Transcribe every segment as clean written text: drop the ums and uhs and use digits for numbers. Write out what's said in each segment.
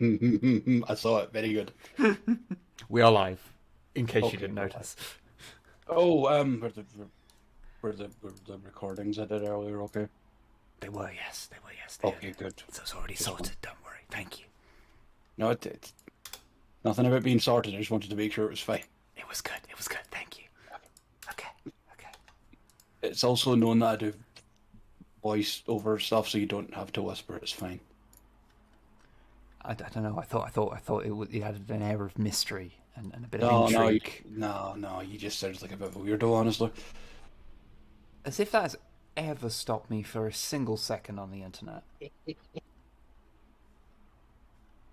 I saw it. Very good. We are live, in case you Okay, didn't we're live. notice. Oh, were the recordings I did earlier? Okay. They were, yes. They were, yes. Okay, good. So it's already Just one. sorted. Don't worry. Thank you. No, it's nothing about being sorted. I just wanted to make sure it was fine. It was good. It was good. Thank you. Okay. Okay. It's also known that I do voice over stuff, so you don't have to whisper. It's fine. I don't know. I thought it added an air of mystery and a bit of No, no, intrigue. no. You just sound like a bit of a weirdo, honestly. As if that has ever stopped me for a single second on the internet.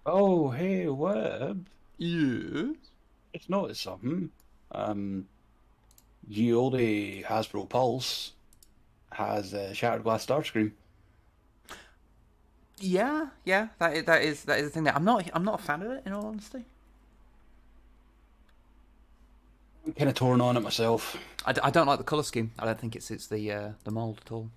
Oh, hey, Web. Yeah. It's noticed something. Ye olde Hasbro Pulse has a shattered glass Starscream. Yeah, yeah. That is the thing. That I'm not a fan of it. In all honesty, I'm kind of torn on it myself. I don't like the color scheme. I don't think it's the mold at all.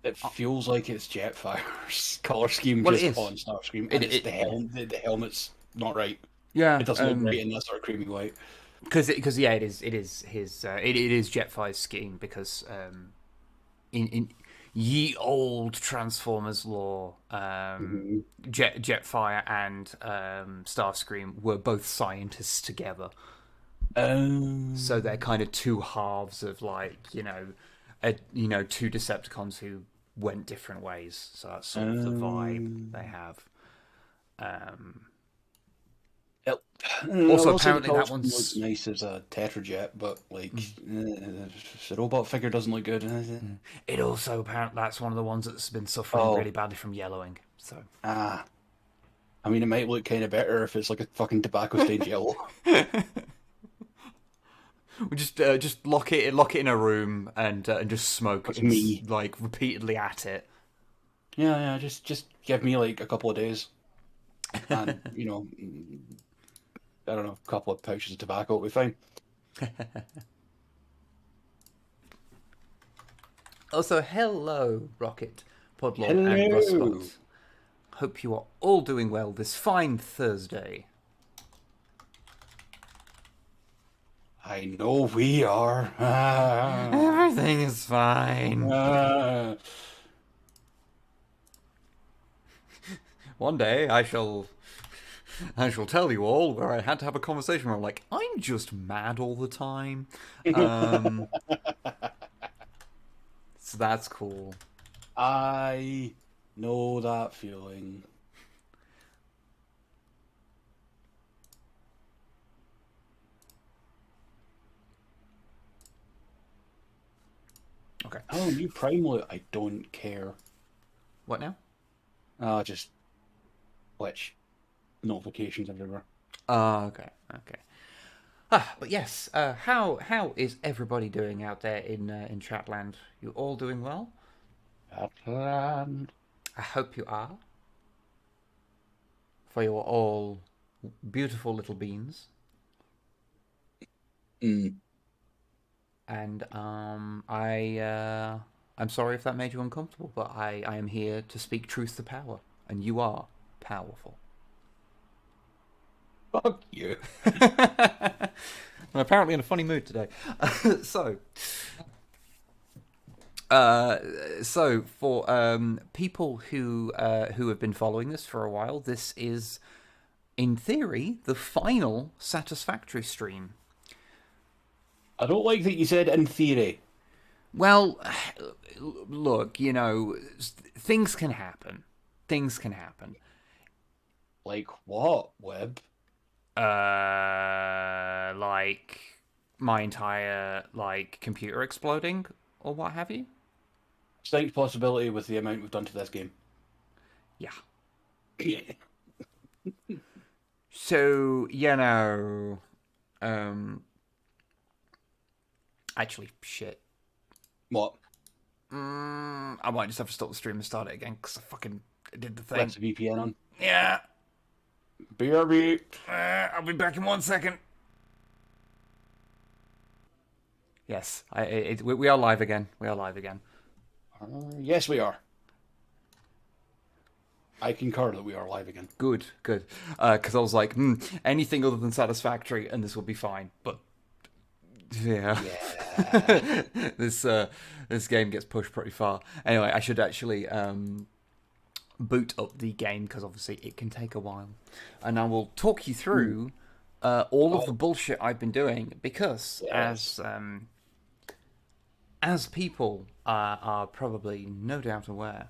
It Oh, feels like it's Jetfire's color scheme well, it just is. on Starscream, It and it's it the helm. The helmet's not right. Yeah. It doesn't look right in that sort of creamy white. Because yeah, it is his it is Jetfire's scheme because in ye old Transformers lore, Hmm. Jetfire and Starscream were both scientists together, so they're Um, kind of two halves of like two Decepticons who went different ways. So that's sort of the vibe they um, have. Um, it, I Also, will say the apparently color that scheme looks one's nice as a Tetrajet, but like the robot figure doesn't look good. it also apparently that's one of the ones that's been suffering Oh, really badly from yellowing. So ah. I mean, it might look kind of better if it's like a fucking tobacco stained yellow. we just lock it in a room and just smoke That's and me. like repeatedly at it. Yeah, yeah. Just give me like a couple of days, and I don't know, a couple of pouches of tobacco will be fine. Also, hello, Rocket, Podlord, and Hello. Ruscott. Hope you are all doing well this fine Thursday. I know we are. Ah, Everything is fine. ah. One day I shall tell you all where I had to have a conversation where I'm like, I'm just mad all the time. Um, so that's cool. I know that feeling. Okay. Oh, new Prime loot. I don't care. What now? Just Twitch notifications everywhere. Okay. Okay. But yes. How is everybody doing out there in Chatland? You all doing well? That plan. I hope you are. For you are all beautiful little beans. Mm. And I'm sorry if that made you uncomfortable, but I am here to speak truth to power, and you are powerful. Fuck you. I'm apparently in a funny mood today. so, so for people who have been following this for a while, this is, in theory, the final Satisfactory stream. I don't like that you said in theory. Well, look, things can happen. Things can happen. Like what, Web? Like my entire like computer exploding or what have you. Slight possibility with the amount we've done to this game. Yeah. Yeah. So um, actually, shit. What? I might just have to stop the stream and start it again because I fucking did the thing. Flex the VPN on. Yeah. BRB. I'll be back in 1 second. Yes, we are live again. We are live again. Yes, we are. I concur that we are live again. Good, good. Because I was like, anything other than Satisfactory, and this will be fine. But yeah, Yeah. this game gets pushed pretty far. Anyway, I should actually boot up the game because obviously it can take a while, and I will talk you through all of the bullshit I've been doing because Yes. as people are probably no doubt aware,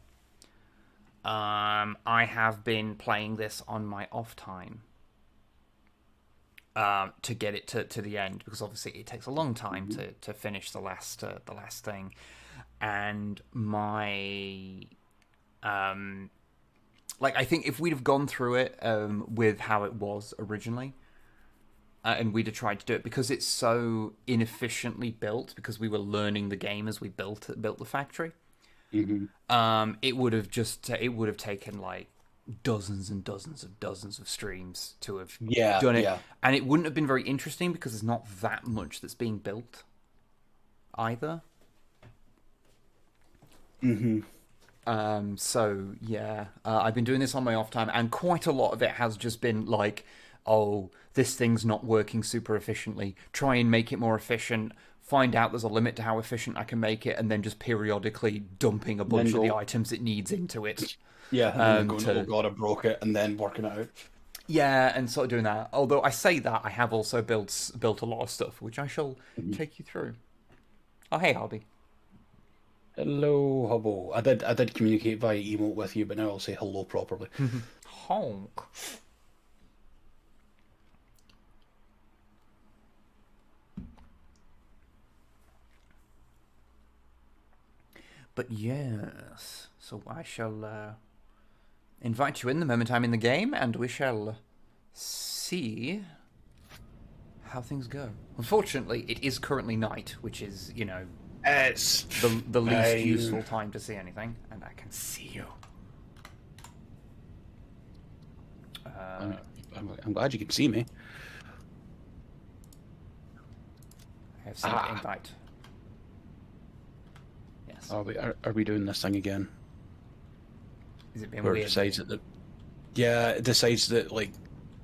I have been playing this on my off time to get it to the end because obviously it takes a long time to finish the last thing, and my like I think if we'd have gone through it with how it was originally. And we'd have tried to do it because it's so inefficiently built because we were learning the game as we built the factory. It would have taken like dozens and dozens of streams to have done it, and it wouldn't have been very interesting because there's not that much that's being built either. So yeah, I've been doing this on my off time, and quite a lot of it has just been like, oh, this thing's not working super efficiently. Try and make it more efficient. Find out there's a limit to how efficient I can make it, and then just periodically dumping a bunch of the items it needs into it. Yeah, and then going, oh god, I broke it, and then working it out. Yeah, and sort of doing that. Although I say that, I have also built a lot of stuff, which I shall take you through. Oh, hey, Hobby. Hello, Hubble. I did communicate via emote with you, but now I'll say hello properly. Honk. But yes, so I shall invite you in the moment I'm in the game, and we shall see how things go. Unfortunately, it is currently night, which is, you know, It's the least useful time to see anything, and I can see you. I'm glad you can see me. I have seen the invite. Yes. Are we doing this thing again? Is it being Where it weird? decides that it decides that, like,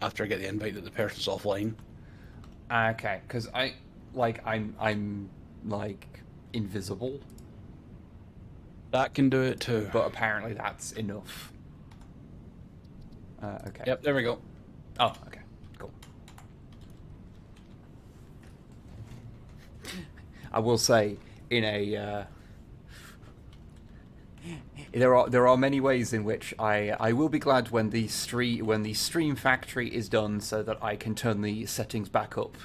after I get the invite that the person's offline. Okay, because I'm like invisible. That can do it too. But apparently that's enough. Okay. Yep, there we go. Oh, okay. Cool. I will say, in a there are many ways in which I will be glad when the stream factory is done, so that I can turn the settings back up.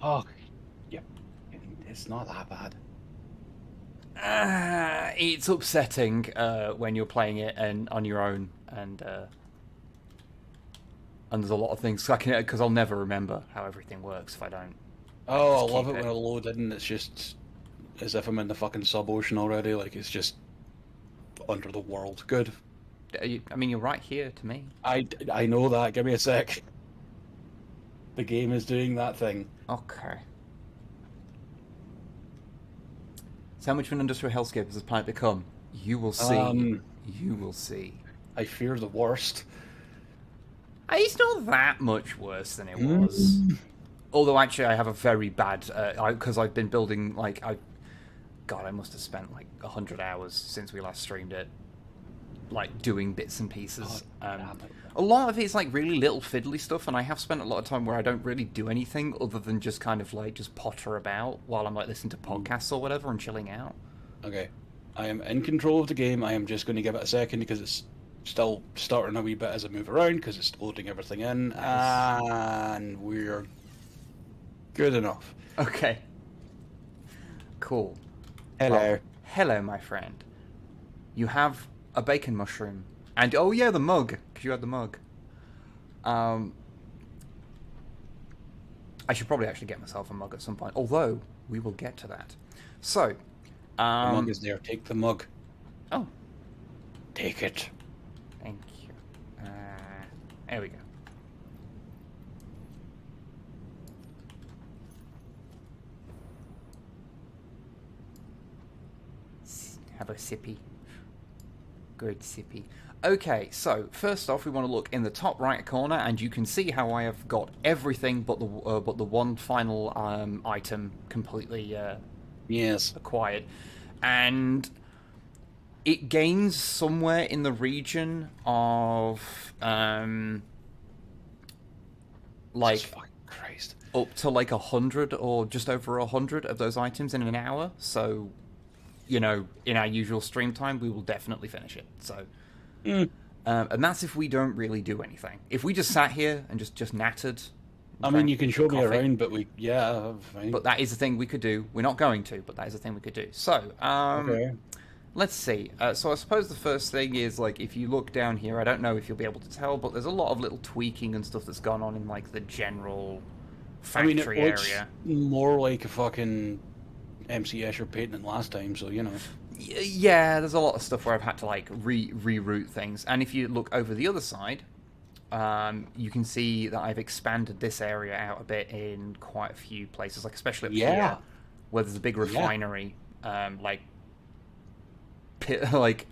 Oh, yep. It's not that bad. It's upsetting when you're playing it and on your own, and there's a lot of things because I'll never remember how everything works if I don't. Oh, I love it when I load in and it's just as if I'm in the fucking sub-ocean already, like it's just under the world. Good. I mean, you're right here to me. I know that. Give me a sec. The game is doing that thing. Okay. So how much of an industrial hellscape has this planet become? You will see. You will see. I fear the worst. It's not that much worse than it was. Although actually, I have a very bad because I've been building like God, I must have spent like 100 hours since we last streamed it, like doing bits and pieces. A lot of it's like really little fiddly stuff, and I have spent a lot of time where I don't really do anything other than just kind of like just potter about while I'm like listening to podcasts or whatever and chilling out. Okay, I am in control of the game. I am just going to give it a second because it's still starting a wee bit as I move around because it's loading everything in, and we're good enough. Okay. Cool. Hello. Well, hello, my friend. You have a bacon mushroom. And, oh yeah, the mug. Because you had the mug. I should probably actually get myself a mug at some point. Although, we will get to that. So, the mug is there. Take the mug. Oh. Take it. Thank you. There we go. Have a sippy. Good sippy. Okay, so first off, we want to look in the top right corner, and you can see how I have got everything but the one final item completely Yes. acquired, and it gains somewhere in the region of like Christ. up to like 100 or just over 100 of those items in an hour. So, you know, in our usual stream time, we will definitely finish it. So. And that's if we don't really do anything. If we just sat here and just nattered. I mean, you can show me coffee, around, but fine. But that is a thing we could do. We're not going to, but that is a thing we could do. So, okay. Let's see. So I suppose the first thing is, like, if you look down here, I don't know if you'll be able to tell, but there's a lot of little tweaking and stuff that's gone on in, like, the general factory it looks area. More like a fucking MC Escher painting than last time, so, you know. Yeah, there's a lot of stuff where I've had to, like, reroute things. And if you look over the other side, you can see that I've expanded this area out a bit in quite a few places, like especially up here, where there's a big refinery, like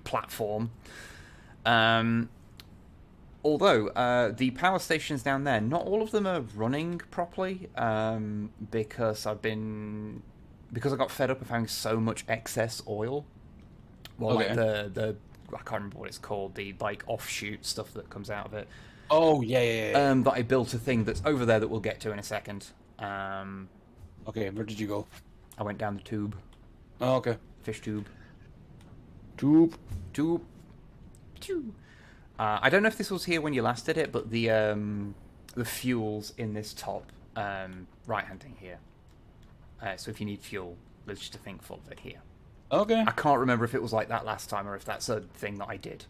platform. Although the power stations down there, not all of them are running properly, because I got fed up of having so much excess oil. Well, like the I can't remember what it's called, the like offshoot stuff that comes out of it. Oh yeah. That I built a thing that's over there that we'll get to in a second. Okay, where did you go? I went down the tube. Oh, okay. Fish tube. Tube. I don't know if this was here when you last did it, but the fuel's in this top right-hand thing here. So if you need fuel, there's just a thing full of it here. Okay. I can't remember if it was like that last time or if that's a thing that I did.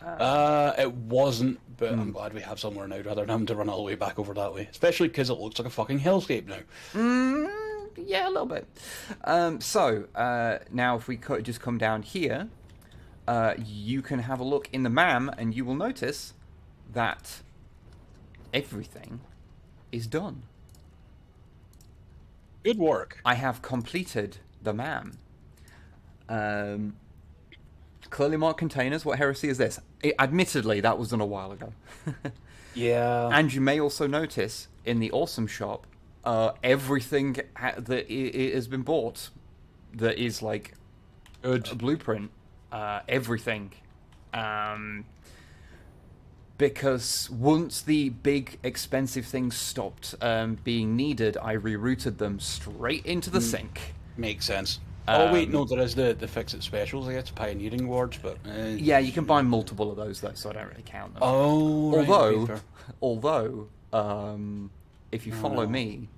It wasn't, but I'm glad we have somewhere now rather than having to run all the way back over that way. Especially because it looks like a fucking hellscape now. Yeah, a little bit. Now if we could just come down here, you can have a look in the MAM and you will notice that everything is done. Good work. I have completed the MAM. Clearly marked containers. What heresy is this? Admittedly, that was done a while ago. Yeah. And you may also notice in the Awesome Shop, everything that has been bought that is like good a blueprint. Everything. Because once the big expensive things stopped being needed, I rerouted them straight into the sink. Makes sense. Oh wait, no, there is the fix-it specials, I guess, pioneering wards, but... yeah, you can buy multiple of those, though, so I don't really count them. Oh, Although, if you follow me,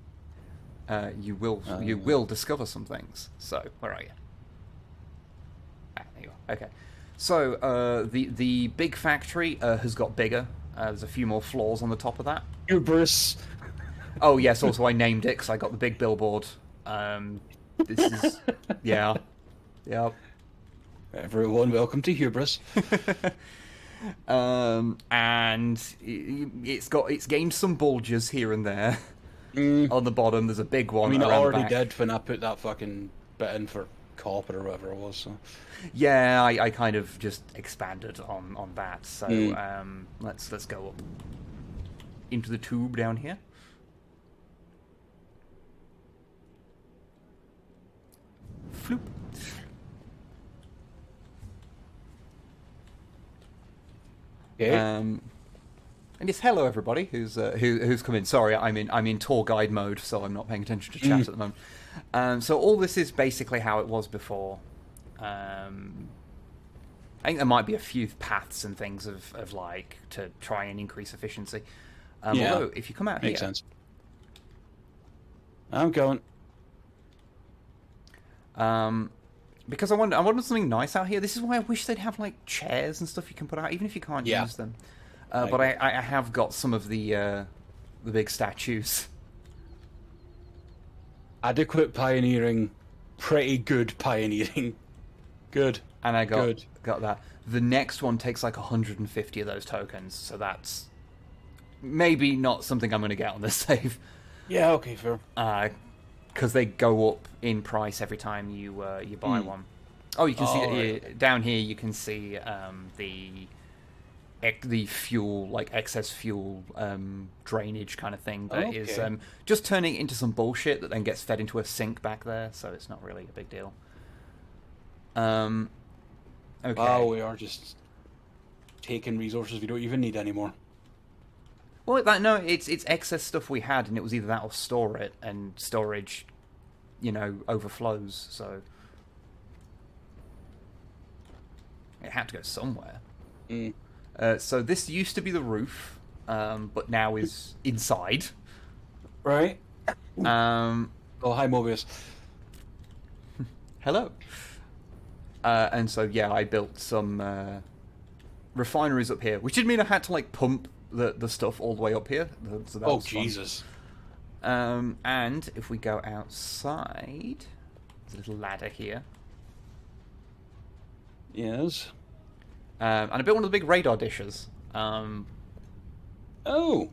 you will discover some things. So, where are you? There you are. Okay. So, the big factory has got bigger. There's a few more floors on the top of that. Hubris. Oh, yes, also I named it because I got the big billboard. This is... yeah. Yep. Everyone, welcome to Hubris. And it's gained some bulges here and there. On the bottom, there's a big one. I mean, I around already the back. did when I put that fucking bit in for copper or whatever it was. So. Yeah, I kind of just expanded on that. So let's go up into the tube down here. Floop. Okay. And yes, hello everybody who's come in. Sorry, I'm in tour guide mode, so I'm not paying attention to chat at the moment. So all this is basically how it was before. I think there might be a few paths and things of like to try and increase efficiency. Although if you come out Makes here, sense. I'm going. Because I wanted something nice out here. This is why I wish they'd have like chairs and stuff you can put out, even if you can't use them. But I have got some of the big statues. Adequate pioneering, pretty good pioneering. Good. And I got that. The next one takes like 150 of those tokens, so that's maybe not something I'm going to get on this save. Yeah, okay, fair. Because they go up in price every time you buy one. Oh, you can see right. down here. You can see the fuel, like excess fuel drainage kind of thing that is Okay. just turning into some bullshit that then gets fed into a sink back there. So it's not really a big deal. Um, Wow, okay. we are just taking resources we don't even need anymore. Well, no, it's excess stuff we had, and it was either that or store it, and storage, overflows. So it had to go somewhere. Mm. So this used to be the roof, but now is inside. Right. Um, Oh, hi, Mobius. Hello. And so yeah, I built some refineries up here, which did mean I had to like pump the stuff all the way up here. So that Oh, was fun. Jesus. And if we go outside, there's a little ladder here. Yes. And I built one of the big radar dishes. Oh,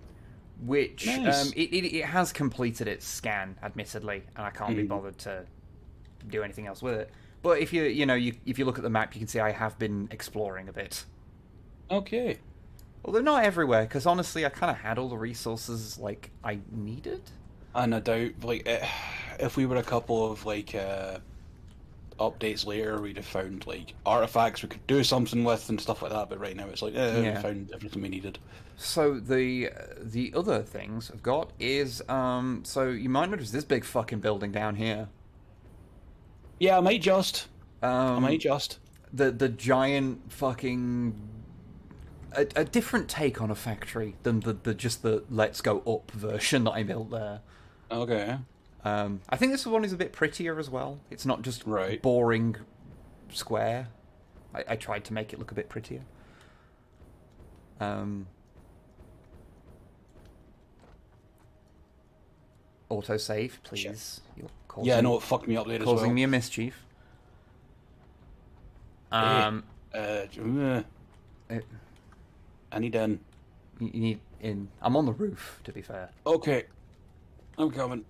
Which nice. it has completed its scan, admittedly, and I can't be Mm. bothered to do anything else with it. But if if you look at the map, you can see I have been exploring a bit. Okay. Although not everywhere, because honestly, I kind of had all the resources like I needed. And I doubt, like, if we were a couple of, like, updates later, we'd have found, like, artifacts we could do something with and stuff like that, but right now it's like, we Yeah. found everything we needed. So the other things I've got is so you might notice this big fucking building down here. Yeah, I might just. I might Um, just. the giant fucking a different take on a factory than the just the let's go up version that I built there. Okay. I think this one is a bit prettier as well. It's not just Right. boring square. I tried to make it look a bit prettier. Um, autosave, Shit. please. You're Yeah, causing no, it fucked me up there as causing well. me a mischief. Eh. Um, it, I need in. you need in. I'm on the roof, to be fair. Okay. I'm coming.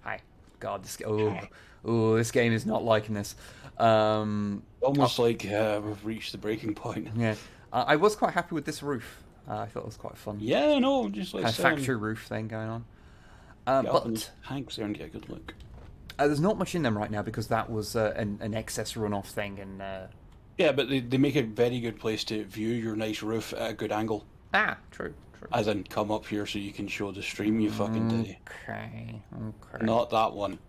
Hi. God, this game is not liking this. Um, Almost like we've reached the breaking point. yeah, I was quite happy with this roof. I thought it was quite fun. Yeah, no, just Kind like of factory roof thing going on. get up in these But tanks there and get a good look. there's not much in them right now because that was an excess runoff thing. And Yeah, but they make a very good place to view your nice roof at a good angle. true. As in, come up here so you can show the stream you fucking did. Okay. Not that one.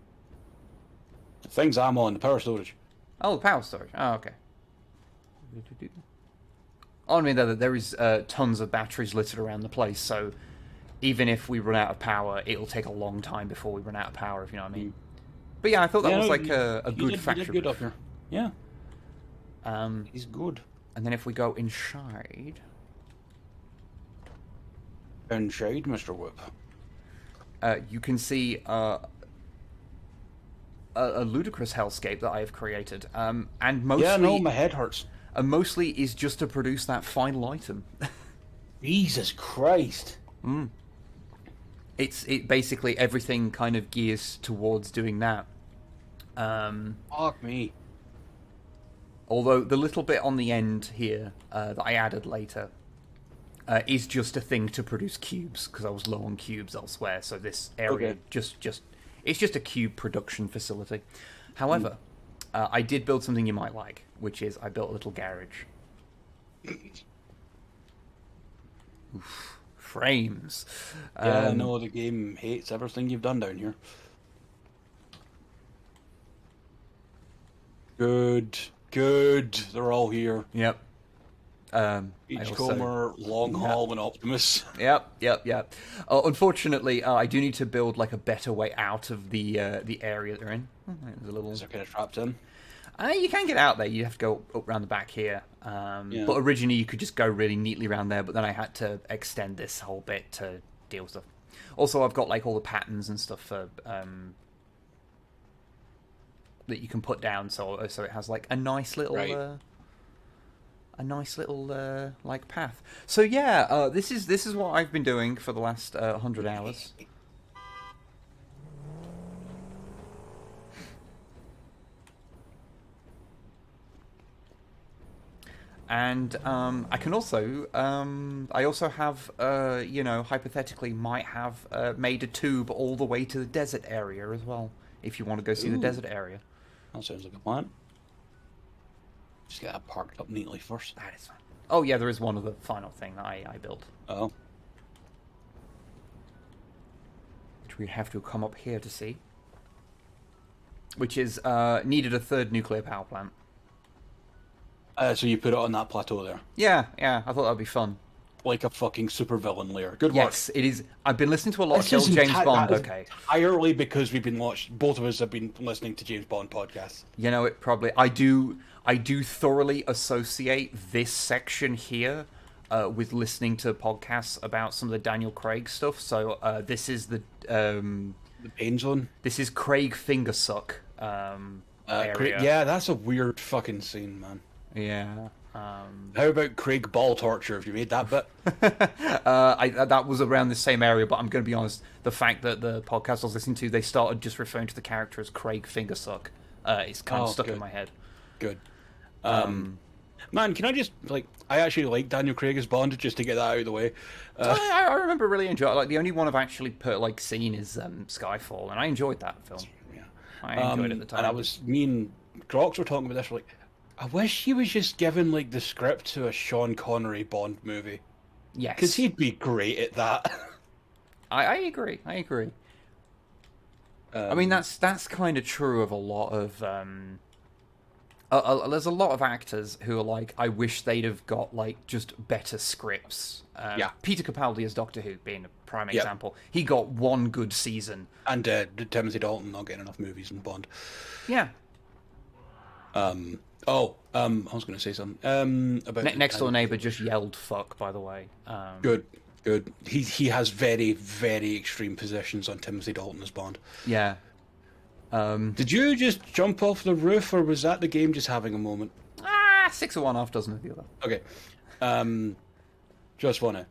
The things I'm on, the power storage. Oh, the power storage. Oh, okay. Oh, I mean, there is tons of batteries littered around the place, so even if we run out of power, it'll take a long time before we run out of power, if you know what I mean. But yeah, I thought that Yeah, was no, like a you good did, factory you did good roof. up here. Yeah, Um, he's good. and then if we go inside, Inside, Mr. Whip. you can see a ludicrous hellscape that I have created, and Yeah, no, mostly my head hurts. is just to produce that final item. Jesus Christ. It basically everything kind of gears towards doing that. Fuck me. Although the little bit on the end here that I added later is just a thing to produce cubes because I was low on cubes elsewhere. So this area Okay. just it's just a cube production facility. However, I did build something you might like, which is I built a little garage. Oof, frames. Yeah, no, the game hates everything you've done down here. Good, good. They're all here. Yep. I Beachcomber, Long Haul, and Optimus. Yep. Unfortunately, I do need to build like a better way out of the area they're in. There's a little. They're kind of trapped in. You can get out there. You have to go up around the back here. Yeah. But originally, you could just go really neatly around there. But then I had to extend this whole bit to deal with stuff. Also, I've got like all the patterns and stuff for that you can put down, so it has like a nice little. Right. Like path. So yeah, this is what I've been doing for the last 100 hours. And I can also, I also have, hypothetically might have made a tube all the way to the desert area as well, if you want to go see the desert area. That sounds like a plan. Just get that parked up neatly first. That is fine. Oh yeah, there is one other final thing that I built. Oh. Which we have to come up here to see. Which is, needed a third nuclear power plant. So you put it on that plateau there? Yeah, I thought that'd be fun. Like a fucking supervillain layer. Good work. Yes, it is. I've been listening to a lot of James Bond. Okay, entirely because we've been both of us have been listening to James Bond podcasts. You know, it probably. I do thoroughly associate this section here with listening to podcasts about some of the Daniel Craig stuff. So this is the pain zone. This is Craig Fingersuck area. Yeah, that's a weird fucking scene, man. Yeah. How about Craig Ball Torture? Have you made that bit? That was around the same area, but I'm going to be honest. The fact that the podcast I was listening to, they started just referring to the character as Craig Fingersuck. It's kind of stuck in my head. Good. Man, can I just I actually like Daniel Craig as Bond, just to get that out of the way. I remember really enjoying. Like the only one I've actually seen is Skyfall, and I enjoyed that film. Yeah, I enjoyed it at the time. And me and Grox were talking about this. We're like, I wish he was just given the script to a Sean Connery Bond movie. Yes, because he'd be great at that. I agree. I mean, that's kind of true of a lot of. There's a lot of actors who are like, I wish they'd have got just better scripts. Yeah. Peter Capaldi as Doctor Who being a prime example. He got one good season. And Timothy Dalton not getting enough movies in Bond. Yeah. I was going to say something. About Next Door Neighbor just yelled "fuck." By the way. Good. He has very, very extreme positions on Timothy Dalton as Bond. Yeah. Did you just jump off the roof, or was that the game just having a moment? 6 of one, half dozen of the other. Okay. Just want to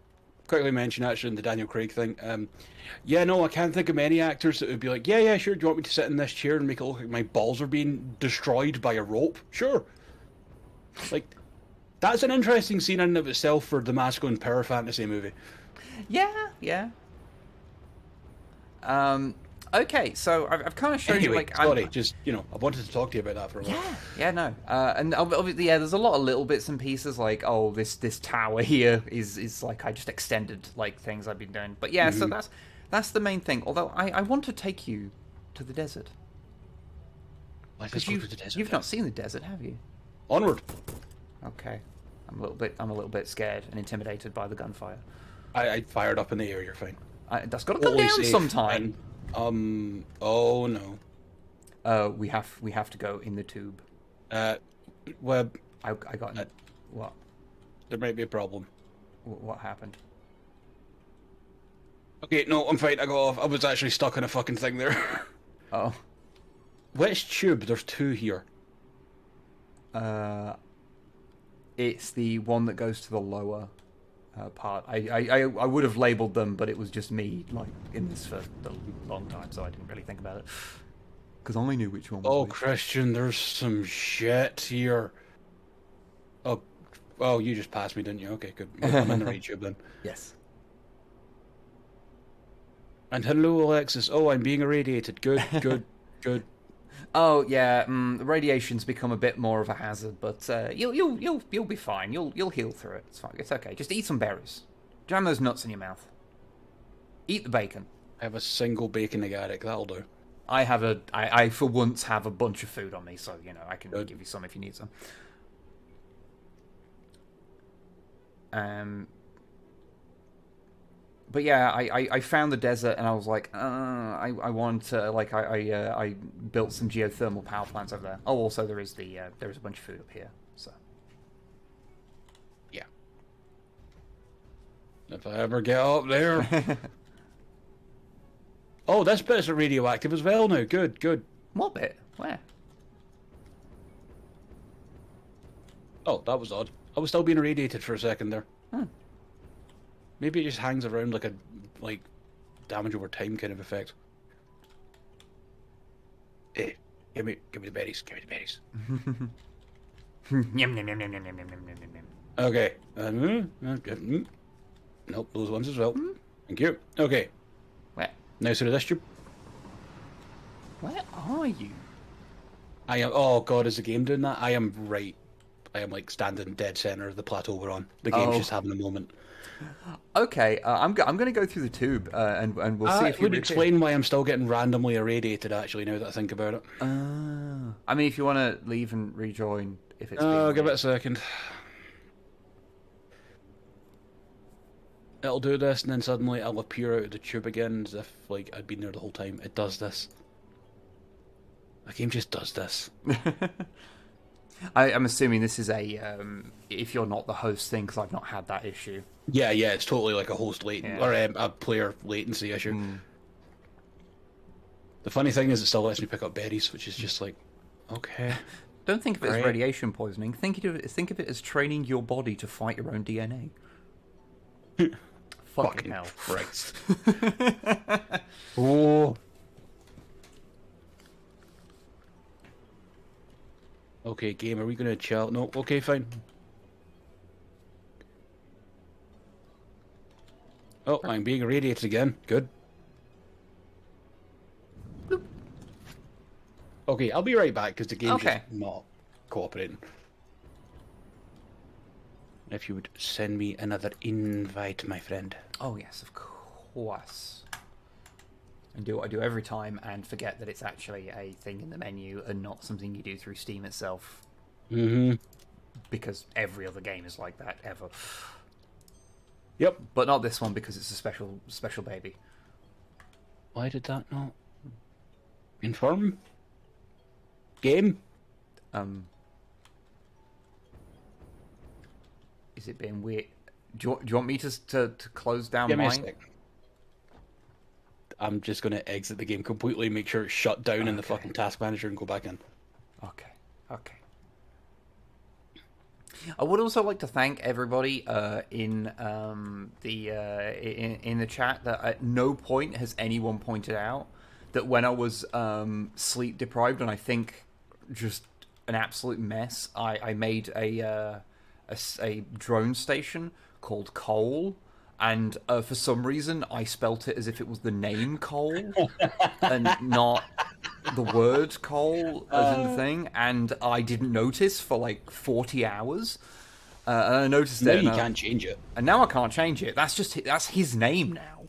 quickly mention, actually, in the Daniel Craig thing. I can't think of many actors that would be like, yeah, sure, do you want me to sit in this chair and make it look like my balls are being destroyed by a rope? Sure. That's an interesting scene in and of itself for the masculine power fantasy movie. Yeah. Okay, so I've kind of shown you I wanted to talk to you about that for a while. Yeah, no, and obviously, there's a lot of little bits and pieces this tower here is I just extended things I've been doing, but yeah, so that's the main thing. Although I want to take you to the desert. Let's go to the desert. You've not seen the desert, have you? Onward. Okay, I'm a little bit scared and intimidated by the gunfire. I fired up in the air. You're fine. That's got to come down sometime. Oh no. We have to go in the tube. Web. I got what? There might be a problem. What happened? Okay, no, I'm fine. I got off. I was actually stuck in a fucking thing there. Oh. Which tube? There's two here. It's the one that goes to the lower part. I would have labelled them, but it was just me in this for a long time, so I didn't really think about it. Because I knew which one was which. Christian, there's some shit here. Oh, you just passed me, didn't you? Okay, good. I'm in the right tube then. Yes. And hello, Alexis. Oh, I'm being irradiated. Good. Oh yeah, the radiation's become a bit more of a hazard, but you'll be fine. You'll heal through it. It's fine. It's okay. Just eat some berries. Jam those nuts in your mouth. Eat the bacon. I have a single bacon agatic. That'll do. I for once have a bunch of food on me, so I can give you some if you need some. But yeah, I found the desert and I was like, I want to I built some geothermal power plants over there. Oh, also there is a bunch of food up here. So yeah, if I ever get up there. Oh, this bit is radioactive as well now. Good. What bit? Where? Oh, that was odd. I was still being irradiated for a second there. Hmm. Maybe it just hangs around like a damage over time kind of effect. Hey, give me the berries. Give me the berries. Yum, yum, yum, yum, yum, yum, yum, yum, yum, yum. Okay. Nope, those ones as well. Thank you. Okay. Where? Now through this tube. Where are you? I am. Oh god, is the game doing that? I am right. I am like standing dead center of the plateau we're on. The game's just having a moment. Okay, I'm going to go through the tube and we'll see if It you would reappear. explain why I'm still getting randomly irradiated. Actually, now that I think about it. I mean, if you want to leave and rejoin, if it's Give it a second. It'll do this, and then suddenly I'll appear out of the tube again, as if like I'd been there the whole time. It does this. The game just does this. I'm assuming this is a if you're not the host thing, because I've not had that issue. Yeah, it's totally like a host latency or a player latency issue. The funny thing is, it still lets me pick up berries, which is just like, okay. Don't think of it as radiation poisoning. Think of it as training your body to fight your own DNA. Fucking hell. Christ. Oh. Okay, game, are we going to chill? No, okay, fine. Oh, I'm being irradiated again. Good. Okay, I'll be right back, because the game's just not cooperating. If you would send me another invite, my friend. Oh, yes, of course. And do what I do every time and forget that it's actually a thing in the menu and not something you do through Steam itself. Because every other game is like that, ever. Yep. But not this one, because it's a special baby. Why did that not inform? Game? Is it being weird? Do you want me to close down Give me mine? a sec. I'm just going to exit the game completely, make sure it's shut down in the fucking task manager and go back in. Okay. I would also like to thank everybody in the chat that at no point has anyone pointed out that when I was sleep deprived and I think just an absolute mess, I made a drone station called Cole, and for some reason I spelt it as if it was the name Cole and not the word Cole as in the thing, and I didn't notice for like 40 hours. And I noticed now it. You can't change it. And now I can't change it. That's his name now.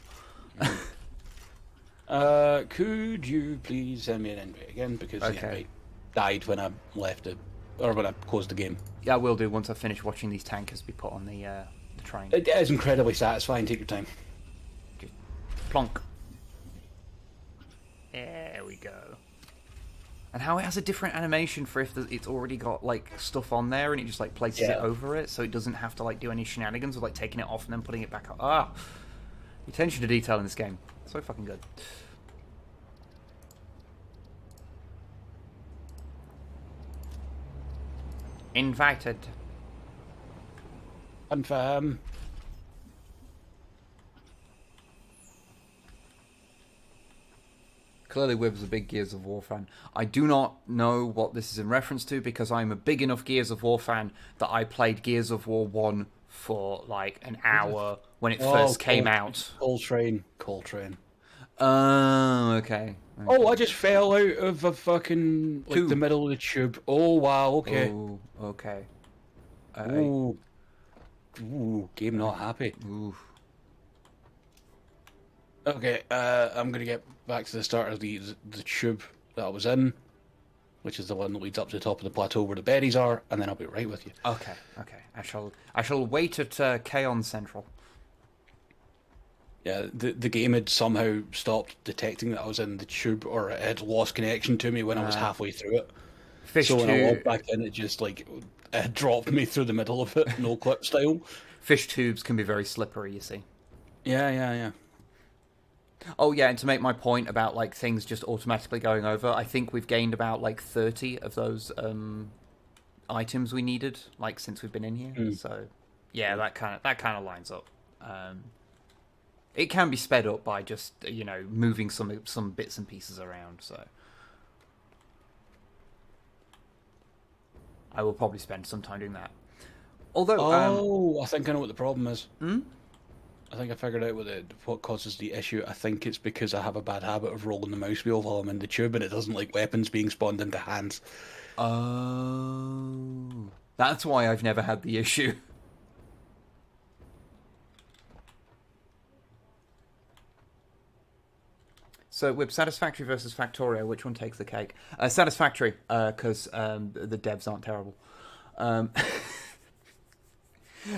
Could you please send me an invite again, because the invite died when I left it, or when I closed the game. Yeah, I will do once I finish watching these tankers be put on the train. It is incredibly satisfying. Take your time. Just plonk. There we go. And how it has a different animation for if it's already got like stuff on there and it just like places it over it, so it doesn't have to like do any shenanigans of like taking it off and then putting it back up. The attention to detail in this game, so fucking good. Invited. Confirm. Clearly Wib's a big Gears of War fan. I do not know what this is in reference to, because I'm a big enough Gears of War fan that I played Gears of War 1 for like an hour when it first came out. Coltrane. Oh, okay. Oh, I just fell out of a fucking the middle of the tube. Oh wow, okay. Oh, okay. Ooh, game not happy. Ooh. Okay, I'm gonna get back to the start of the tube that I was in, which is the one that leads up to the top of the plateau where the berries are, and then I'll be right with you. Okay. I shall wait at Kaon Central. Yeah, the game had somehow stopped detecting that I was in the tube, or it had lost connection to me when I was halfway through it. So when I logged back in, it just like it dropped me through the middle of it, no clip style. Fish tubes can be very slippery, you see. Yeah. Oh yeah, and to make my point about like things just automatically going over, I think we've gained about like 30 of those items we needed, like since we've been in here. So yeah, that kind of lines up. It can be sped up by just moving some bits and pieces around. So I will probably spend some time doing that. Although, I think I know what the problem is. I think I figured out what causes the issue. I think it's because I have a bad habit of rolling the mouse wheel while I'm in the tube, and it doesn't like weapons being spawned into hands. Oh, that's why I've never had the issue. So, with Satisfactory versus Factorio, which one takes the cake? Satisfactory, because the devs aren't terrible.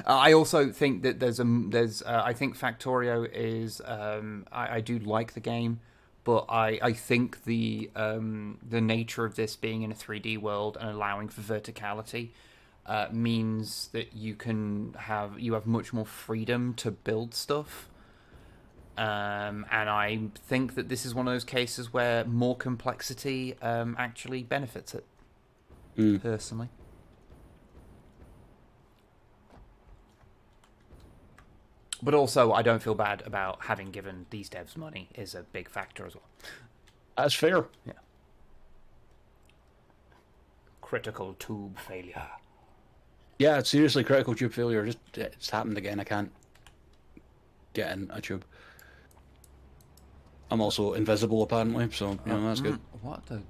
I also think that I think Factorio is. I do like the game, but I think the nature of this being in a 3D world and allowing for verticality means that you have much more freedom to build stuff. And I think that this is one of those cases where more complexity actually benefits it, personally. But also, I don't feel bad about having given these devs money is a big factor as well. That's fair. Yeah. Critical tube failure. Yeah, seriously, critical tube failure. It's happened again. I can't get in a tube. I'm also invisible, apparently, so that's good. What the?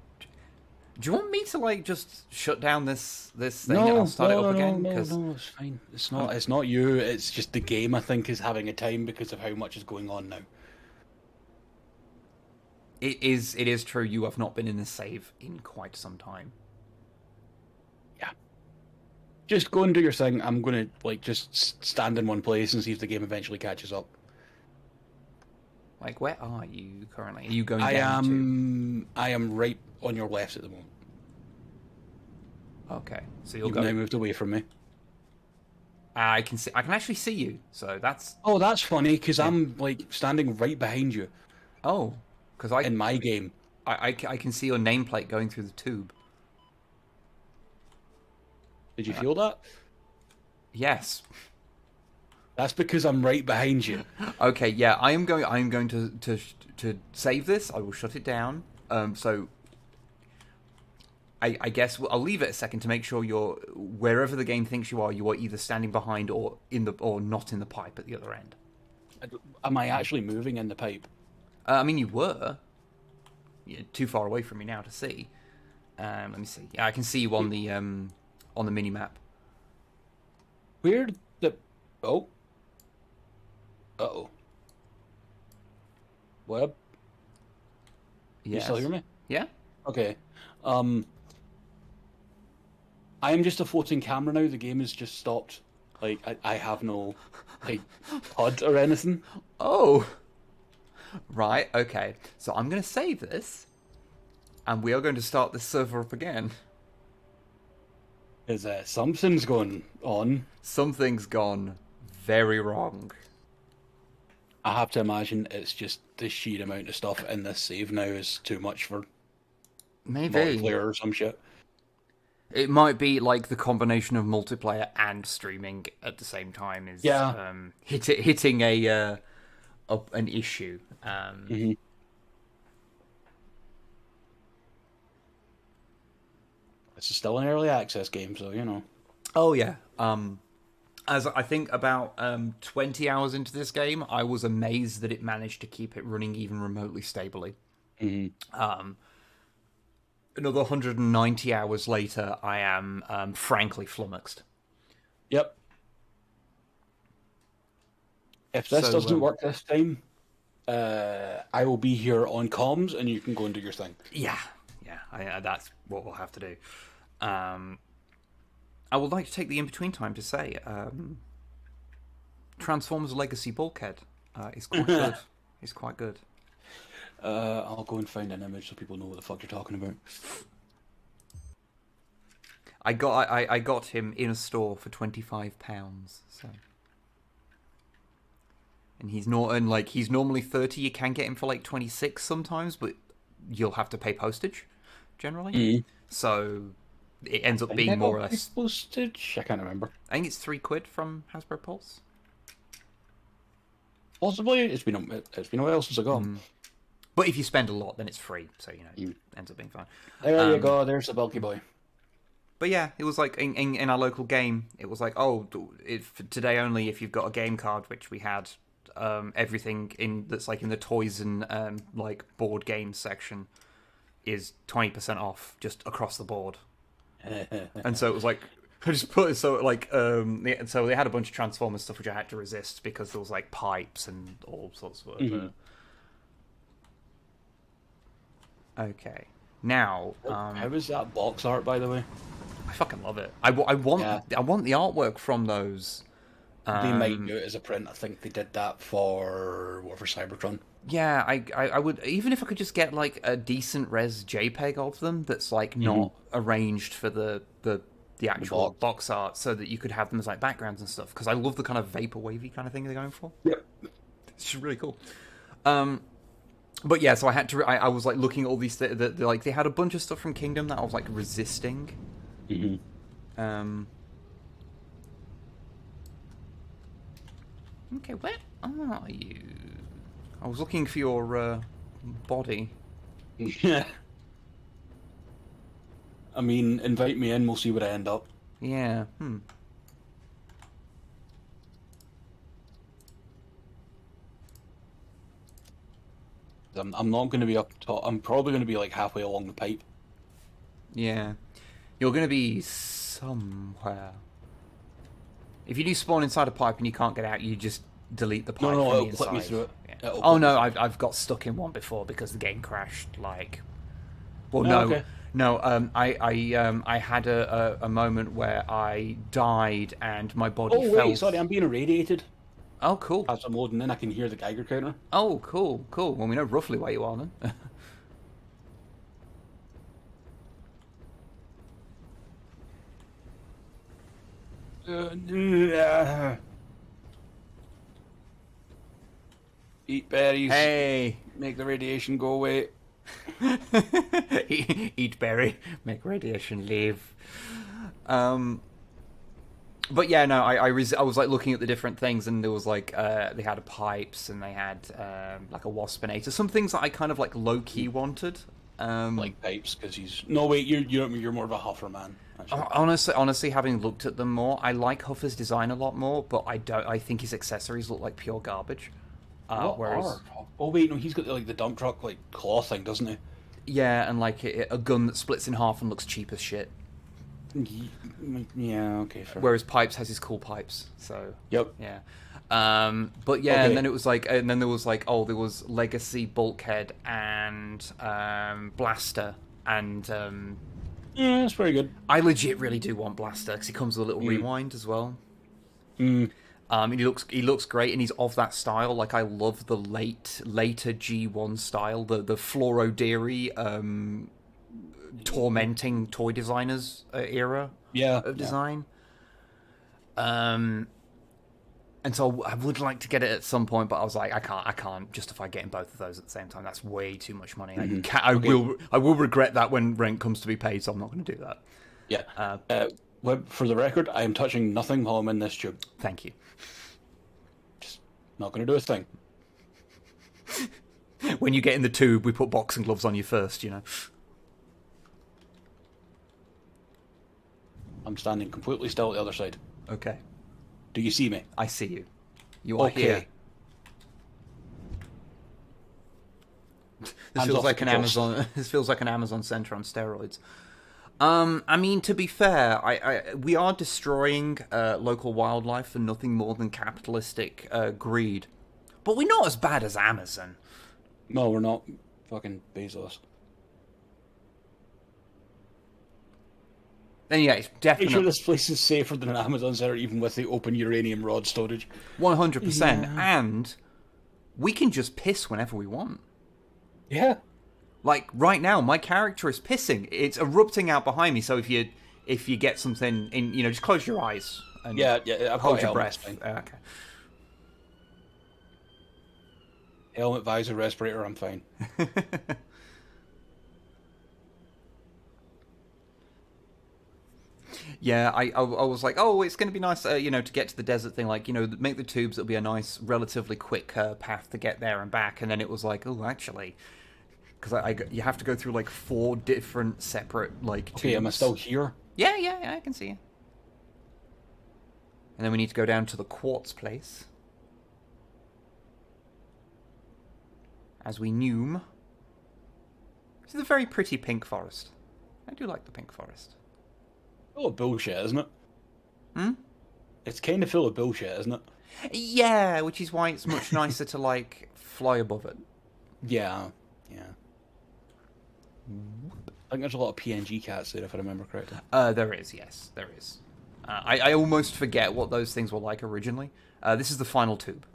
Do you want me to like just shut down this thing No, and I'll start it up again? No, it's fine. It's not. It's not you. It's just the game. I think is having a time because of how much is going on now. It is true. You have not been in this save in quite some time. Yeah. Just go and do your thing. I'm gonna just stand in one place and see if the game eventually catches up. Like, where are you currently? Are you going down? I am right on your left at the moment. Okay, so you'll You've now moved away from me. I can actually see you. So that's. Oh, that's funny because I'm like standing right behind you. Oh, because in my game, I can see your nameplate going through the tube. Did you feel that? Yes. That's because I'm right behind you. Okay, yeah, I'm going to save this. I will shut it down. So I guess I'll leave it a second to make sure you're wherever the game thinks you are either standing behind or not in the pipe at the other end. Am I actually moving in the pipe? I mean, you were. You're too far away from me now to see. Let me see. Yeah, I can see you on the mini map. Where the oh. Uh-oh. Web? Yes. You still hear me? Yeah. Okay. I am just a floating camera now. The game has just stopped. Like, I have no, like, HUD or anything. Oh. Right, okay. So I'm going to save this, and we are going to start this server up again. Is something's going on. Something's gone very wrong. I have to imagine it's just the sheer amount of stuff in this save now is too much for maybe multiplayer or some shit. It might be like the combination of multiplayer and streaming at the same time is hitting an issue. This is still an early access game, so you know. Oh yeah. As I think about 20 hours into this game, I was amazed that it managed to keep it running even remotely stably. Another 190 hours later, I am frankly flummoxed. Yep. If this doesn't work this time, I will be here on comms, and you can go and do your thing. Yeah, that's what we'll have to do. I would like to take the in-between time to say Transformers Legacy Bulkhead is quite good. It's quite good. I'll go and find an image so people know what the fuck you're talking about. I got him in a store for £25, so. And he's normally 30. You can get him for like 26 sometimes, but you'll have to pay postage generally. So it ends up being more or less postage. I can't remember. I think it's £3 from Hasbro Pulse. Possibly. It's been a while since I got him. But if you spend a lot, then it's free. So it ends up being fine. There you go. There's the bulky boy. But yeah, it was like in our local game, it was like, oh, today only if you've got a game card, which we had. Everything in that's like in the toys and like board games section is 20% off just across the board. And so it was like I just put it so like so they had a bunch of Transformers stuff which I had to resist because there was like pipes and all sorts of Okay. Now, how was that box art, by the way? I fucking love it. I want the artwork from those. They might do it as a print. I think they did that for Cybertron. Yeah, I would, even if I could just get like a decent res JPEG of them that's like not arranged for the actual box art, so that you could have them as like backgrounds and stuff. Because I love the kind of vapor wavy kind of thing they're going for. Yep, it's just really cool. But yeah, so I had to. I was like looking at all these. Like they had a bunch of stuff from Kingdom that I was like resisting. Okay, where are you? I was looking for your body. Yeah. I mean, invite me in, we'll see where I end up. Yeah, I'm not going to be up top. I'm probably going to be like halfway along the pipe. Yeah. You're going to be somewhere. If you do spawn inside a pipe and you can't get out, you just delete the pipe from the inside. Clip me through it. Yeah. Oh no, I've got stuck in one before because the game crashed. Like, well, no, okay. no. I had a moment where I died and my body fell. Oh wait, sorry, I'm being irradiated. Oh cool. As I'm loading in, I can hear the Geiger counter. Oh cool. Well, we know roughly where you are then. Eat berries. Hey, make the radiation go away. Eat berry, make radiation leave. But yeah, no, I was like looking at the different things, and there was like they had pipes, and they had like a waspinator. Some things that I kind of like low key wanted. Like pipes, because he's you're more of a Huffer man. Honestly, having looked at them more, I like Huffer's design a lot more, but I think his accessories look like pure garbage. Whereas, oh wait, no, he's got like the dump truck like claw thing, doesn't he? Yeah, and like a gun that splits in half and looks cheap as shit. Yeah, okay, fair. Whereas Pipes has his cool pipes, so yep, yeah. But yeah, okay. And then it was like, and then there was like, oh, there was Legacy, Bulkhead, and Blaster, and yeah, that's pretty good. I legit really do want Blaster because he comes with a little rewind as well. He looks great, and he's of that style. Like I love the later G1 style, the Floro Deary, tormenting toy designers era of design. And so I would like to get it at some point, but I was like, I can't justify getting both of those at the same time. That's way too much money. I will regret that when rent comes to be paid, so I'm not going to do that. Yeah. For the record, I am touching nothing while I'm in this tube. Thank you. Just not going to do a thing. When you get in the tube, we put boxing gloves on you first, you know. I'm standing completely still at the other side. Okay. Do you see me? I see you. You are here. This feels like an Amazon. This feels like an Amazon Center on steroids. I mean, to be fair, we are destroying local wildlife for nothing more than capitalistic greed, but we're not as bad as Amazon. No, we're not. Fucking Bezos. Then yeah, it's definitely. Make sure this place is safer than an Amazon Center, even with the open uranium rod storage. 100%, and we can just piss whenever we want. Yeah. Like right now, my character is pissing. It's erupting out behind me. So if you get something in, just close your eyes and I've hold got your helmet, breath. Okay. Helmet, visor, respirator. I'm fine. Yeah, I was like, oh, it's going to be nice, to get to the desert thing. Like, make the tubes. It'll be a nice, relatively quick path to get there and back. And then it was like, oh, actually, because you have to go through like 4 different separate like. Okay, tubes. am I still here? Yeah, I can see you. And then we need to go down to the quartz place. As we noom. This is a very pretty pink forest. I do like the pink forest. Full of bullshit, isn't it? Hmm? It's kind of full of bullshit, isn't it? Yeah, which is why it's much nicer to, like, fly above it. Yeah. I think there's a lot of PNG cats there, if I remember correctly. There is, yes, there is. I almost forget what those things were like originally. This is the final tube.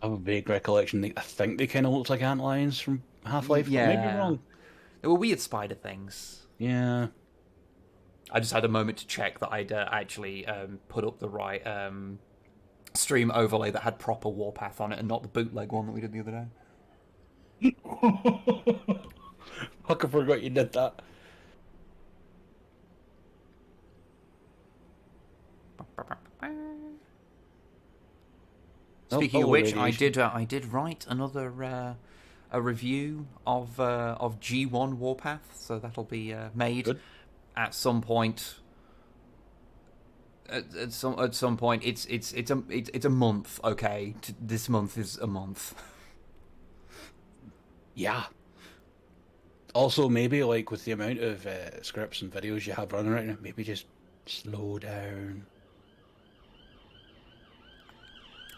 I have a vague recollection. I think they kind of looked like antlions from Half-Life. Yeah. I may be wrong. They were weird spider things. Yeah. I just had a moment to check that I'd actually put up the right stream overlay that had proper Warpath on it and not the bootleg one that we did the other day. Fuck, I forgot you did that. Speaking of which, I did write another a review of G1 Warpath, so that'll be made at some point. At some point, it's a month. Okay, this month is a month. Yeah. Also, maybe like with the amount of scripts and videos you have running right now, maybe just slow down.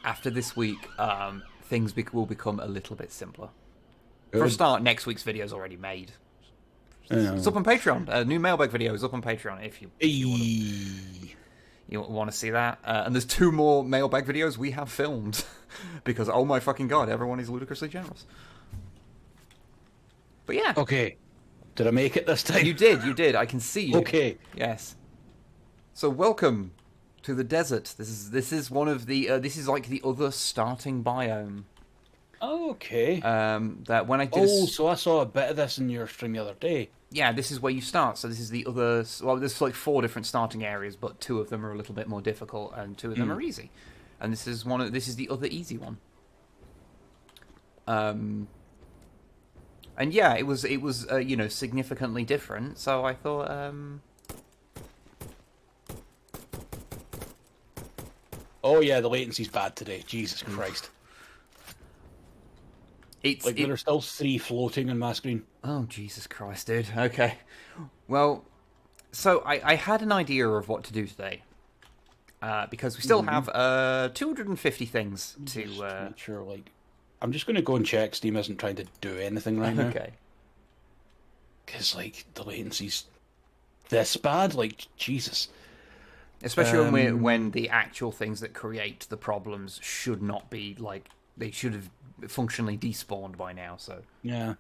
After this week, things will become a little bit simpler. For a start, next week's video is already made. It's up on Patreon. A new mailbag video is up on Patreon if you want to see that. And there's 2 more mailbag videos we have filmed. Because, oh my fucking god, everyone is ludicrously generous. But yeah. Okay. Did I make it this time? You did. I can see you. Okay. Yes. So welcome to the desert. This is one of the this is like the other starting biome. Okay. That when I did. So I saw a bit of this in your stream the other day. Yeah, this is where you start. So this is the other. Well, there's like 4 different starting areas, but 2 of them are a little bit more difficult, and 2 of them are easy. And this is This is the other easy one. And yeah, it was you know, significantly different. So I thought. Oh yeah, the latency's bad today. Jesus Christ. There are still 3 floating on my screen. Oh, Jesus Christ, dude. Okay. Well, so I had an idea of what to do today. Because we still have 250 things to... Make sure, like... I'm just going to go and check Steam isn't trying to do anything right now. Okay. Because, like, the latency's this bad? Like, Jesus. Especially when the actual things that create the problems should not be, like... They should have functionally despawned by now, so... Yeah.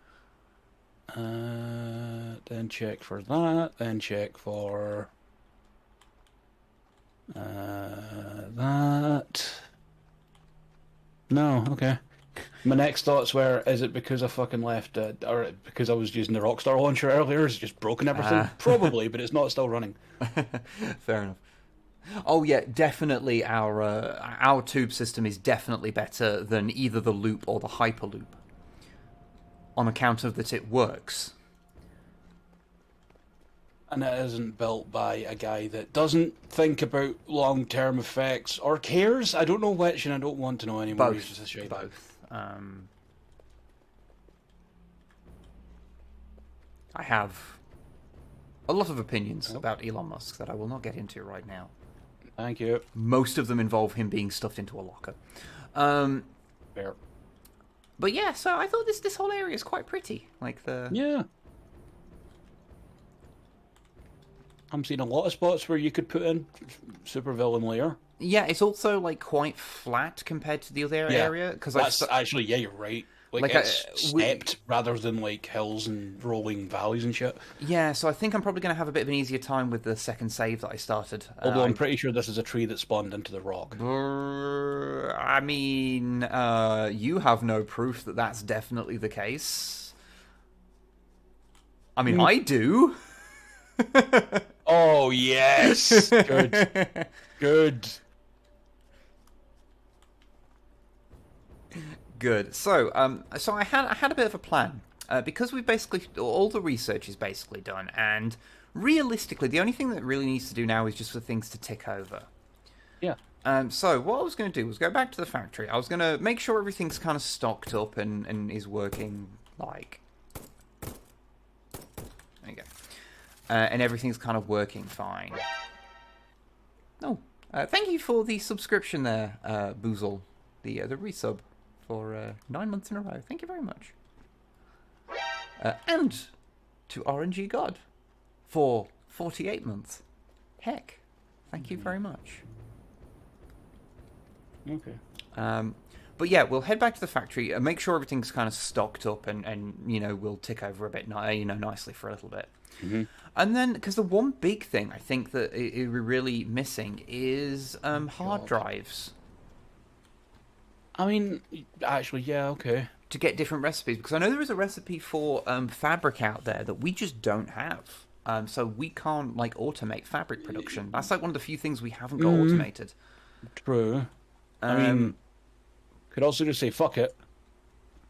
Then check for that. Then check for... that... No, okay. My next thoughts were, is it because I fucking left, or because I was using the Rockstar launcher earlier, it's just broken everything? Probably, but it's not still running. Fair enough. Oh yeah, definitely our tube system is definitely better than either the loop or the hyperloop. On account of that it works. And it isn't built by a guy that doesn't think about long-term effects or cares. I don't know which, and I don't want to know anymore. Both. I have a lot of opinions about Elon Musk that I will not get into right now. Thank you. Most of them involve him being stuffed into a locker. Fair. But yeah, so I thought this whole area is quite pretty. Like the... Yeah. I'm seeing a lot of spots where you could put in supervillain layer. Yeah, it's also like quite flat compared to the other area. Cause that's actually, yeah, you're right. Like it's stepped rather than like hills and rolling valleys and shit. Yeah, so I think I'm probably going to have a bit of an easier time with the second save that I started. Although I'm pretty sure this is a tree that spawned into the rock. I mean, you have no proof that that's definitely the case. I mean, I do. Oh, yes! Good. Good. Good. So I had a bit of a plan because we basically all the research is basically done, and realistically, the only thing that really needs to do now is just for things to tick over. Yeah. So what I was going to do was go back to the factory. I was going to make sure everything's kind of stocked up and is working, like... There you go. And everything's kind of working fine. Oh, thank you for the subscription there, Boozle. The resub for 9 months in a row. Thank you very much. And to RNG God for 48 months. Heck, thank you very much. Okay. But yeah, we'll head back to the factory and make sure everything's kind of stocked up and you know, we'll tick over a bit, nicely for a little bit. Mm-hmm. And then, because the one big thing I think that we're really missing is hard drives. I mean, actually, yeah, okay. To get different recipes, because I know there is a recipe for fabric out there that we just don't have. So we can't, like, automate fabric production. That's like one of the few things we haven't got automated. True. I mean, could also just say, fuck it.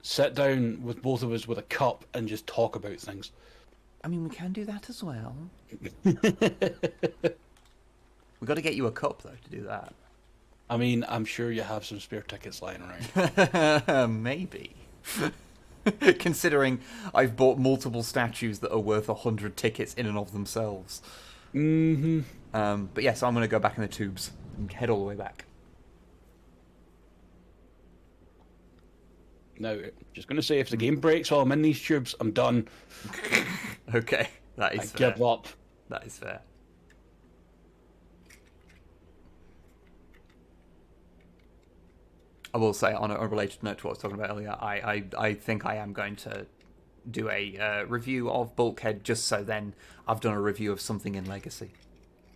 Sit down with both of us with a cup and just talk about things. I mean, we can do that as well. We've got to get you a cup, though, to do that. I mean, I'm sure you have some spare tickets lying around. Maybe. Considering I've bought multiple statues that are worth 100 tickets in and of themselves. Mm-hmm. But yeah, so I'm going to go back in the tubes and head all the way back. Now, just going to say, if the game breaks while I'm in these tubes, I'm done. Okay, that is fair. I give up. That is fair. I will say, on a related note to what I was talking about earlier, I think I am going to do a review of Bulkhead, just so then I've done a review of something in Legacy.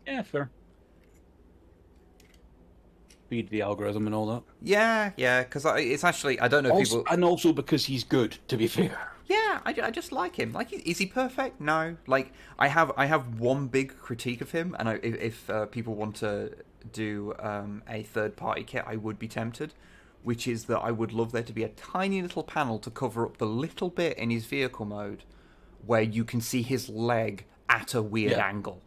Yeah, fair. Feed the algorithm and all that. Yeah, because it's actually, I don't know if people... And also because he's good, to be fair. Yeah, I just like him. Like, is he perfect? No. Like, I have one big critique of him, and if people want to do a third-party kit, I would be tempted, which is that I would love there to be a tiny little panel to cover up the little bit in his vehicle mode where you can see his leg at a weird angle.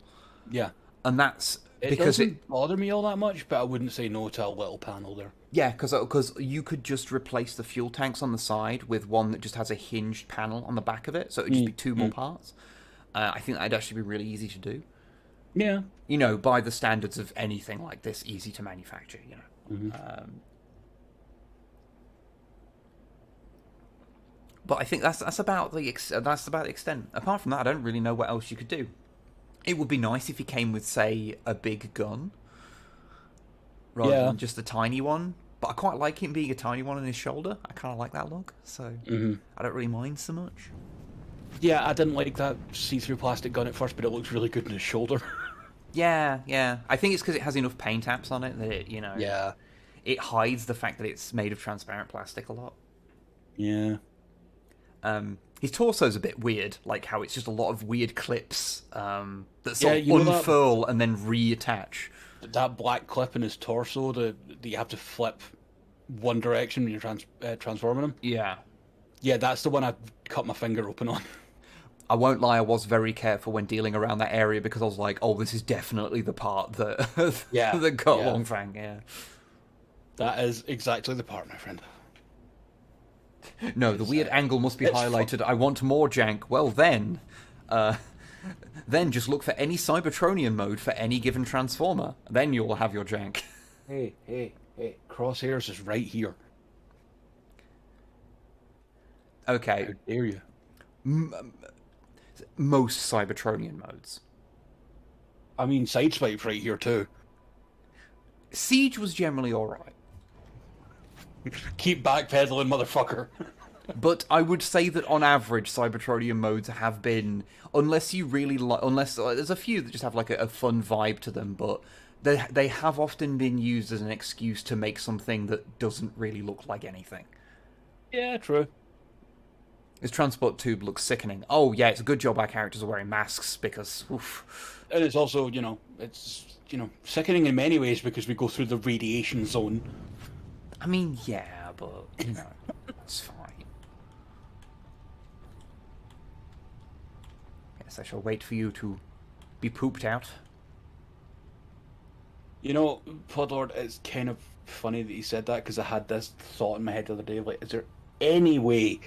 Yeah. And that's... It because doesn't bother me all that much, but I wouldn't say no to a little panel there. Yeah, because you could just replace the fuel tanks on the side with one that just has a hinged panel on the back of it, so it would just be two more parts. I think that'd actually be really easy to do. Yeah. You know, by the standards of anything like this, easy to manufacture, you know. But I think that's about the extent. Apart from that, I don't really know what else you could do. It would be nice if he came with, say, a big gun rather than just a tiny one. But I quite like him being a tiny one on his shoulder. I kind of like that look, so I don't really mind so much. Yeah, I didn't like that see-through plastic gun at first, but it looks really good in his shoulder. Yeah. I think it's because it has enough paint apps on it that it, you know, it hides the fact that it's made of transparent plastic a lot. Yeah. His torso's a bit weird, like how it's just a lot of weird clips that sort of unfurl and then reattach. That black clip in his torso that you have to flip one direction when you're transforming him. Yeah, that's the one I cut my finger open on. I won't lie, I was very careful when dealing around that area because I was like, oh, this is definitely the part that that got Longfang, yeah. That is exactly the part, my friend. No, the weird angle must be highlighted. I want more jank. Well, then just look for any Cybertronian mode for any given transformer. Then you'll have your jank. Hey. Crosshairs is right here. Okay. How dare you? Most Cybertronian modes. I mean, Sideswipe's right here too. Siege was generally alright. Keep backpedaling, motherfucker. But I would say that on average, Cybertronian modes have been, unless you really like, there's a few that just have like a fun vibe to them, but they have often been used as an excuse to make something that doesn't really look like anything. Yeah, true. His transport tube looks sickening. Oh yeah, it's a good job our characters are wearing masks because, oof. And it's also, sickening in many ways because we go through the radiation zone. I mean, yeah, but, it's fine. Yes, I shall wait for you to be pooped out. You know, Podlord, it's kind of funny that you said that because I had this thought in my head the other day. Like, is there any way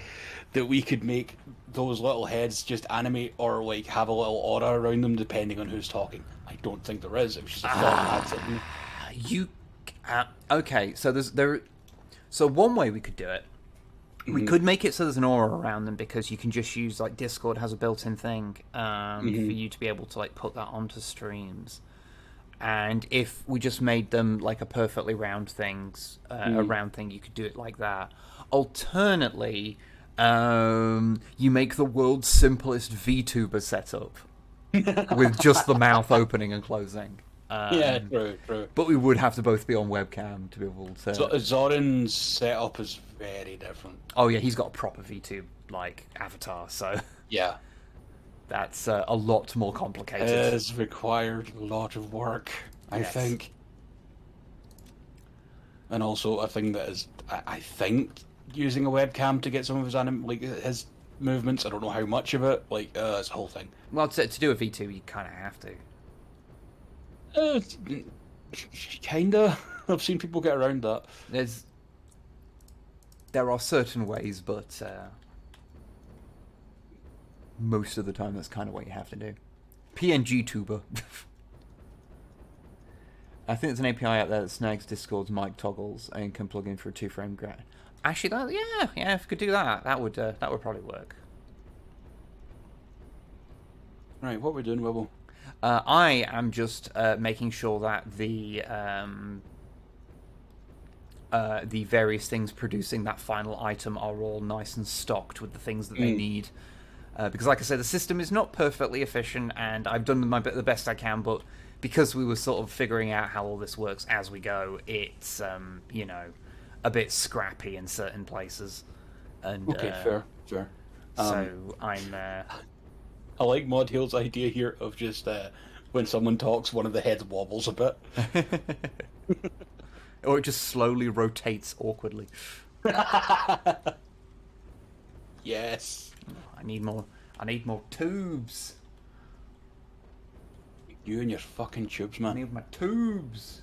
that we could make those little heads just animate or like have a little aura around them depending on who's talking? I don't think there is. It was just a thought I had sitting. You okay? So So one way we could do it, we could make it so there's an aura around them because you can just use like Discord has a built-in thing for you to be able to like put that onto streams. And if we just made them like a perfectly round a round thing, you could do it like that. Alternately, you make the world's simplest VTuber setup with just the mouth opening and closing. Yeah, true. But we would have to both be on webcam to be able to. So Zoran's setup is very different. Oh yeah, he's got a proper VTube like avatar, so yeah, that's a lot more complicated. It has required a lot of work, I think. And also a thing that is, I think, using a webcam to get some of his his movements. I don't know how much of it. Like, it's a whole thing. Well, to do a V2, you kind of have to. Kinda. I've seen people get around that. There are certain ways, but most of the time that's kind of what you have to do. PNG tuber. I think there's an API out there that snags Discord's mic toggles and can plug in for a 2-frame graph. Actually, yeah, if we could do that, that would probably work. Right, what are we doing, Wibble? I am just making sure that the various things producing that final item are all nice and stocked with the things that they need. Because, like I said, the system is not perfectly efficient, and I've done the best I can. But because we were sort of figuring out how all this works as we go, it's a bit scrappy in certain places. And okay, fair. So I'm. I like Modhill's idea here of just when someone talks, one of the heads wobbles a bit. Or it just slowly rotates awkwardly. Yes. I need more tubes. You and your fucking tubes, man. I need my tubes.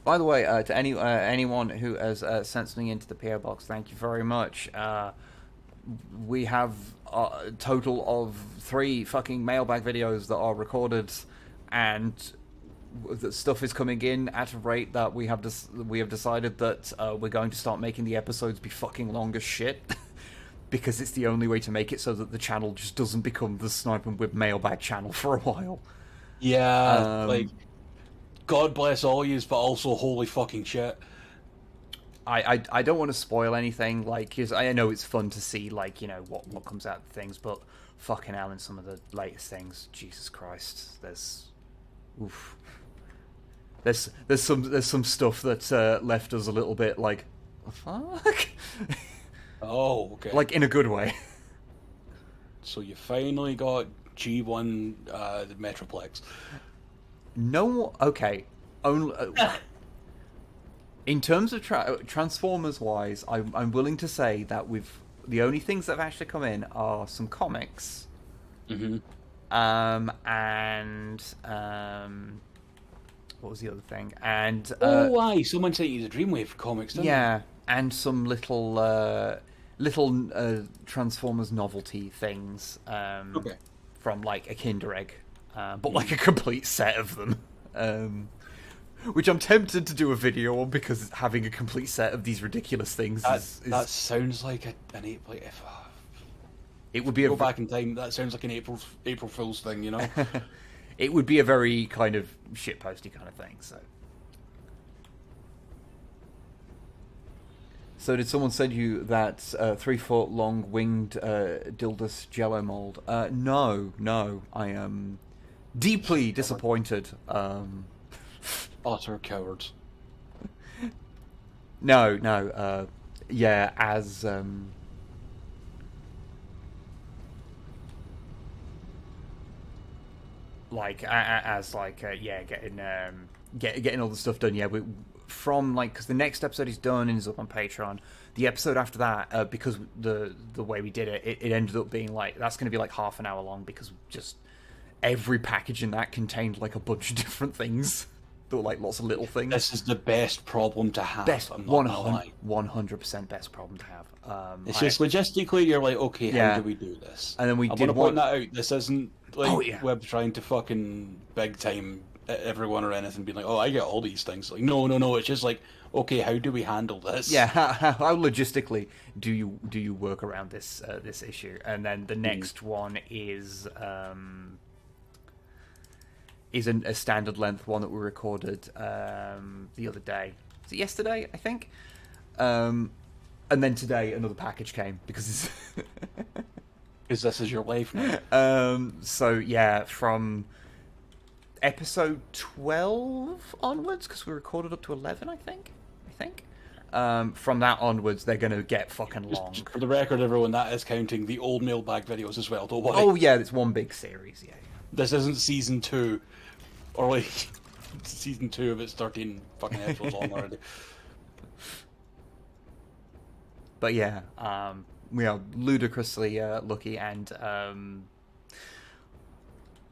By the way, to anyone who has sent something into the PO box, thank you very much. We have a total of 3 fucking mailbag videos that are recorded, and the stuff is coming in at a rate that we have decided that we're going to start making the episodes be fucking long as shit. Because it's the only way to make it so that the channel just doesn't become the Snipe Wib mailbag channel for a while. Yeah, like, God bless all yous, but also holy fucking shit. I don't want to spoil anything, like, cause I know it's fun to see, like, what comes out of things, but fucking hell, in some of the latest things, Jesus Christ, there's some stuff that left us a little bit like, fuck? Oh, okay. Like, in a good way. So you finally got G1, the Metroplex. No, okay. Only in terms of Transformers-wise, I'm willing to say that the only things that have actually come in are some comics, and what was the other thing? And why? Someone sent you the Dreamwave comics, didn't they? And some little Transformers novelty things from like a Kinder Egg, but like a complete set of them. Which I'm tempted to do a video on because having a complete set of these ridiculous things that sounds like it would be go back in time. That sounds like an April Fool's thing, It would be a very kind of shitposty kind of thing. So did someone send you that 3-foot long winged Dildus Jello mold? No. I am deeply disappointed. Utter cowards. No. Yeah, as getting all the stuff done. Yeah, from like, because the next episode is done and is up on Patreon. The episode after that, because the way we did it, it ended up being like, that's going to be like half an hour long, because just every package in that contained like a bunch of different things. There were like lots of little things. This is the best problem to have. Best, I'm not gonna lie. 100% best problem to have. It's just logistically, you're like, okay, how do we do this? And then we I did want to point that out. This isn't like Web trying to fucking big time everyone or anything, being like, oh, I get all these things. Like, no. It's just like, okay, how do we handle this? Yeah, how logistically do you work around this this issue? And then the next one is a standard length one that we recorded the other day. Was it yesterday, I think? And then today another package came because because this is your life now. So yeah, from episode 12 onwards, because we recorded up to 11, I think. From that onwards, they're going to get fucking long. Just for the record, everyone, that is counting the old mailbag videos as well, don't worry. Oh yeah, it's one big series, yeah. This isn't season 2, or like season 2 of it's 13 fucking episodes long already. But yeah, we are ludicrously lucky, and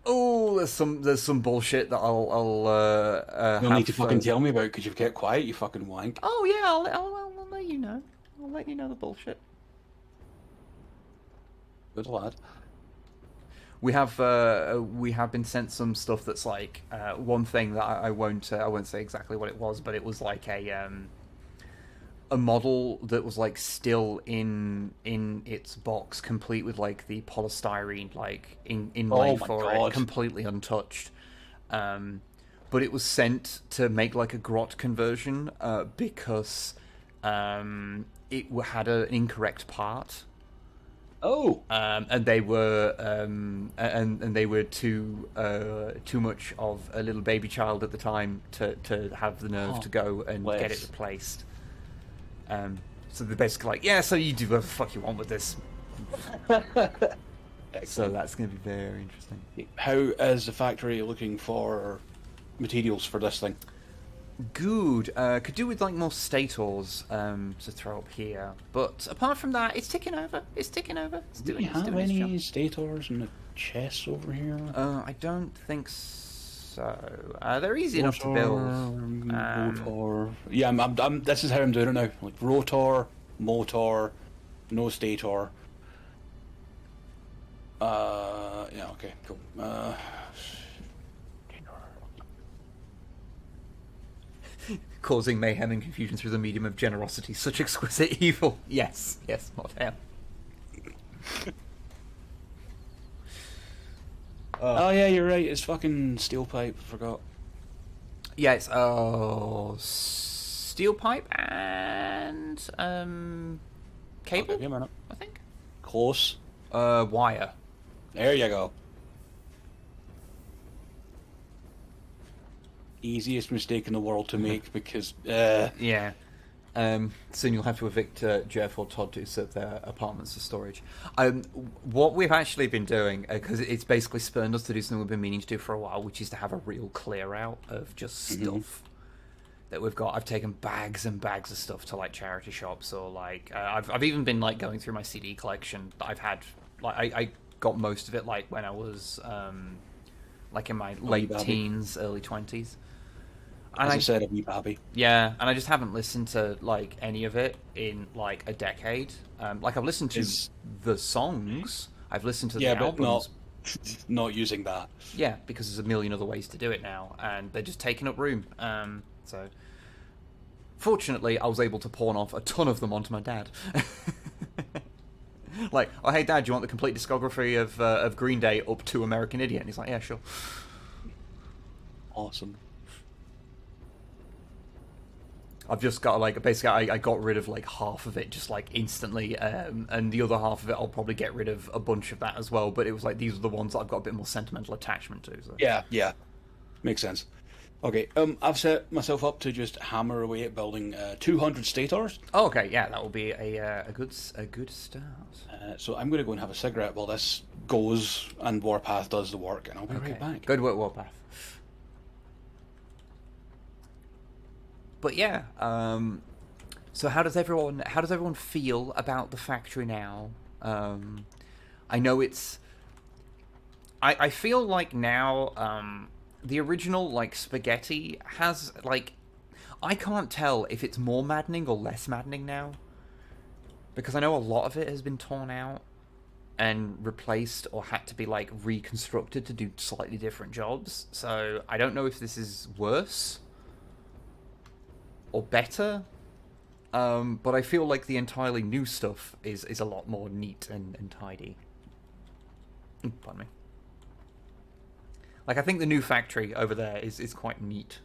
there's some bullshit that I'll You'll need to fucking tell me about because you've kept quiet, you fucking wank. Oh yeah, I'll let you know. I'll let you know the bullshit. Good lad. We have been sent some stuff that's like one thing that I won't say exactly what it was, but it was like a model that was like still in its box, complete with like the polystyrene like inlay for it, completely untouched. But it was sent to make like a grot conversion because it had an incorrect part. Oh, and they were and they were too much of a little baby child at the time to have the nerve to go and get it replaced. So they're basically like, yeah, so you do whatever the fuck you want with this. So that's going to be very interesting. How is the factory looking for materials for this thing? Good. Could do with like more stators to throw up here, but apart from that, it's ticking over. Do we have any stators in the chests over here? I don't think so. They're easy enough to build. Rotor. Yeah, I'm. This is how I'm doing it now. Like rotor, motor, no stator. Yeah. Okay. Cool. Causing mayhem and confusion through the medium of generosity, such exquisite evil. Yes, not him. Oh yeah, you're right. It's fucking steel pipe. Forgot. Yeah, it's steel pipe and cable. Okay, man. I think. Close. Wire. There you go. Easiest mistake in the world to make because yeah. Soon you'll have to evict Jeff or Todd to serve their apartments as storage. What we've actually been doing, because it's basically spurned us to do something we've been meaning to do for a while, which is to have a real clear out of just stuff that we've got. I've taken bags and bags of stuff to like charity shops, or like I've even been like going through my CD collection that I've had. Like I got most of it like when I was like in my late teens, early 20s. And as I said, a wee babby. Yeah, and I just haven't listened to like any of it in like a decade. Like I've listened to the songs, I've listened to the albums, but not using that. Yeah, because there's a million other ways to do it now, and they're just taking up room. So, fortunately, I was able to pawn off a ton of them onto my dad. Like, oh hey Dad, do you want the complete discography of Green Day up to American Idiot? And he's like, yeah, sure. Awesome. I've just got like basically I got rid of like half of it just like instantly, and the other half of it I'll probably get rid of a bunch of that as well. But it was like these are the ones that I've got a bit more sentimental attachment to. So. Yeah, makes sense. Okay, I've set myself up to just hammer away at building 200 stators. Oh, okay, yeah, that will be a good start. So I'm going to go and have a cigarette while this goes and Warpath does the work, and I'll be right back. Good work, Warpath. But yeah, so how does everyone feel about the factory now? I know it's. I feel like now the original like spaghetti has like I can't tell if it's more maddening or less maddening now, because I know a lot of it has been torn out and replaced or had to be like reconstructed to do slightly different jobs. So I don't know if this is worse or better. But I feel like the entirely new stuff is a lot more neat and tidy. Pardon me. Like, I think the new factory over there is quite neat.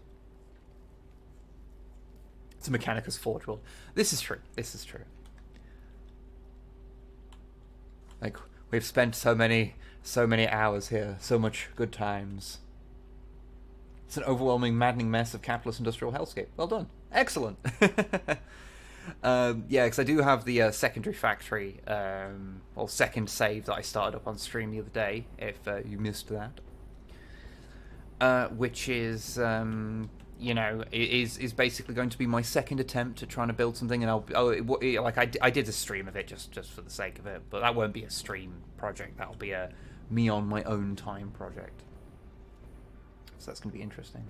It's a Mechanicus Forge world. This is true. This is true. Like, we've spent so many hours here. So much good times. It's an overwhelming, maddening mess of capitalist industrial hellscape. Well done. Excellent. Yeah, because I do have the secondary factory, or second save that I started up on stream the other day, if you missed that. Which is, you know, is basically going to be my second attempt at trying to build something, and I did a stream of it just for the sake of it, but that won't be a stream project. That'll be a me on my own time project. So that's going to be interesting.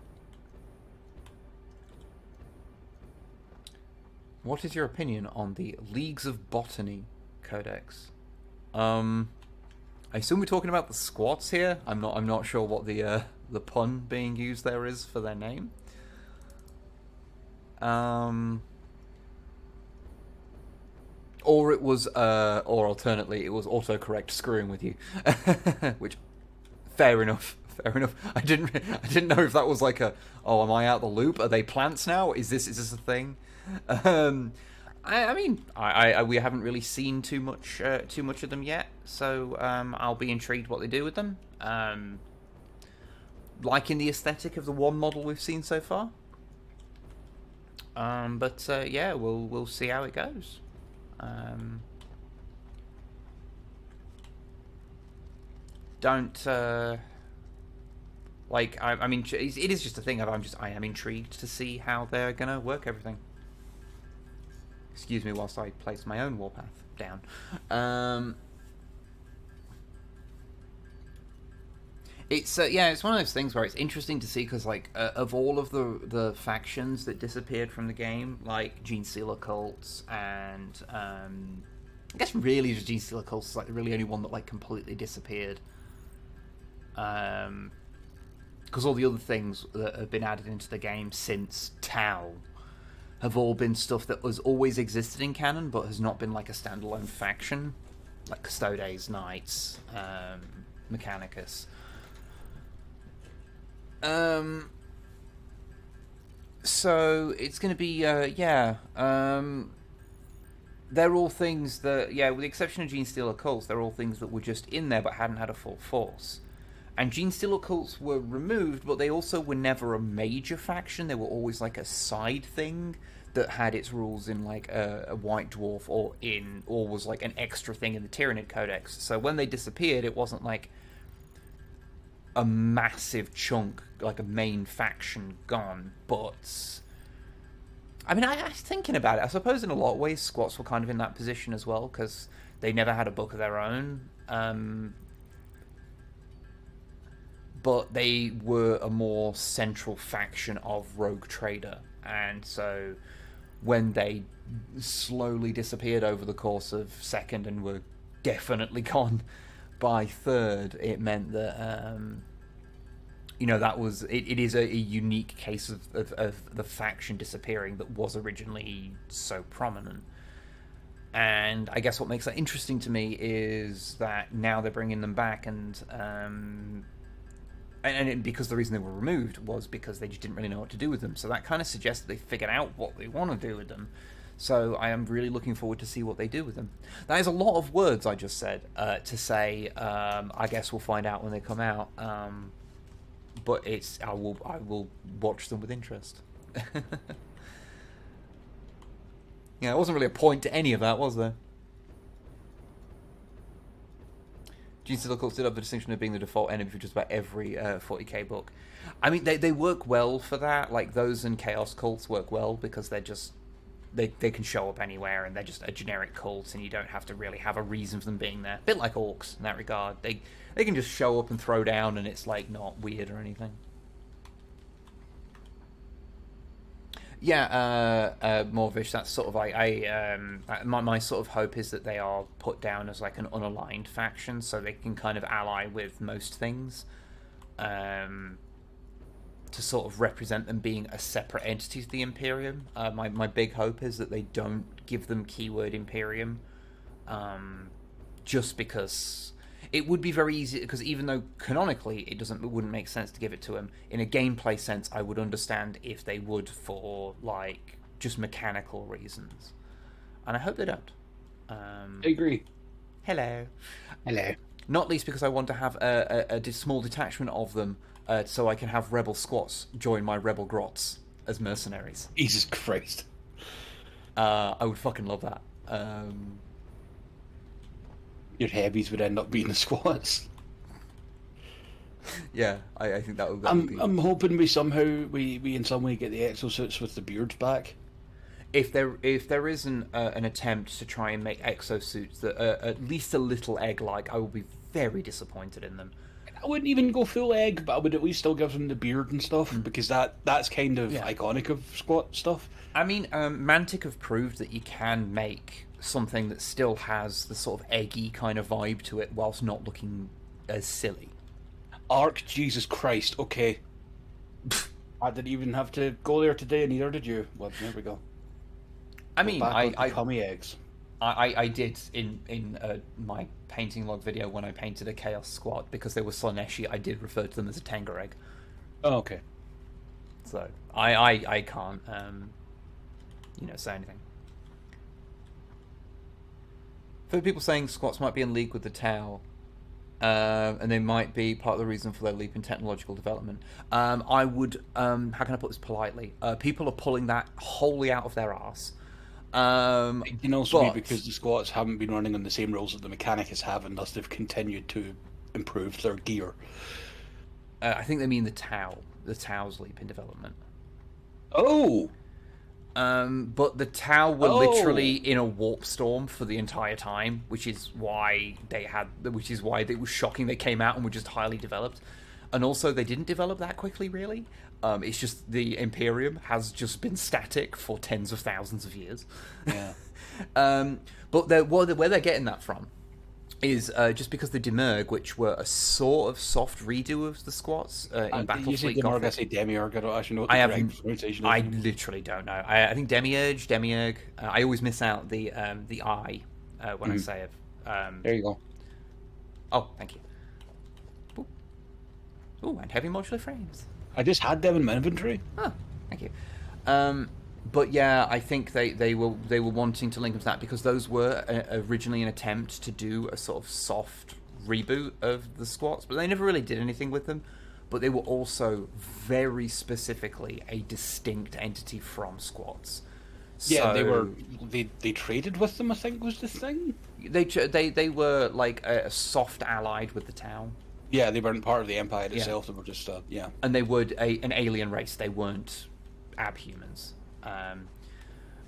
What is your opinion on the Leagues of Botany Codex? I assume we're talking about the squats here. I'm not sure what the pun being used there is for their name. Or it was or alternately it was autocorrect screwing with you. Which fair enough. Fair enough. I didn't know if that was like a, oh, am I out the loop? Are they plants now? Is this a thing? I mean, we haven't really seen too much of them yet, so I'll be intrigued what they do with them. Liking the aesthetic of the one model we've seen so far. But yeah, we'll see how it goes. Don't like I mean, it is just a thing of I am intrigued to see how they're gonna work everything. Excuse me whilst I place my own Warpath down. It's yeah, it's one of those things where it's interesting to see because like of all of the factions that disappeared from the game, like Gene Stealer cults and I guess really just Gene Stealer cults is like the really only one that like completely disappeared. Because all the other things that have been added into the game since Tau have all been stuff that was always existed in canon, but has not been like a standalone faction, like Custodes, Knights, Mechanicus. So it's going to be yeah. They're all things that, yeah, with the exception of Gene Stealer cults, they're all things that were just in there but hadn't had a full force. And Gene Stealer cults were removed, but they also were never a major faction. They were always like a side thing that had its rules in like a White Dwarf or was like an extra thing in the Tyranid Codex. So when they disappeared, it wasn't like a massive chunk, like a main faction gone. But I mean, I was thinking about it. I suppose in a lot of ways, squats were kind of in that position as well because they never had a book of their own. But they were a more central faction of Rogue Trader, and so when they slowly disappeared over the course of second and were definitely gone by third, it meant that you know, that was it is a unique case of the faction disappearing that was originally so prominent. And I guess what makes that interesting to me is that now they're bringing them back, and because the reason they were removed was because they just didn't really know what to do with them. So that kind of suggests that they figured out what they want to do with them. So I am really looking forward to see what they do with them. That is a lot of words I just said to say. I guess we'll find out when they come out. But I will watch them with interest. Yeah, there wasn't really a point to any of that, was there? Jesus the cult stood up the distinction of being the default enemy for just about every 40k book. I mean, they work well for that. Like, those and Chaos cults work well because they're just... They can show up anywhere, and they're just a generic cult, and you don't have to really have a reason for them being there. A bit like orcs in that regard. They can just show up and throw down, and it's, like, not weird or anything. Yeah, Morvish, that's sort of like my sort of hope is that they are put down as like an unaligned faction, so they can kind of ally with most things, to sort of represent them being a separate entity to the Imperium. My big hope is that they don't give them keyword Imperium, just because it would be very easy, because even though canonically it wouldn't make sense to give it to them, in a gameplay sense I would understand if they would for like just mechanical reasons, and I hope they don't. I agree. Hello. Hello. Not least because I want to have a small detachment of them, so I can have rebel squats join my rebel grots as mercenaries. Jesus Christ. I would fucking love that. Your heavies would end up being the squats. Yeah, I think that would be... I'm hoping we in some way get the exosuits with the beards back. If there isn't an attempt to try and make exosuits that are at least a little egg-like, I will be very disappointed in them. I wouldn't even go full egg, but I would at least still give them the beard and stuff, because that's kind of iconic of squat stuff. I mean, Mantic have proved that you can make something that still has the sort of eggy kind of vibe to it whilst not looking as silly. Ark, Jesus Christ, okay. I didn't even have to go there today, neither did you. Well, there we go. I mean, I cummy eggs. I did in my painting log video when I painted a Chaos Squad, because they were Slaneshi, I did refer to them as a Tengar egg. Oh, okay. So I can't say anything. For people saying squats might be in league with the Tau, and they might be part of the reason for their leap in technological development, I would, how can I put this politely? People are pulling that wholly out of their arse. It can also be because the squats haven't been running on the same rules that the Mechanicus have, and thus they've continued to improve their gear. I think they mean the Tau. The Tau's leap in development. Oh! But the Tau were literally in a warp storm for the entire time, which is why it was shocking they came out and were just highly developed. And also, they didn't develop that quickly, really. It's just the Imperium has just been static for tens of thousands of years. Yeah. But where they're getting that from is just because the Demerg, which were a sort of soft redo of the squats in Battlefleet Gothic. I say Demiurge, I don't actually know what the correct pronunciation is. I literally don't know. I think Demiurge. I always miss out the I when I say it. There you go. Oh, thank you. Ooh, and heavy modular frames. I just had them in my inventory. Oh, thank you. But yeah, I think they were wanting to link them to that because those were originally an attempt to do a sort of soft reboot of the squats, but they never really did anything with them. But they were also very specifically a distinct entity from squats. Yeah, so, they traded with them, I think was the thing. They were like a soft allied with the Tau. Yeah, they weren't part of the Empire itself. They were just and they were an alien race. They weren't abhumans.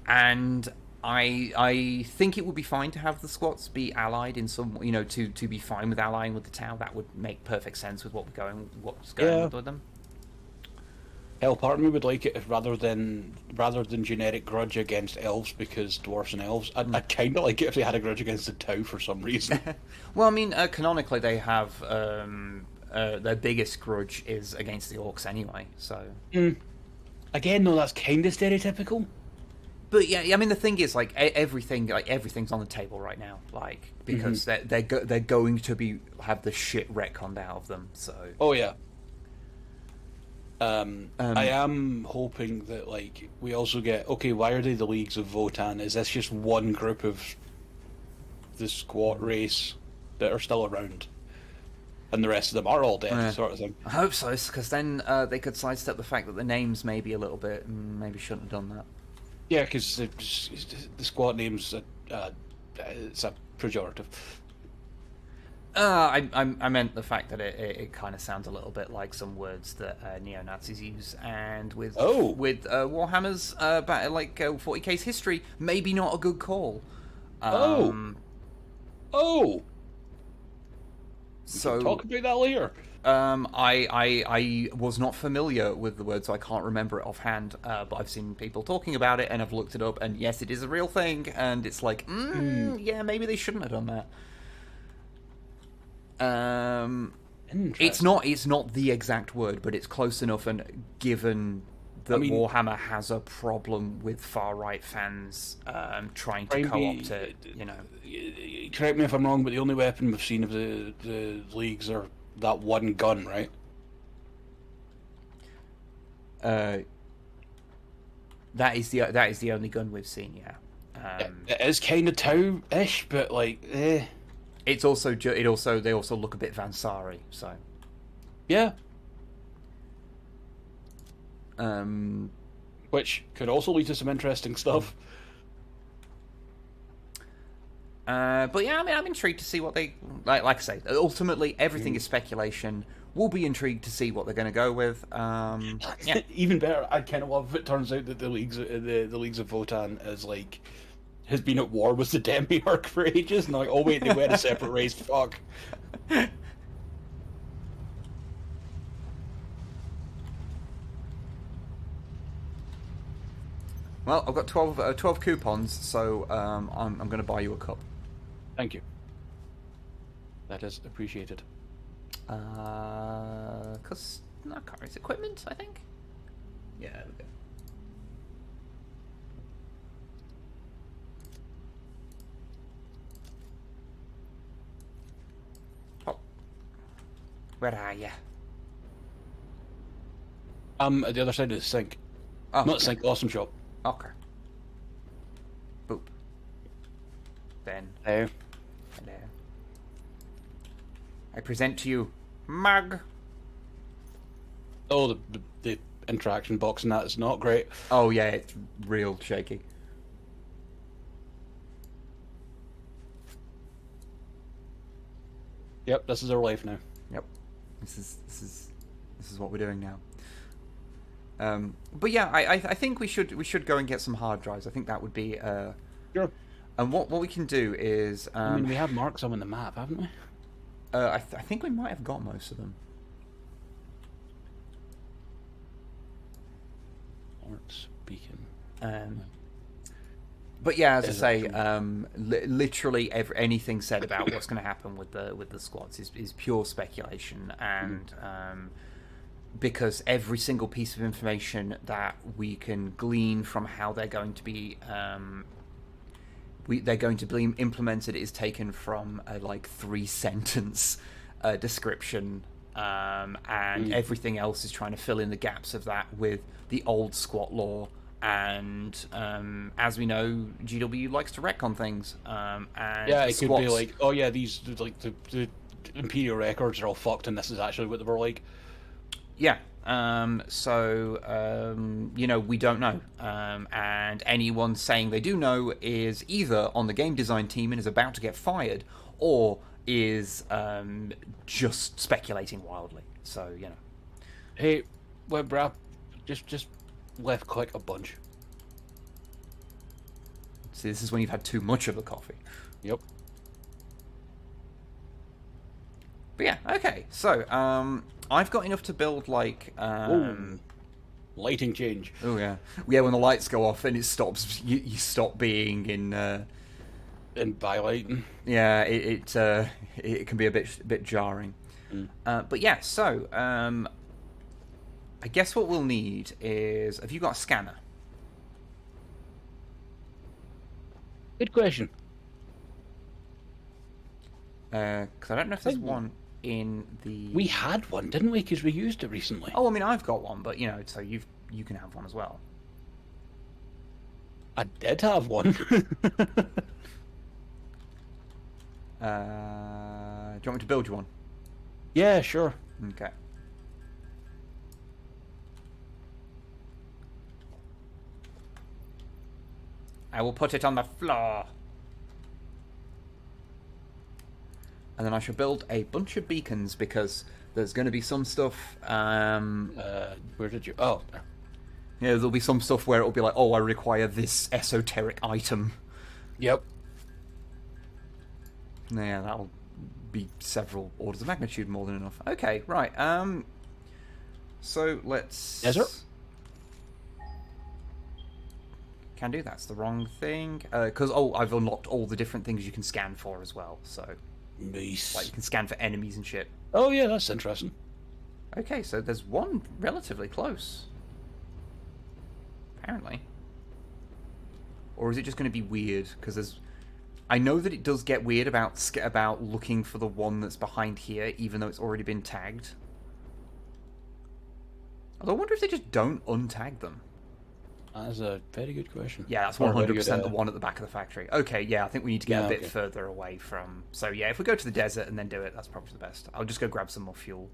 And I think it would be fine to have the squats be allied in some, to be fine with allying with the Tau. That would make perfect sense with what's going with them. Hell, part of me would like it if rather than generic grudge against elves because dwarves and elves, I'd kind of like it if they had a grudge against the Tau for some reason. Well, I mean, canonically they have their biggest grudge is against the orcs anyway. So again, though, that's kind of stereotypical. But yeah, I mean, the thing is, everything's on the table right now, because they're going to have the shit retconned out of them. So yeah. I am hoping that we also get why are they the Leagues of Votann? Is this just one group of the squat race that are still around, and the rest of them are all dead, sort of thing? I hope so, because then they could sidestep the fact that the names maybe a little bit maybe shouldn't have done that. Yeah, because the squat names it's a pejorative. I meant the fact that it kind of sounds a little bit like some words that neo-Nazis use, and with Warhammer's 40k's history, maybe not a good call. So we can talk about that later. I was not familiar with the word, so I can't remember it offhand. But I've seen people talking about it, and I've looked it up, and yes, it is a real thing. And it's like, yeah, maybe they shouldn't have done that. It's not the exact word, but it's close enough. And given that Warhammer has a problem with far right fans trying to co-opt it, you know. Correct me if I'm wrong, but the only weapon we've seen of the leagues are that one gun, right? That is the only gun we've seen. Yeah. It is kind of Tau-ish, but like, It's also they also look a bit Vansari, so yeah. Which could also lead to some interesting stuff. But yeah, I mean, I'm intrigued to see what they like. Like I say, ultimately, everything is speculation. We'll be intrigued to see what they're going to go with. Yeah. Even better, I kind of love if it turns out that the leagues of Votann has been at war with the Demiurge for ages, and like, oh wait, they were a separate race. Fuck. Well, I've got 12 coupons, so I'm going to buy you a cup. Thank you. That is appreciated. Because it's equipment, I think. Yeah, there we go. Oh, where are you? At the other side of the sink. Oh, not the sink. Awesome shop. Okay. Boop. Then. Hello. Hello. I present to you, Mug. Oh, the interaction box and that is not great. Oh yeah, it's real shaky. Yep, this is our life now. Yep, this is what we're doing now. But yeah, I think we should go and get some hard drives. I think that would be sure. And what we can do is I mean, we have marked some on the map, haven't we? I think we might have got most of them. Arts Beacon. But yeah, as I say, literally anything said about what's going to happen with the squads is pure speculation, and because every single piece of information that we can glean from how they're going to be implemented is taken from a 3-sentence description, and everything else is trying to fill in the gaps of that with the old squat lore. And as we know, GW likes to retcon things. And yeah, it could be like, oh yeah, these the Imperial records are all fucked, and this is actually what they were like. Yeah. So we don't know. And anyone saying they do know is either on the game design team and is about to get fired, or is just speculating wildly. So, Hey, web wrap, just left click a bunch. See, this is when you've had too much of the coffee. Yep. But yeah, okay. So, I've got enough to build lighting change. Oh yeah, yeah. When the lights go off and it stops, you stop being in bylighting. Yeah, it can be a bit jarring. But yeah, so I guess what we'll need is, have you got a scanner? Good question. Because I don't know if there's one in the... We had one, didn't we? Because we used it recently. Oh, I mean, I've got one, but, so you can have one as well. I did have one. Do you want me to build you one? Yeah, sure. Okay. I will put it on the floor. And then I shall build a bunch of beacons because there's going to be some stuff. Where did you? Oh, yeah, there'll be some stuff where it'll be like, oh, I require this esoteric item. yep. Yeah, that'll be several orders of magnitude more than enough. Okay, right. So let's. Desert. Can do. That's the wrong thing. Because I've unlocked all the different things you can scan for as well. So Nice. like you can scan for enemies and shit. Oh yeah, that's interesting. Okay, so there's one relatively close. Apparently. Or is it just going to be weird? Because there's... I know that it does get weird about looking for the one that's behind here, even though it's already been tagged. Although I wonder if they just don't untag them. That is a very good question. Yeah, that's 100% the one at the back of the factory. Okay, yeah, I think we need to get a bit further away from... So yeah, if we go to the desert and then do it, that's probably the best. I'll just go grab some more fuel.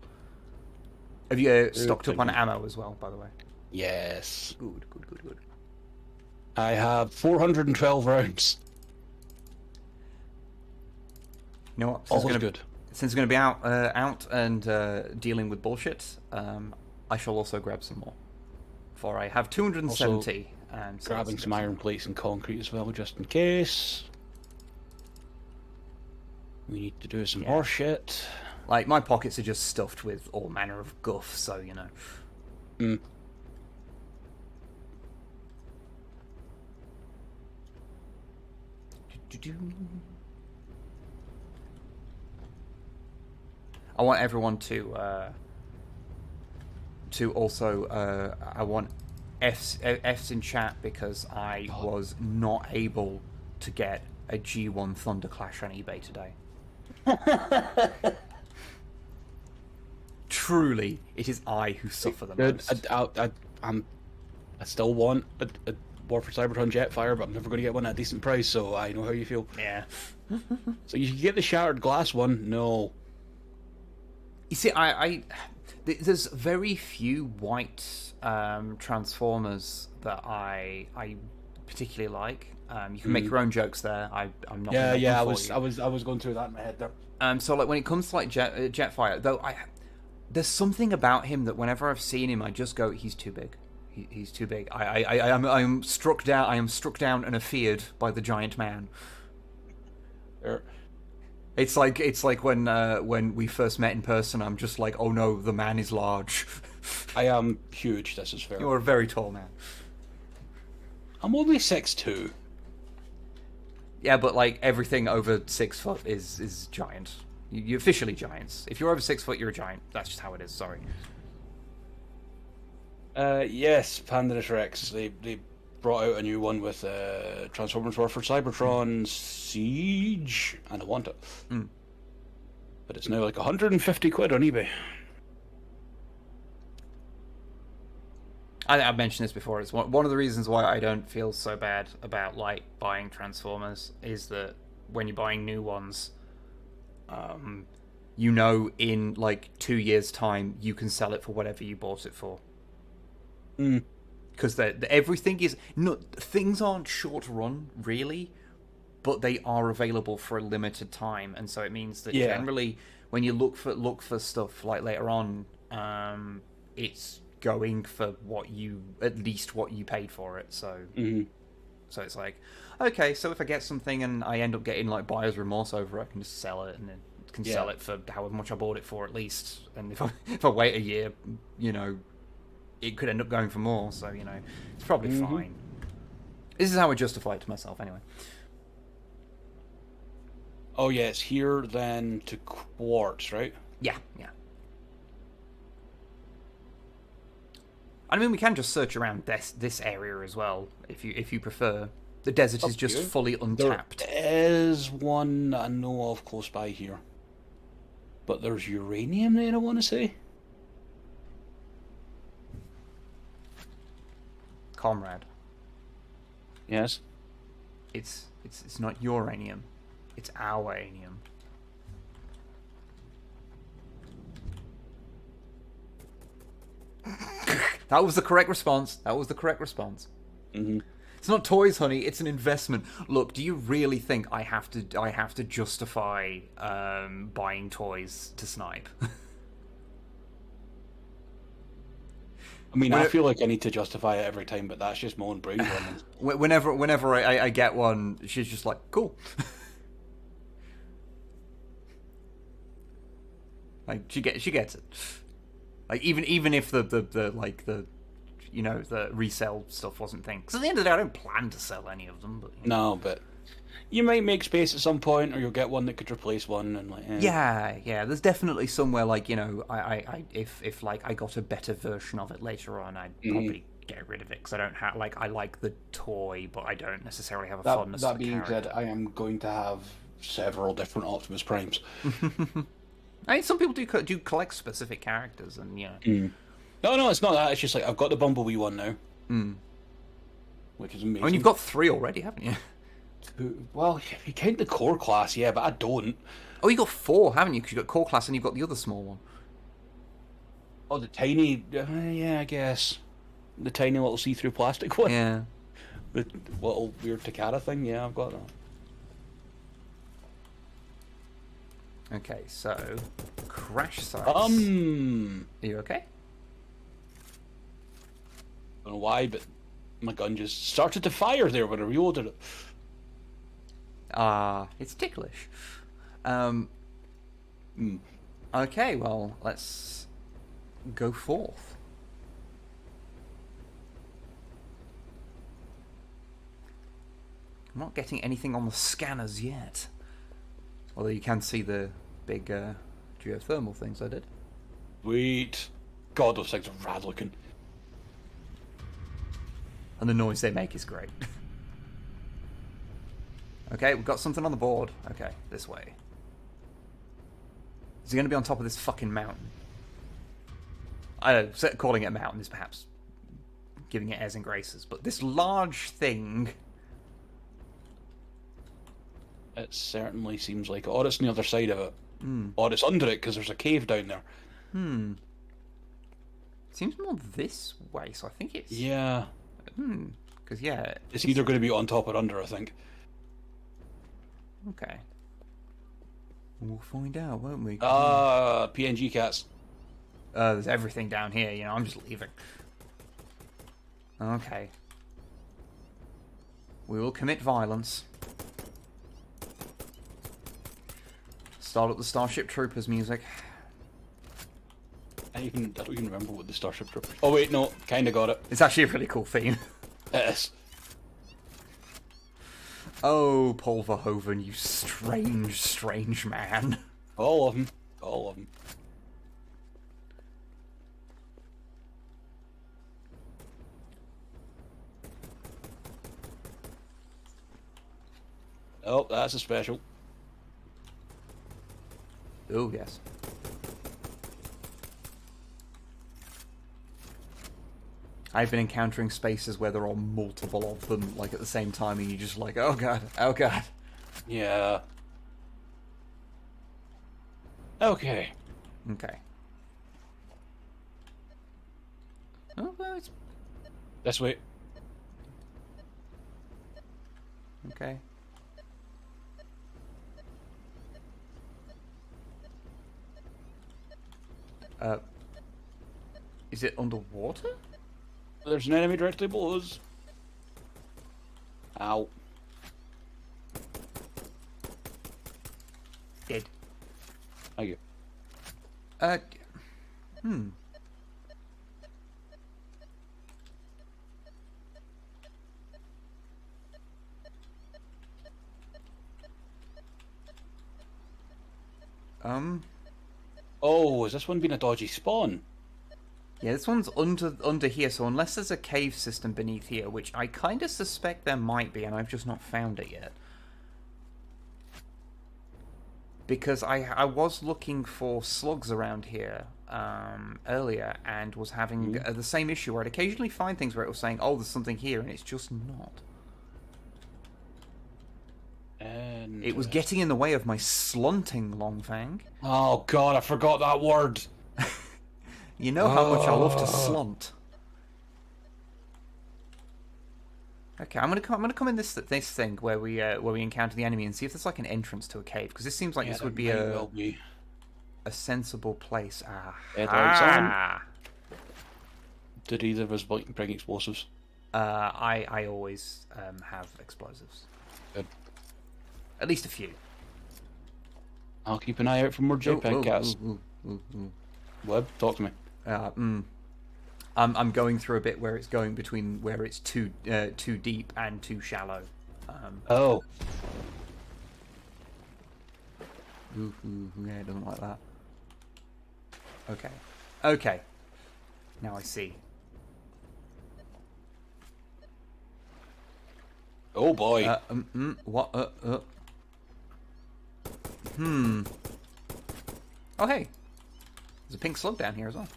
Have you stocked up on ammo as well, by the way? Yes. Good, good, good, good. I have 412 rounds. You know what? Always good. Since it's going to be out and dealing with bullshit, I shall also grab some more. For I have 270. And so grabbing some iron plates and concrete as well, just in case. We need to do some more shit. Like, my pockets are just stuffed with all manner of guff, so, you know. Mm. I want everyone to also I want F's in chat because I was not able to get a G1 Thunderclash on eBay today. Truly, it is I who suffer the most. I still want a Warpath Cybertron Jetfire, but I'm never going to get one at a decent price, so I know how you feel. Yeah. So you can get the Shattered Glass one? No. You see, there's very few white Transformers that I particularly like. You can make your own jokes there. I'm not. Yeah. I was going through that in my head there. So like when it comes to like Jetfire, though, there's something about him that whenever I've seen him, I just go, he's too big. He's too big. I'm struck down. I am struck down and afeared by the giant man. It's like when we first met in person. I'm just like, oh no, the man is large. I am huge. This is fair. You're a very tall man. I'm only 6'2". Yeah, but like everything over 6 foot is giant. You're officially giants. If you're over 6 foot, you're a giant. That's just how it is. Sorry. Yes, Pandanus Rex. They brought out a new one with Transformers War for Cybertron Siege, and I want it. Mm. But it's now like 150 quid on eBay. I've mentioned this before. It's one of the reasons why I don't feel so bad about like buying Transformers is that when you're buying new ones, you know, in like 2 years' time, you can sell it for whatever you bought it for. Because everything is things aren't short run really, but they are available for a limited time, and so it means that generally when you look for stuff like later on, it's going for at least what you paid for it. So so it's like, okay, so if I get something and I end up getting like buyer's remorse over it, I can just sell it and then can sell it for however much I bought it for at least. And if I wait a year, you know, it could end up going for more, so, you know, it's probably fine. This is how I justify it to myself, anyway. Oh, yeah, it's here, then, to Quartz, right? Yeah. I mean, we can just search around this area as well, if you prefer. The desert is just fully untapped. There is one that I know of close by here. But there's uranium there, I want to say. Comrade. Yes. It's not uranium. It's our uranium. That was the correct response. Mm-hmm. It's not toys, honey. It's an investment. Look, do you really think I have to justify buying toys to Snipe? I mean, I feel like I need to justify it every time, but that's just my own brain running. Whenever I get one, she's just like, cool. Like she gets it. Like even if the you know, the resale stuff wasn't thing. Because at the end of the day, I don't plan to sell any of them. But you know. No, but you might make space at some point, or you'll get one that could replace one, and like. Yeah. There's definitely somewhere like, you know, if like I got a better version of it later on, I'd probably get rid of it because I don't have I like the toy, but I don't necessarily have a fondness for the character. That being said, I am going to have several different Optimus Primes. I mean, some people do collect specific characters, and you know. No, it's not that. It's just like I've got the Bumblebee one now, which is amazing. I mean, you've got 3 already, haven't you? Well, you count the core class, yeah, but I don't. Oh, you got 4, haven't you? Because you got core class and you've got the other small one. Oh, the tiny, yeah, I guess the tiny little see-through plastic one. Yeah. The little weird Takara thing. Yeah, I've got that. Okay, so crash sites. Are you okay? I don't know why, but my gun just started to fire there when I reloaded it. It's ticklish. Okay, well, let's go forth. I'm not getting anything on the scanners yet. Although you can see the big geothermal things I did. Sweet. God, those things are rad looking. And the noise they make is great. Okay, we've got something on the board. Okay, this way. Is he going to be on top of this fucking mountain? I don't know, calling it a mountain is perhaps giving it airs and graces, but this large thing... It certainly seems like it. Or it's on the other side of it. Or it's under it, because there's a cave down there. Seems more this way, so I think it's... Yeah. Because, yeah... It's either going to be on top or under, I think. Okay. We'll find out, won't we? PNG cats. There's everything down here, you know, I'm just leaving. Okay. We will commit violence. Start up the Starship Troopers music. I don't even remember what the Starship Troopers... Oh wait, no, kinda got it. It's actually a really cool theme. It is. Oh, Paul Verhoeven, you strange, strange man. All of them. All of them. Oh, that's a special. Oh, yes. I've been encountering spaces where there are multiple of them, like, at the same time, and you're just like, oh god, oh god. Yeah. Okay. Okay. Oh, well, it's... This way. Okay. Is it underwater? There's an enemy directly below us. Ow. Dead. Thank you. Oh, has this one been a dodgy spawn? Yeah, this one's under here, so unless there's a cave system beneath here, which I kind of suspect there might be, and I've just not found it yet. Because I was looking for slugs around here earlier, and was having the same issue where I'd occasionally find things where it was saying, oh, there's something here, and it's just not. And it was getting in the way of my slunting, Longfang. Oh god, I forgot that word. You know how much I love to slunt. Okay, I'm gonna come in this thing where we encounter the enemy and see if there's like an entrance to a cave, because this seems like this would be well be a sensible place. headlights on. Aha! Did either of us bring explosives? I always have explosives. Good. At least a few. I'll keep an eye out for more JPEG cats. Web, talk to me. I'm going through a bit where it's going between where it's too deep and too shallow. Oh. Yeah, it doesn't like that. Okay. Okay. Now I see. Oh boy. What? Oh hey. There's a pink slug down here as well.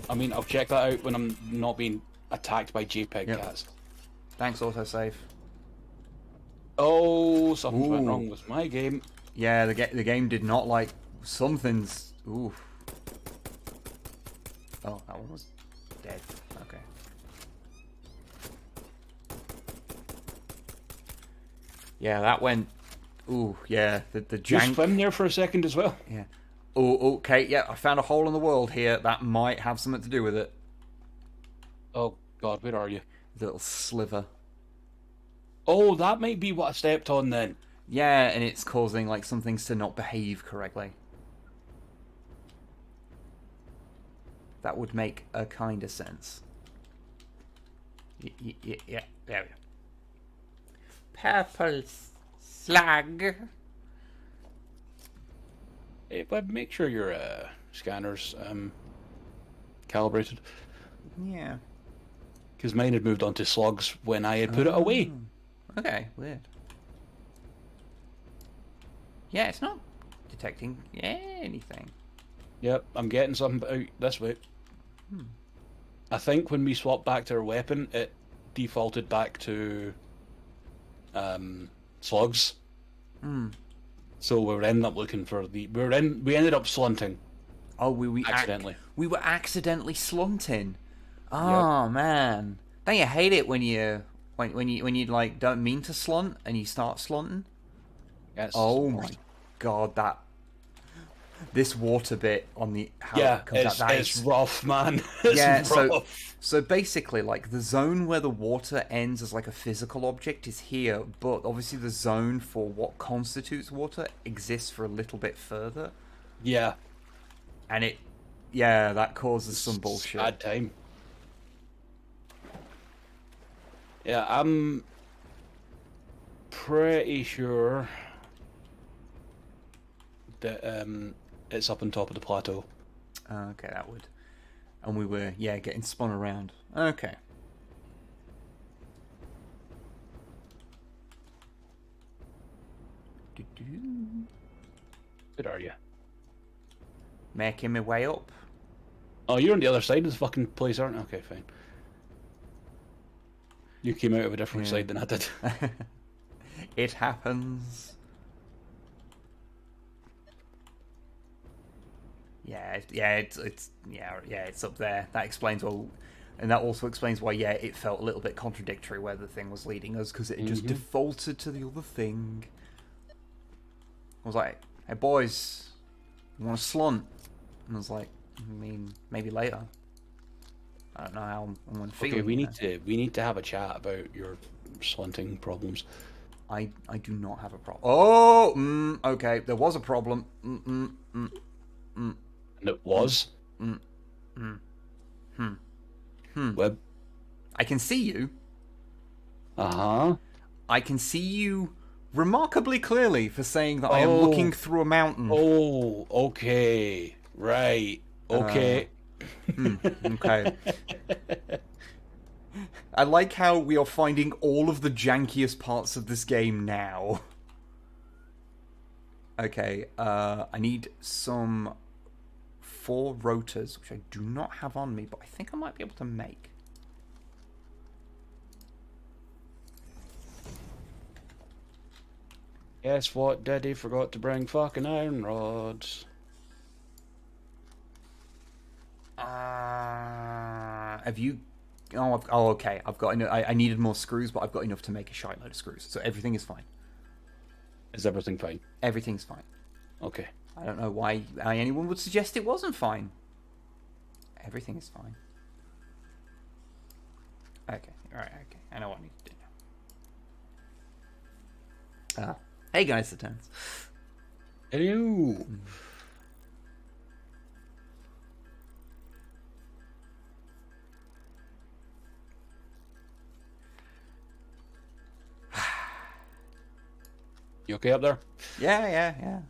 I mean, I'll check that out when I'm not being attacked by JPEG cats. Thanks, autosave. Oh, something went wrong with my game. Yeah, the game did not like something's. Ooh. Oh, that one was dead. Okay. Yeah, that went. Ooh, yeah. The jank. You swim there for a second as well. Yeah. Oh, okay. Yeah, I found a hole in the world here that might have something to do with it. Oh God, where are you? Little sliver. Oh, that might be what I stepped on then. Yeah, and it's causing like some things to not behave correctly. That would make a kind of sense. Yeah, there we go. Purple slug. Hey, but make sure your scanner's calibrated. Yeah. Because mine had moved on to slugs when I had put it away. Okay, weird. Yeah, it's not detecting anything. Yep, I'm getting something out this way. I think when we swapped back to our weapon, it defaulted back to slugs. So we ended up looking for the. We ended up slunting. Oh, we accidentally. We were accidentally slunting. Oh man, don't you hate it when you like don't mean to slunt and you start slunting? Yes. Oh my god, this water bit on the it's rough, man. It's rough. So basically, like the zone where the water ends as like a physical object is here, but obviously the zone for what constitutes water exists for a little bit further. Yeah. And that causes some bullshit. Bad time. Yeah, I'm pretty sure that it's up on top of the plateau. Okay, that would. And we were, getting spun around. Okay. Where are you? Making my way up. Oh, you're on the other side of the fucking place, aren't you? Okay, fine. You came out of a different side than I did. It happens. It's up there. That explains and that also explains why. Yeah, it felt a little bit contradictory where the thing was leading us because it just defaulted to the other thing. I was like, "Hey boys, you want to slunt?" And I was like, "I mean, maybe later." I don't know how I'm feeling. Okay, we need to have a chat about your slunting problems. I do not have a problem. Oh, okay. There was a problem. And it was. Web. I can see you. I can see you remarkably clearly for saying that I am looking through a mountain. Oh, okay. Right. Okay. Okay. I like how we are finding all of the jankiest parts of this game now. Okay, I need some 4 rotors, which I do not have on me, but I think I might be able to make. Guess what? Daddy forgot to bring fucking iron rods. Have you Oh, okay. I've got. I needed more screws, but I've got enough to make a shitload of screws, so everything is fine. Is everything fine? Everything's fine. Okay. I don't know why anyone would suggest it wasn't fine. Everything is fine. Okay. All right. Okay. I know what I need to do now. Hey guys, the turns. Hello. You okay up there? Yeah.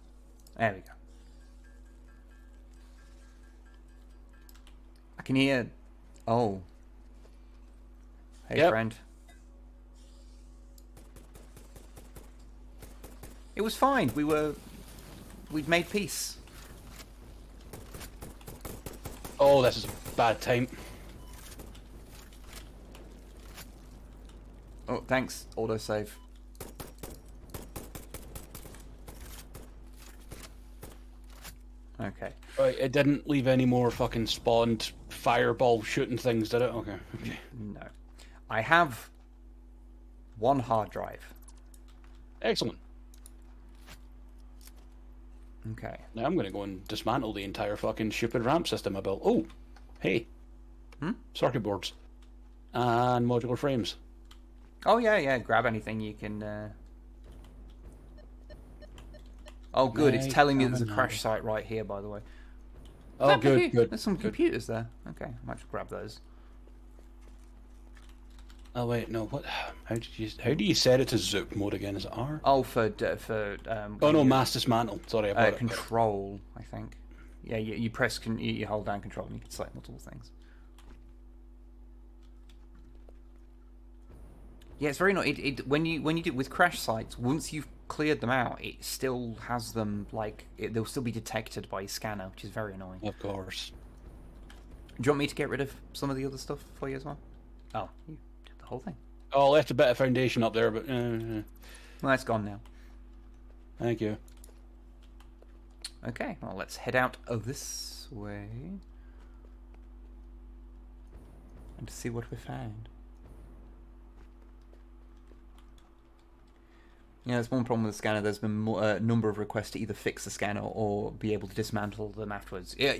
There we go. I can hear. Oh. Hey, Yep. friend. It was fine. We'd made peace. Oh, this is a bad time. Oh, thanks. Autosave. Okay. Right, it didn't leave any more fucking spawned fireball shooting things, did it? Okay. No. I have one hard drive. Excellent. Okay. Now I'm going to go and dismantle the entire fucking stupid ramp system I built. Oh, hey. Circuit boards. And modular frames. Oh, yeah. Grab anything you can... Oh, good. It's telling me there's a crash site right here, by the way. Oh, good. There's some computers there. Okay, I might just grab those. Oh wait, no. What? How do you set it to zoop mode again? Is it R? Oh, for Oh no, mass dismantle. Sorry about it. Control, I think. Yeah, you press you hold down control and you can select multiple things. Yeah, it's very nice. When you do with crash sites, once you've cleared them out, it still has them they'll still be detected by your scanner, which is very annoying. Of course. Do you want me to get rid of some of the other stuff for you as well? Oh, you did the whole thing. Oh, I left a bit of foundation up there, but Well, it's gone now. thank you. Okay, well, let's head out this way and see what we found. Yeah, there's one problem with the scanner. There's been a number of requests to either fix the scanner or be able to dismantle them afterwards. Yeah,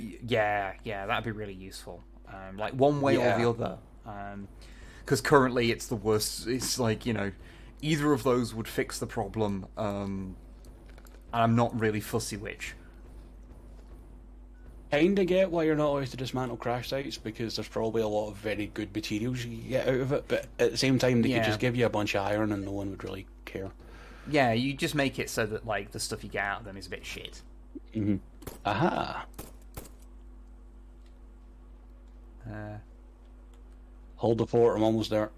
that'd be really useful. Like one way or the other. Because currently it's the worst. It's like, either of those would fix the problem. And I'm not really fussy which. Kinda get why you're not always to dismantle crash sites, because there's probably a lot of very good materials you can get out of it, but at the same time they could just give you a bunch of iron and no one would really care. Yeah, you just make it so that the stuff you get out of them is a bit shit. Aha. Hold the fort, I'm almost there.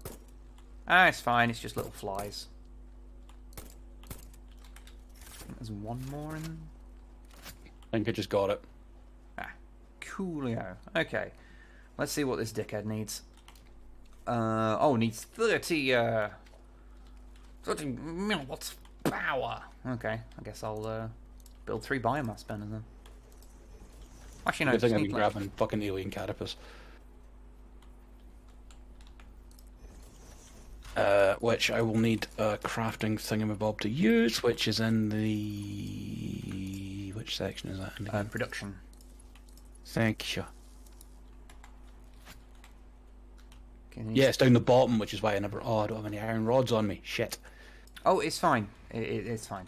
It's fine, it's just little flies. There's one more in... I think I just got it. Coolio. Okay. Let's see what this dickhead needs. Needs 30 megawatts power. Okay, I guess I'll build 3 biomass burners then. Actually, no. I think I've been grabbing fucking alien catapus. Which I will need a crafting thingamabob to use, which is in the... Which section is that in? Production. Thank you. Yeah, it's down the bottom, which is why I never... Oh, I don't have any iron rods on me. Shit. Oh, it's fine. It's fine.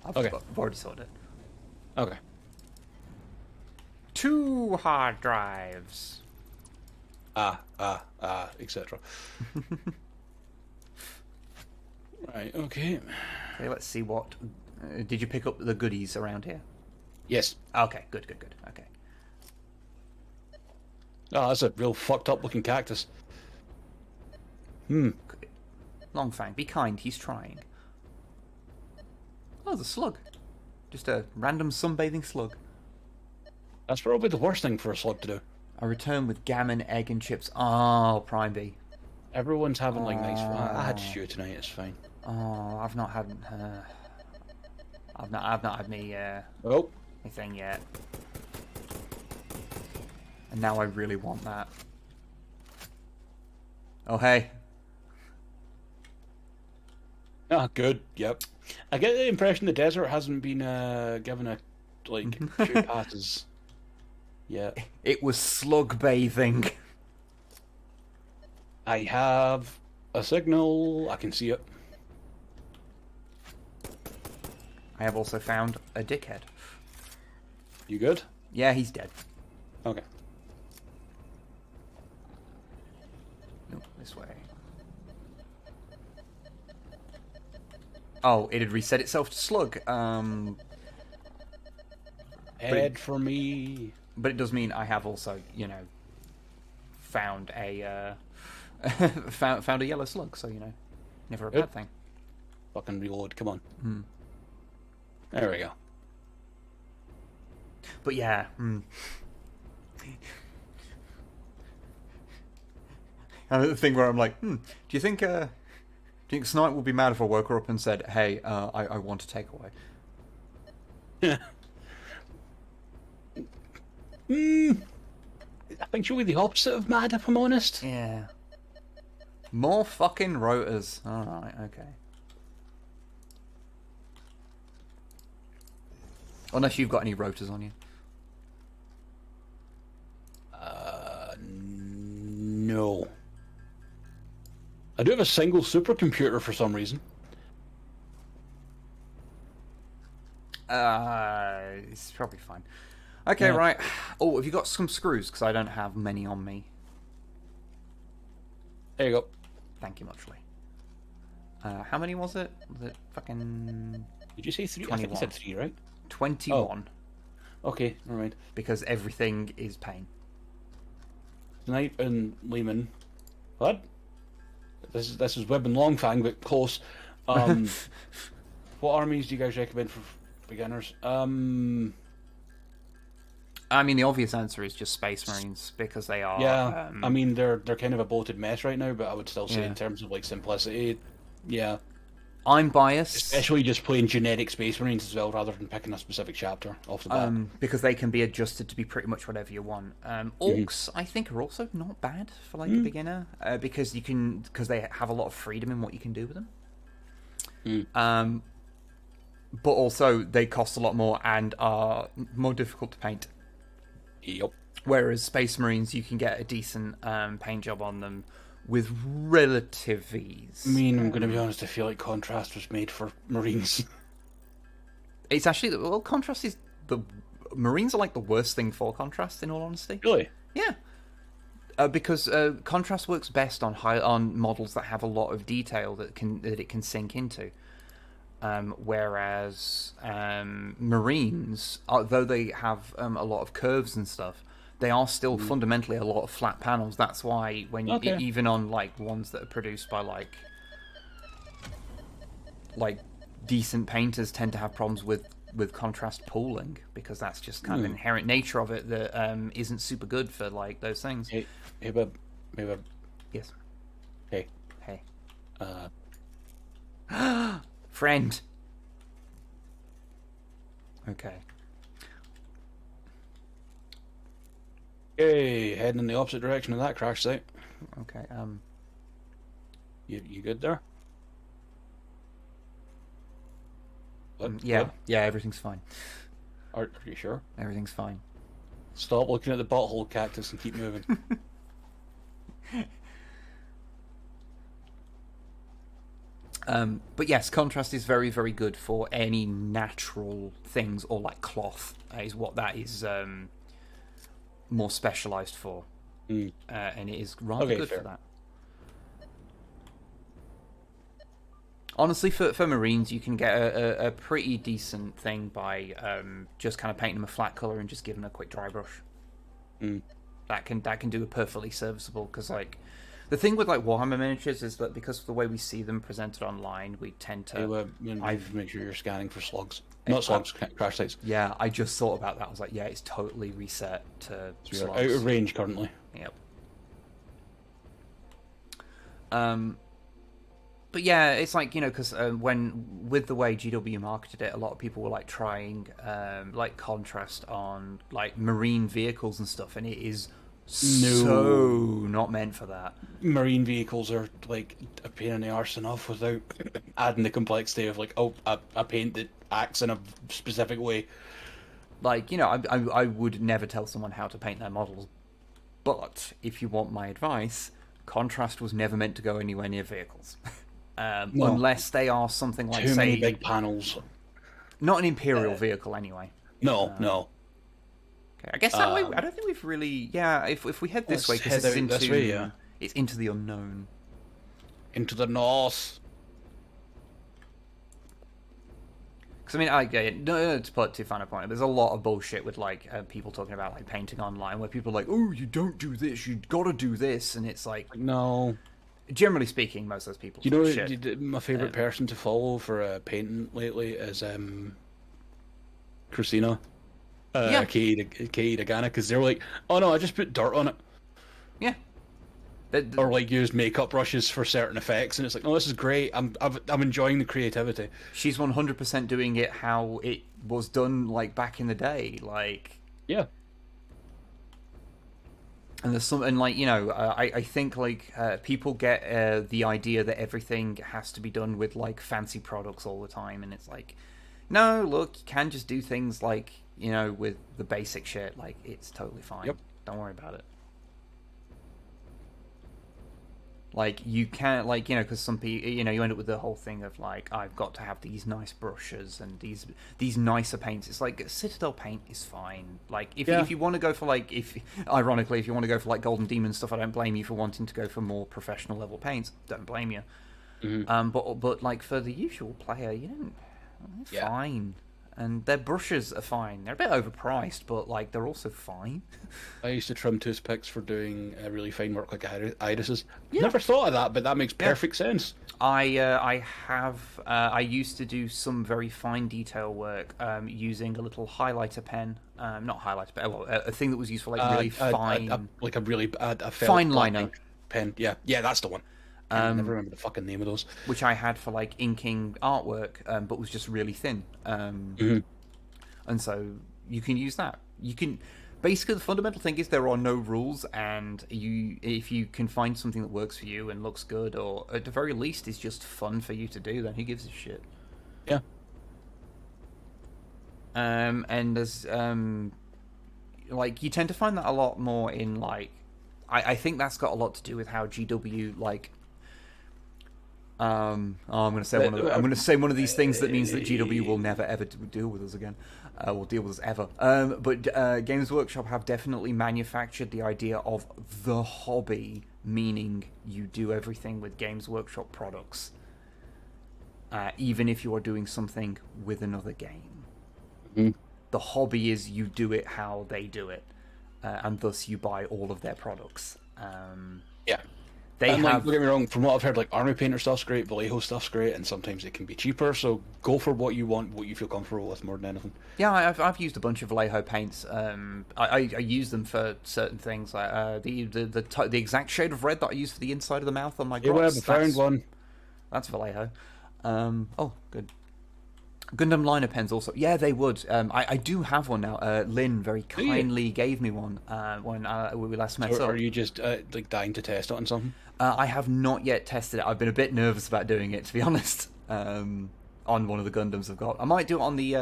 I've already sorted it. Okay. 2 hard drives. Etc. Right, okay. Okay, let's see what... did you pick up the goodies around here? Yes. Okay, good. Okay. Oh, that's a real fucked up looking cactus. Longfang, be kind, he's trying. Oh, the slug. Just a random sunbathing slug. That's probably the worst thing for a slug to do. I return with gammon, egg, and chips. Oh, Prime Bee. Everyone's having like nice. I had stew tonight. It's fine. Oh, I've not had. I've not had me. Anything yet. And now I really want that. Oh, hey. Ah, good. Yep. I get the impression the desert hasn't been given a few passes yet. It was slug bathing. I have a signal. I can see it. I have also found a dickhead. You good? Yeah, he's dead. Okay. Nope, this way. Oh, it had reset itself to slug. Head for me. But it does mean I have also, you know, found a found a yellow slug. So you know, never a bad thing. Fucking reload. Come on. Hmm. There we go. But yeah. And the thing where I'm like, do you think Snipe would be mad if I woke her up and said, "Hey, I want to take away"? I think she'll be the opposite of mad, if I'm honest. Yeah. More fucking rotors. Alright, okay. Unless you've got any rotors on you. No. I do have a single supercomputer for some reason. It's probably fine. Okay, Yeah. right. Oh, have you got some screws? Because I don't have many on me. There you go. Thank you muchly. How many was it? Was it fucking... Did you say 3? 21. I think you said 3, right? 21. Oh. Okay, alright. Because everything is pain. Snipe and Lehman. What? This is Wib and Longfang, but close. What armies do you guys recommend for beginners? I mean, the obvious answer is just Space Marines, because they are... Yeah, I mean, they're kind of a bloated mess right now, but I would still say in terms of, like, simplicity, yeah. I'm biased. Especially just playing generic Space Marines as well, rather than picking a specific chapter off the bat. Because they can be adjusted to be pretty much whatever you want. Orcs, I think, are also not bad for, like, a beginner, because they have a lot of freedom in what you can do with them. But also, they cost a lot more and are more difficult to paint. Yep. Whereas Space Marines, you can get a decent paint job on them with relative ease. I mean, I'm going to be honest, I feel like Contrast was made for Marines. It's actually... Well, Contrast is... Marines are like the worst thing for Contrast, in all honesty. Really? Yeah. Because Contrast works best on models that have a lot of detail that it can sink into. Whereas Marines, though they have a lot of curves and stuff, they are still fundamentally a lot of flat panels. That's why when even on like ones that are produced by like decent painters tend to have problems with contrast pooling, because that's just kind of inherent nature of it that isn't super good for like those things. Hey, Bub. Yes. Hey. Friend. Okay. Hey, heading in the opposite direction of that crash site. Okay. You good there? Yeah. What? Yeah. Everything's fine. Are you sure? Everything's fine. Stop looking at the butthole cactus and keep moving. But yes, contrast is very, very good for any natural things, or like cloth is what that is more specialised for. And it is rather good for that. Honestly, for Marines, you can get a pretty decent thing by just kind of painting them a flat colour and just giving them a quick dry brush. That can do a perfectly serviceable, because like the thing with like Warhammer miniatures is that because of the way we see them presented online, we tend to. Make sure you're scanning for slugs, not slugs, crash sites. Yeah, I just thought about that. I was like, yeah, it's totally reset to So you're slugs. out of range currently. Yep. But yeah, it's like, you know, because with the way GW marketed it, a lot of people were like trying like contrast on like marine vehicles and stuff, and it is so not meant for that. Marine vehicles are like a pain in the arse enough without adding the complexity of like, oh, a paint that acts in a specific way. Like, you know, I would never tell someone how to paint their models, but if you want my advice, contrast was never meant to go anywhere near vehicles. No. Unless they are something like, Too say... many big panels. Not an Imperial vehicle, anyway. No. Okay, I guess that way, I don't think we've really... Yeah, if we head this way, because it's into... This way, yeah. It's into the unknown. Into the north. Because, I mean, to put too fine a point, there's a lot of bullshit with, like, people talking about, like, painting online, where people are like, oh, you don't do this, you gotta do this, and it's like... No. Generally speaking, most of those people... Do you know my favourite person to follow for painting lately is Christina? Katie Dagana, because they're like, oh no, I just put dirt on it. Yeah. Or like used makeup brushes for certain effects, and it's like, oh, this is great. I'm enjoying the creativity. She's 100% doing it how it was done, like, back in the day, like... Yeah. And there's some, and like, you know, I think like people get the idea that everything has to be done with like fancy products all the time, and it's like, no, look, you can just do things like, you know, with the basic shit. Like, it's totally fine. Yep. Don't worry about it. Like, you can't, like, you know, because some people, you know, you end up with the whole thing of, like, I've got to have these nice brushes and these nicer paints. It's like, Citadel paint is fine. Like, if you want to go for, like, ironically, if you want to go for, like, Golden Demon stuff, I don't blame you for wanting to go for more professional level paints. Don't blame you. Mm-hmm. But, like, for the usual player, you don't, they're fine. And their brushes are fine. They're a bit overpriced, but, like, they're also fine. I used to trim toothpicks for doing really fine work like irises. Yeah. Never thought of that, but that makes perfect sense. I used to do some very fine detail work using a little highlighter pen. Not highlighter pen, well, a thing that was used for, like, really fine... like a really felt fine liner pen. Yeah, that's the one. I never remember the fucking name of those. Which I had for, like, inking artwork, but was just really thin. And so you can use that. You can... Basically, the fundamental thing is there are no rules, and if you can find something that works for you and looks good, or at the very least is just fun for you to do, then who gives a shit? Yeah. And there's... like, you tend to find that a lot more in, like... I think that's got a lot to do with how GW, like... I'm going to say one of these things that means that GW will never ever deal with us again. Will deal with us ever. But Games Workshop have definitely manufactured the idea of the hobby, meaning you do everything with Games Workshop products, even if you are doing something with another game. Mm-hmm. The hobby is you do it how they do it, and thus you buy all of their products. Yeah. Like, don't get me wrong, from what I've heard, like, Army Painter stuff's great, Vallejo stuff's great, and sometimes it can be cheaper, so go for what you want, what you feel comfortable with more than anything. Yeah, I've used a bunch of Vallejo paints. I use them for certain things, like the exact shade of red that I use for the inside of the mouth on my grots. I found one. That's Vallejo. Oh, good. Gundam liner pens also. Yeah, they would. I do have one now. Lynn very kindly gave me one when we last met up. Are you just like dying to test it on something? I have not yet tested it. I've been a bit nervous about doing it, to be honest. On one of the Gundams I've got. I might do it on the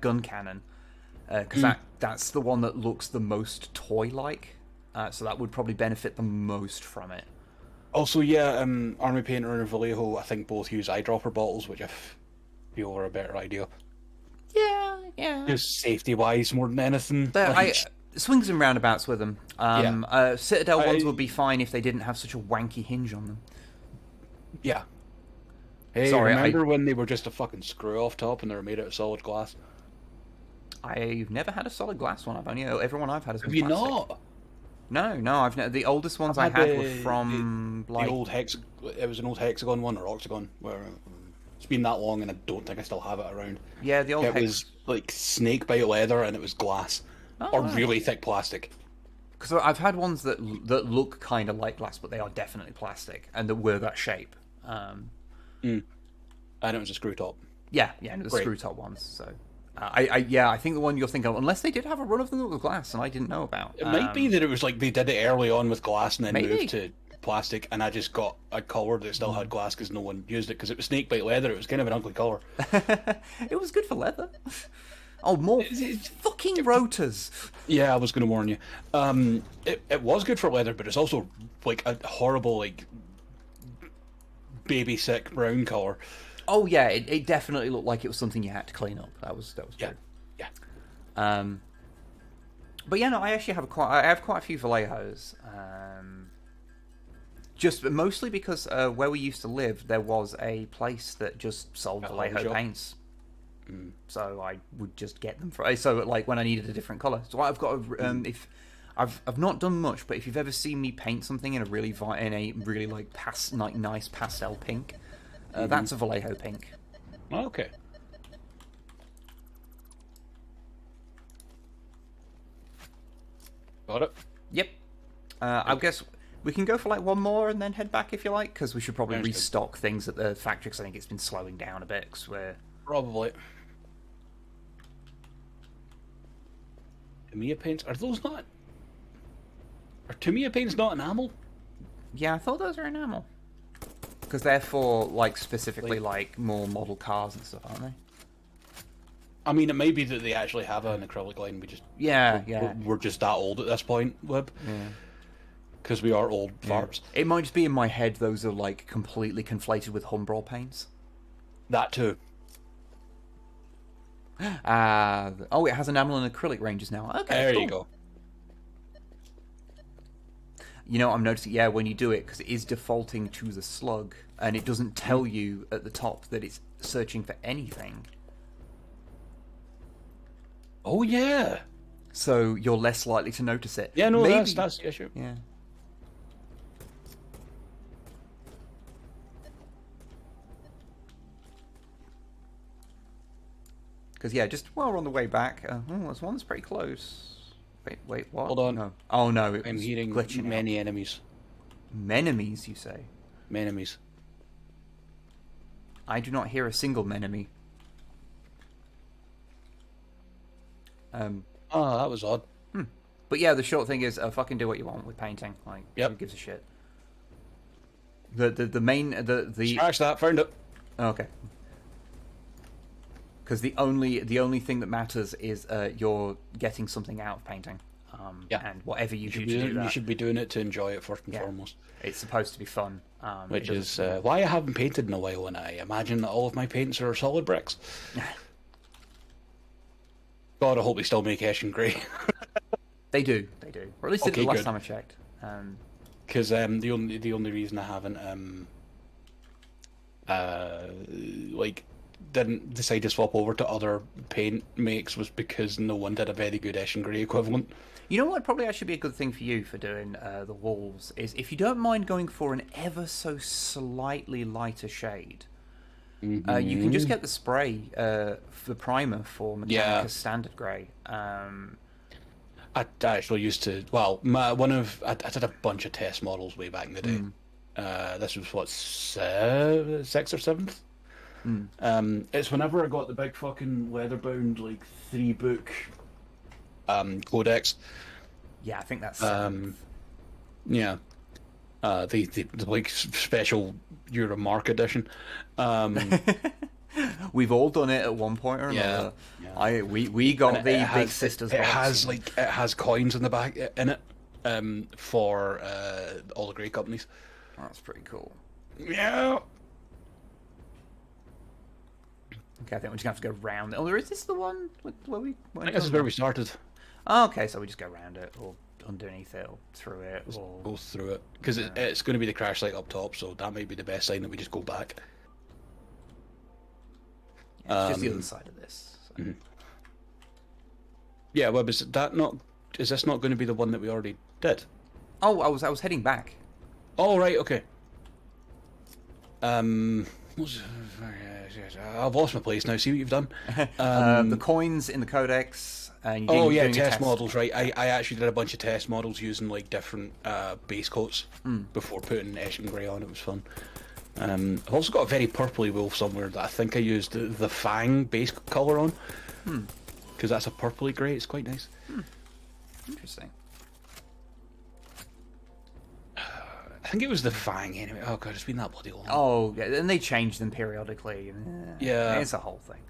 gun cannon, because that's the one that looks the most toy-like. So that would probably benefit the most from it. Also, yeah, Army Painter and Vallejo, I think both use eyedropper bottles, which I feel are a better idea. Yeah. Just safety-wise more than anything. Swings and roundabouts with them. Citadel ones would be fine if they didn't have such a wanky hinge on them. Yeah. Hey, remember when they were just a fucking screw off top and they were made out of solid glass? I've never had a solid glass one. Everyone I've had has been plastic. Have you not? No, I've never. The oldest ones I had were from the old it was an old hexagon one or octagon where it's been that long and I don't think I still have it around. Yeah, the old it was like snake bite leather and it was glass or really thick plastic. Because I've had ones that look kind of like glass, but they are definitely plastic and that were that shape. And it was a screw top. Yeah, and it was screw top ones. So I think the one you're thinking of, unless they did have a run of them that was glass and I didn't know about. It might be that it was like they did it early on with glass and then Maybe. moved to plastic, and I just got a colour that still had glass because no one used it because it was snakebite leather. It was kind of an ugly colour. It was good for leather. Oh, more fucking rotors. Yeah, I was going to warn you. It was good for leather, but it's also like a horrible, like baby sick brown colour. Oh yeah, it definitely looked like it was something you had to clean up. That was Yeah, true. yeah. But yeah, no, I actually have I have quite a few Vallejos. Just mostly because where we used to live, there was a place that just sold Vallejo paints. So I would just get them for. So like when I needed a different color. So I've got if I've not done much, but if you've ever seen me paint something in a really like nice pastel pink, that's a Vallejo pink. Okay. Got it. Yep. I guess we can go for like one more and then head back if you like, because we should probably restock things at the factory because I think it's been slowing down a bit. Cause we're probably. Tamiya paints, are those not? Are Tamiya paints not enamel? Yeah, I thought those were enamel. Because they're for like specifically like more model cars and stuff, aren't they? I mean, it may be that they actually have an acrylic line. We just we're just that old at this point, Wib. Yeah. Because we are old farts. It might just be in my head those are like completely conflated with Humbrol paints. That too. Oh, it has enamel and acrylic ranges now. Okay, there cool. you go. You know, I'm noticing, yeah, when you do it, because it is defaulting to the slug, and it doesn't tell you at the top that it's searching for anything. Oh, yeah. So you're less likely to notice it. Yeah, no, Maybe, that's the issue. Yeah. Because, yeah, just while we're on the way back, this one's pretty close. Wait, what? Hold on. No. Oh, no, I'm hearing glitching many enemies. Menemies, you say? Menemies. I do not hear a single menemy. Oh, that was odd. But yeah, the short thing is, fucking do what you want with painting. Like, who gives a shit? The main Scratch that. Found it. Okay. Because the only thing that matters is you're getting something out of painting. And whatever you do to do that, you should be doing it to enjoy it first and foremost. It's supposed to be fun. Which is why I haven't painted in a while, and I imagine that all of my paints are solid bricks. God, I hope they still make Ash and Grey. They do. Or at least the last good. time I checked. Because the only reason I haven't didn't decide to swap over to other paint makes was because no one did a very good Ash and Grey equivalent. You know what? Probably actually be a good thing for you for doing the walls is if you don't mind going for an ever so slightly lighter shade. You can just get the spray, the primer for Metallica's standard grey. I actually used to. Well, I did a bunch of test models way back in the day. This was what 6th or 7th. It's whenever I got the big fucking leather-bound like 3-book codex. Yeah, I think that's yeah. The like special Euromark edition. We've all done it at one point or another. Yeah. We got the Big Sisters. It has coins in the back in it for all the Grey companies. That's pretty cool. Yeah. Okay, I think we're just gonna have to go round it. Oh, is this the one where we? I think this is where we started. Oh, okay, so we just go round it, or underneath it, or through it, or go through it because it's going to be the crash site up top, so that might be the best sign that we just go back. Yeah, it's just the other side of this. So. Yeah, well, is this not going to be the one that we already did? Oh, I was heading back. Oh right, okay. I've lost my place now. See what you've done. The coins in the codex. And you test models, right? I actually did a bunch of test models using like different base coats before putting Ash and Grey on. It was fun. I've also got a very purpley wolf somewhere that I think I used the Fang base colour on. Because that's a purpley grey. It's quite nice. Interesting. I think it was the Fang anyway. Oh god, it's been that bloody long. Oh, yeah, and they change them periodically. Yeah. It's a whole thing.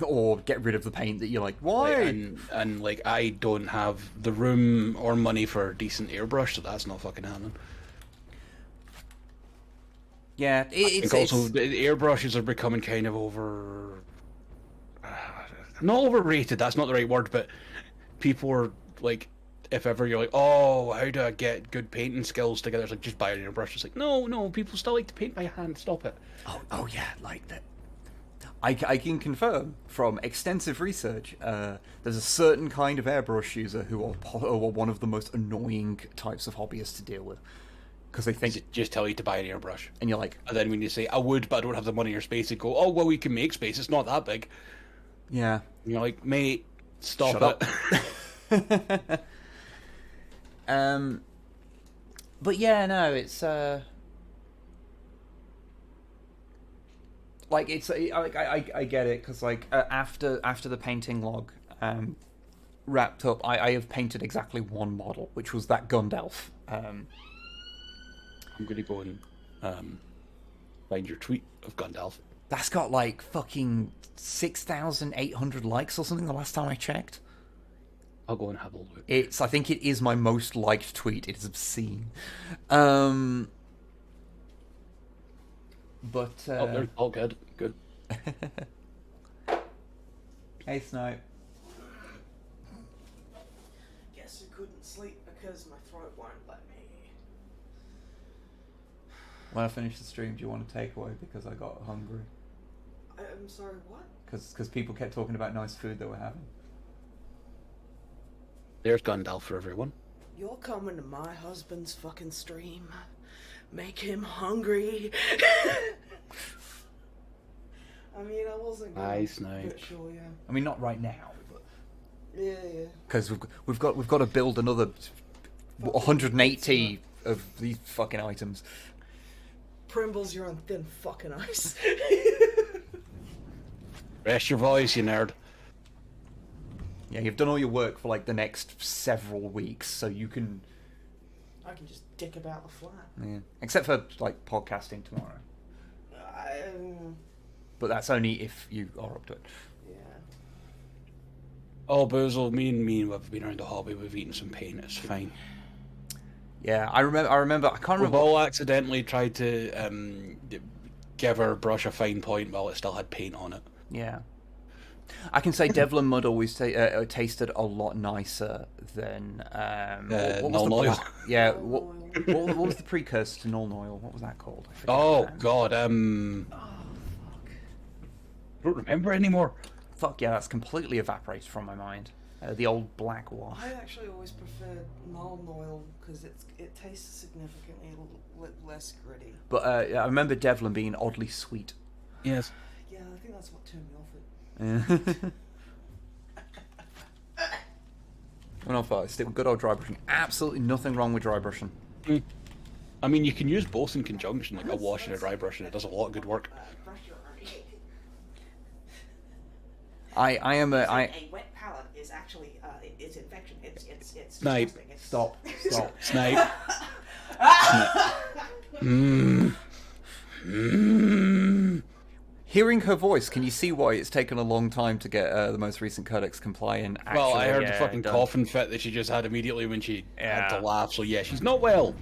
Or get rid of the paint that you're like, why? Like, and like, I don't have the room or money for a decent airbrush, so that's not fucking happening. Yeah, it's also the airbrushes are becoming kind of not overrated. That's not the right word, but people are like, if ever you're like, oh, how do I get good painting skills together? It's like, just buy an airbrush. It's like, no, people still like to paint by hand. Stop it. Oh yeah, like that. I can confirm from extensive research, there's a certain kind of airbrush user who are one of the most annoying types of hobbyists to deal with. Because they think... Just tell you to buy an airbrush. And you're like... And then when you say, I would, but I don't have the money or space, they go, oh, well, we can make space. It's not that big. Yeah. And you're like, mate, stop Shut it. Up. But yeah, no, it's... Like, it's... I get it, because, like, after the painting log wrapped up, I have painted exactly one model, which was that Gundalf. I'm going to go and find your tweet of Gundalf. That's got, like, fucking 6,800 likes or something the last time I checked. I'll go and have a look. I think it is my most liked tweet. It is obscene. But... oh, there's all good. Good. Hey, Snipe. Guess I couldn't sleep because my throat won't let me. When I finish the stream, do you want a takeaway? Because I got hungry. I'm sorry, what? Because people kept talking about nice food that we're having. There's Gundalf for everyone. You're coming to my husband's fucking stream. Make him hungry. I mean, I wasn't gonna, Nice, nice. but sure, yeah. I mean, not right now, but Yeah. because we've got to build another 180 of these fucking items. Primbles, you're on thin fucking ice. Rest your voice, you nerd. Yeah, you've done all your work for like the next several weeks, so you can. I can just dick about the flat. Yeah, except for like podcasting tomorrow. But that's only if you are up to it. Yeah. Oh, Boozle, me and we've been around the hobby. We've eaten some paint. It's fine. Yeah, I remember. I can't We've remember. all accidentally tried to give our brush a fine point while it still had paint on it. Yeah. I can say Devlin Mud always tasted a lot nicer than what was Null Oil. Yeah, what was the precursor to Null Oil? What was that called? I forget Oh the name. God, Oh, fuck. I don't remember anymore. Fuck yeah, that's completely evaporated from my mind. The old black wash. I actually always prefer Null Oil because it tastes significantly less gritty. But I remember Devlin being oddly sweet. Yes. Yeah, I think that's what turned me off it. When I stick with good old dry brushing. Absolutely nothing wrong with dry brushing. I mean, you can use both in conjunction, like a wash and a dry brush, and it does a lot of good work. I am a A wet palate is actually it's infection. It's Snipe. disgusting. It's... Stop. Snipe. Hearing her voice, can you see why it's taken a long time to get the most recent Codex compliant? Well, I heard the actually, fucking done? coughing fit that she just had immediately when she had to Yeah. laugh. So yeah, she's not well.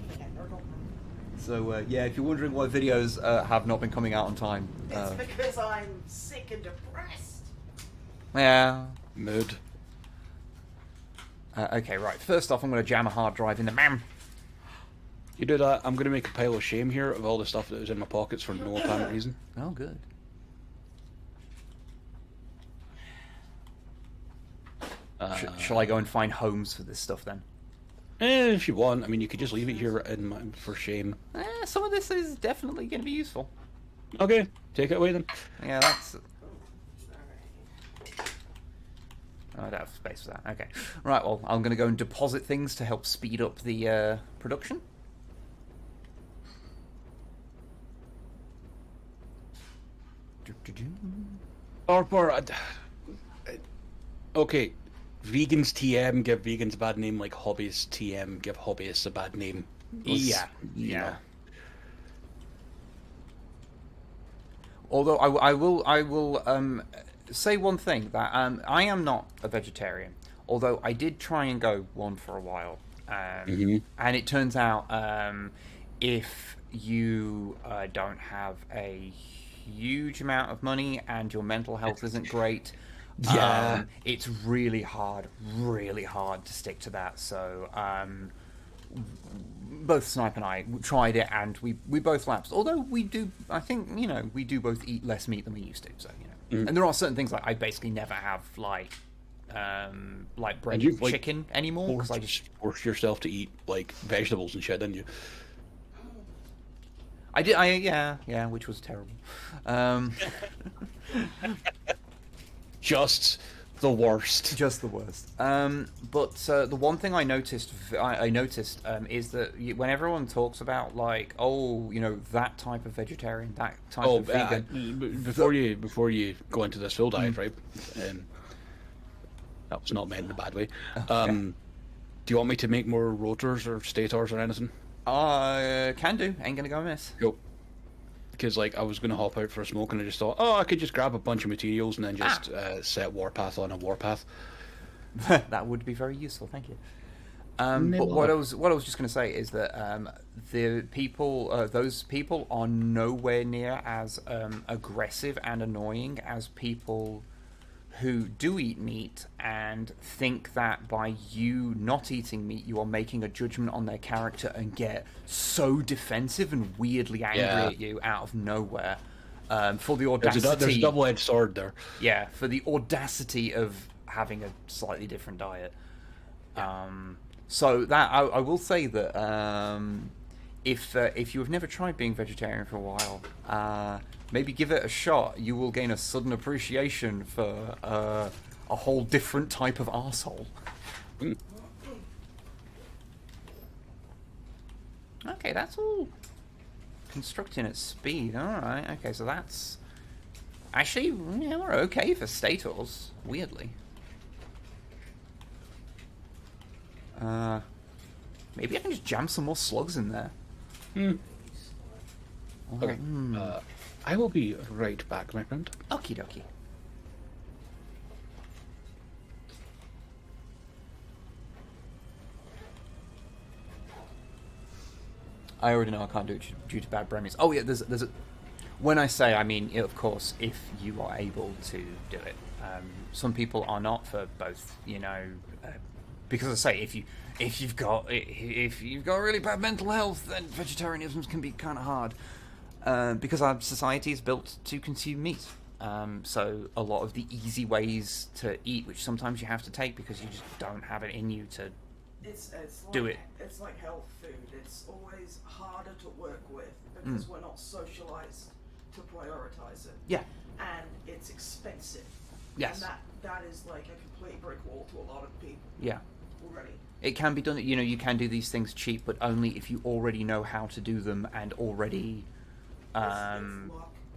So yeah, if you're wondering why videos have not been coming out on time, It's because I'm sick and depressed. yeah. Mood. Okay, right. First off, I'm going to jam a hard drive in the MAM. You do that, I'm going to make a pile of shame here of all the stuff that was in my pockets for no apparent reason. Oh, good. Shall I go and find homes for this stuff then? If you want. I mean, you could just leave it here for shame. Some of this is definitely going to be useful. Okay, take it away then. Yeah, that's... Oh, I don't have space for that. Okay. Right, well, I'm going to go and deposit things to help speed up the production. Or, okay, vegans TM give vegans a bad name, like hobbyists TM give hobbyists a bad name. Yeah, You know. Although I will say one thing that I am not a vegetarian. Although I did try and go one for a while, and it turns out if you don't have a huge amount of money and your mental health isn't great, it's really hard to stick to that. So both Snipe and I tried it, and we both lapsed. Although we do, I think, we do both eat less meat than we used to. So and there are certain things like I basically never have like breaded chicken anymore because I just forced yourself to eat like vegetables and shit, didn't you? I did. Yeah, which was terrible. Just the worst. Just the worst. But the one thing I noticed is that when everyone talks about like, that type of vegetarian, that type of vegan. Before you go into this full diet, right? That was not meant in a bad way. Do you want me to make more rotors or stators or anything? Can do. Ain't gonna go amiss. Cool. Because like I was gonna hop out for a smoke and I just thought, I could just grab a bunch of materials and then just set Warpath on a Warpath. That would be very useful. Thank you. But what I was just gonna say is that those people are nowhere near as aggressive and annoying as people who do eat meat and think that by you not eating meat you are making a judgment on their character and get so defensive and weirdly angry at you out of nowhere for the audacity. There's a double-edged sword there. Yeah, for the audacity of having a slightly different diet. So that I will say that if you have never tried being vegetarian for a while, maybe give it a shot. You will gain a sudden appreciation for a whole different type of arsehole. Okay, that's all constructing at speed. Alright, okay, so that's... Actually, we're okay for stators, weirdly. Maybe I can just jam some more slugs in there. Okay. I will be right back, my friend. Okie dokie. I already know I can't do it due to bad premise. Oh yeah, there's a... When I say, I mean, of course, if you are able to do it. Some people are not for both, because I say if you've got really bad mental health, then vegetarianism can be kind of hard. Because our society is built to consume meat. So a lot of the easy ways to eat, which sometimes you have to take because you just don't have it in you to do it. It's like health food. It's always harder to work with because we're not socialized to prioritize it. Yeah. And it's expensive. Yes. And that is like a complete brick wall to a lot of people. Yeah. Already. It can be done, you can do these things cheap, but only if you already know how to do them and already...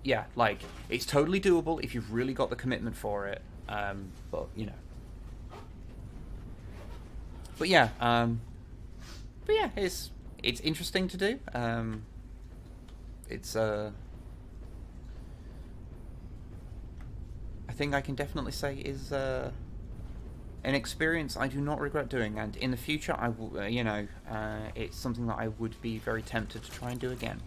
yeah, like, it's totally doable if you've really got the commitment for it, but yeah, it's interesting to do. It's I think I can definitely say is an experience I do not regret doing, and in the future I will, it's something that I would be very tempted to try and do again.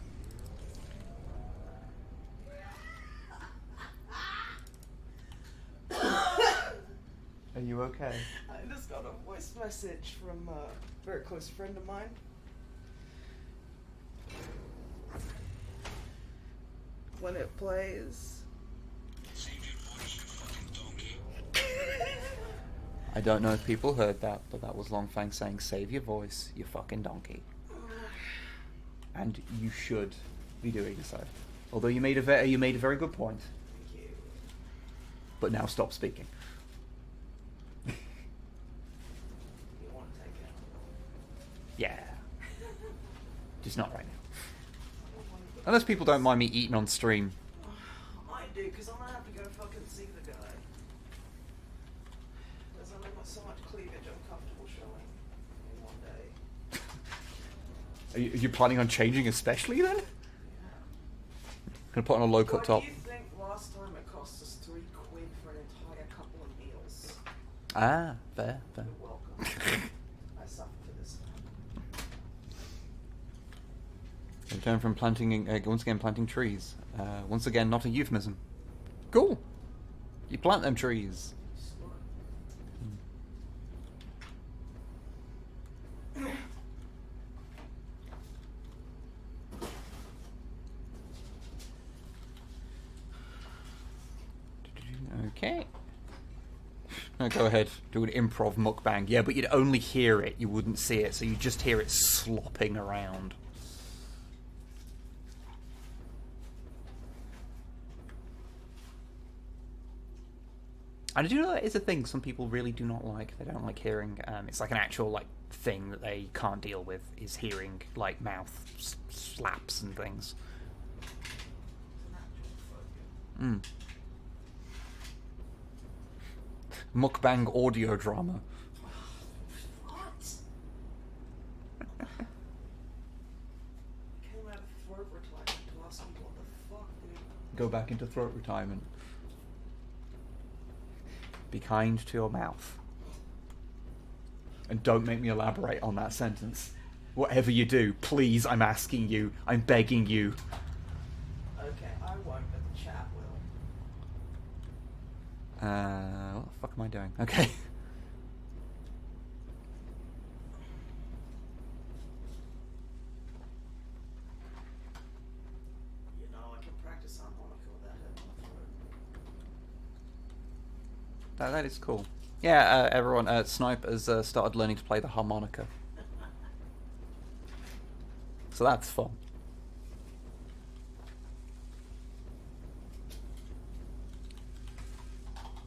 Are you okay? I just got a voice message from a very close friend of mine. When it plays... I don't know if people heard that, but that was Longfang saying, "Save your voice, you fucking donkey." And you should be doing so. Although you made a very good point. Thank you. But now stop speaking. You want to take it? Yeah. Just not right now. Unless people don't mind me eating on stream. I do, because I'm going to have to go fucking see the so much cleavage I'm comfortable showing in one day. Are you planning on changing especially then? Yeah. Gonna put on a low cut What top. do you think last time it cost us £3 for an entire couple of meals? Ah, fair. You're welcome. I suffer for this time. Return from planting, once again planting trees. Once again, not a euphemism. Cool. You plant them trees. Okay. Now go ahead, do an improv mukbang. Yeah, but you'd only hear it, you wouldn't see it, so you just hear it slopping around. And I do know that is a thing some people really do not like. They don't like hearing. It's like an actual like thing that they can't deal with, is hearing like mouth slaps and things. Mm. Mukbang audio drama. What? Came out of throat retirement to ask me what the fuck, dude. Go back into throat retirement. Be kind to your mouth. And don't make me elaborate on that sentence. Whatever you do, please, I'm asking you, I'm begging you. Okay, I won't, but the chat will. What the fuck am I doing? Okay. You know, I can practice harmonica without hurting my throat. That is cool. Yeah, everyone, Snipe has started learning to play the harmonica. So that's fun.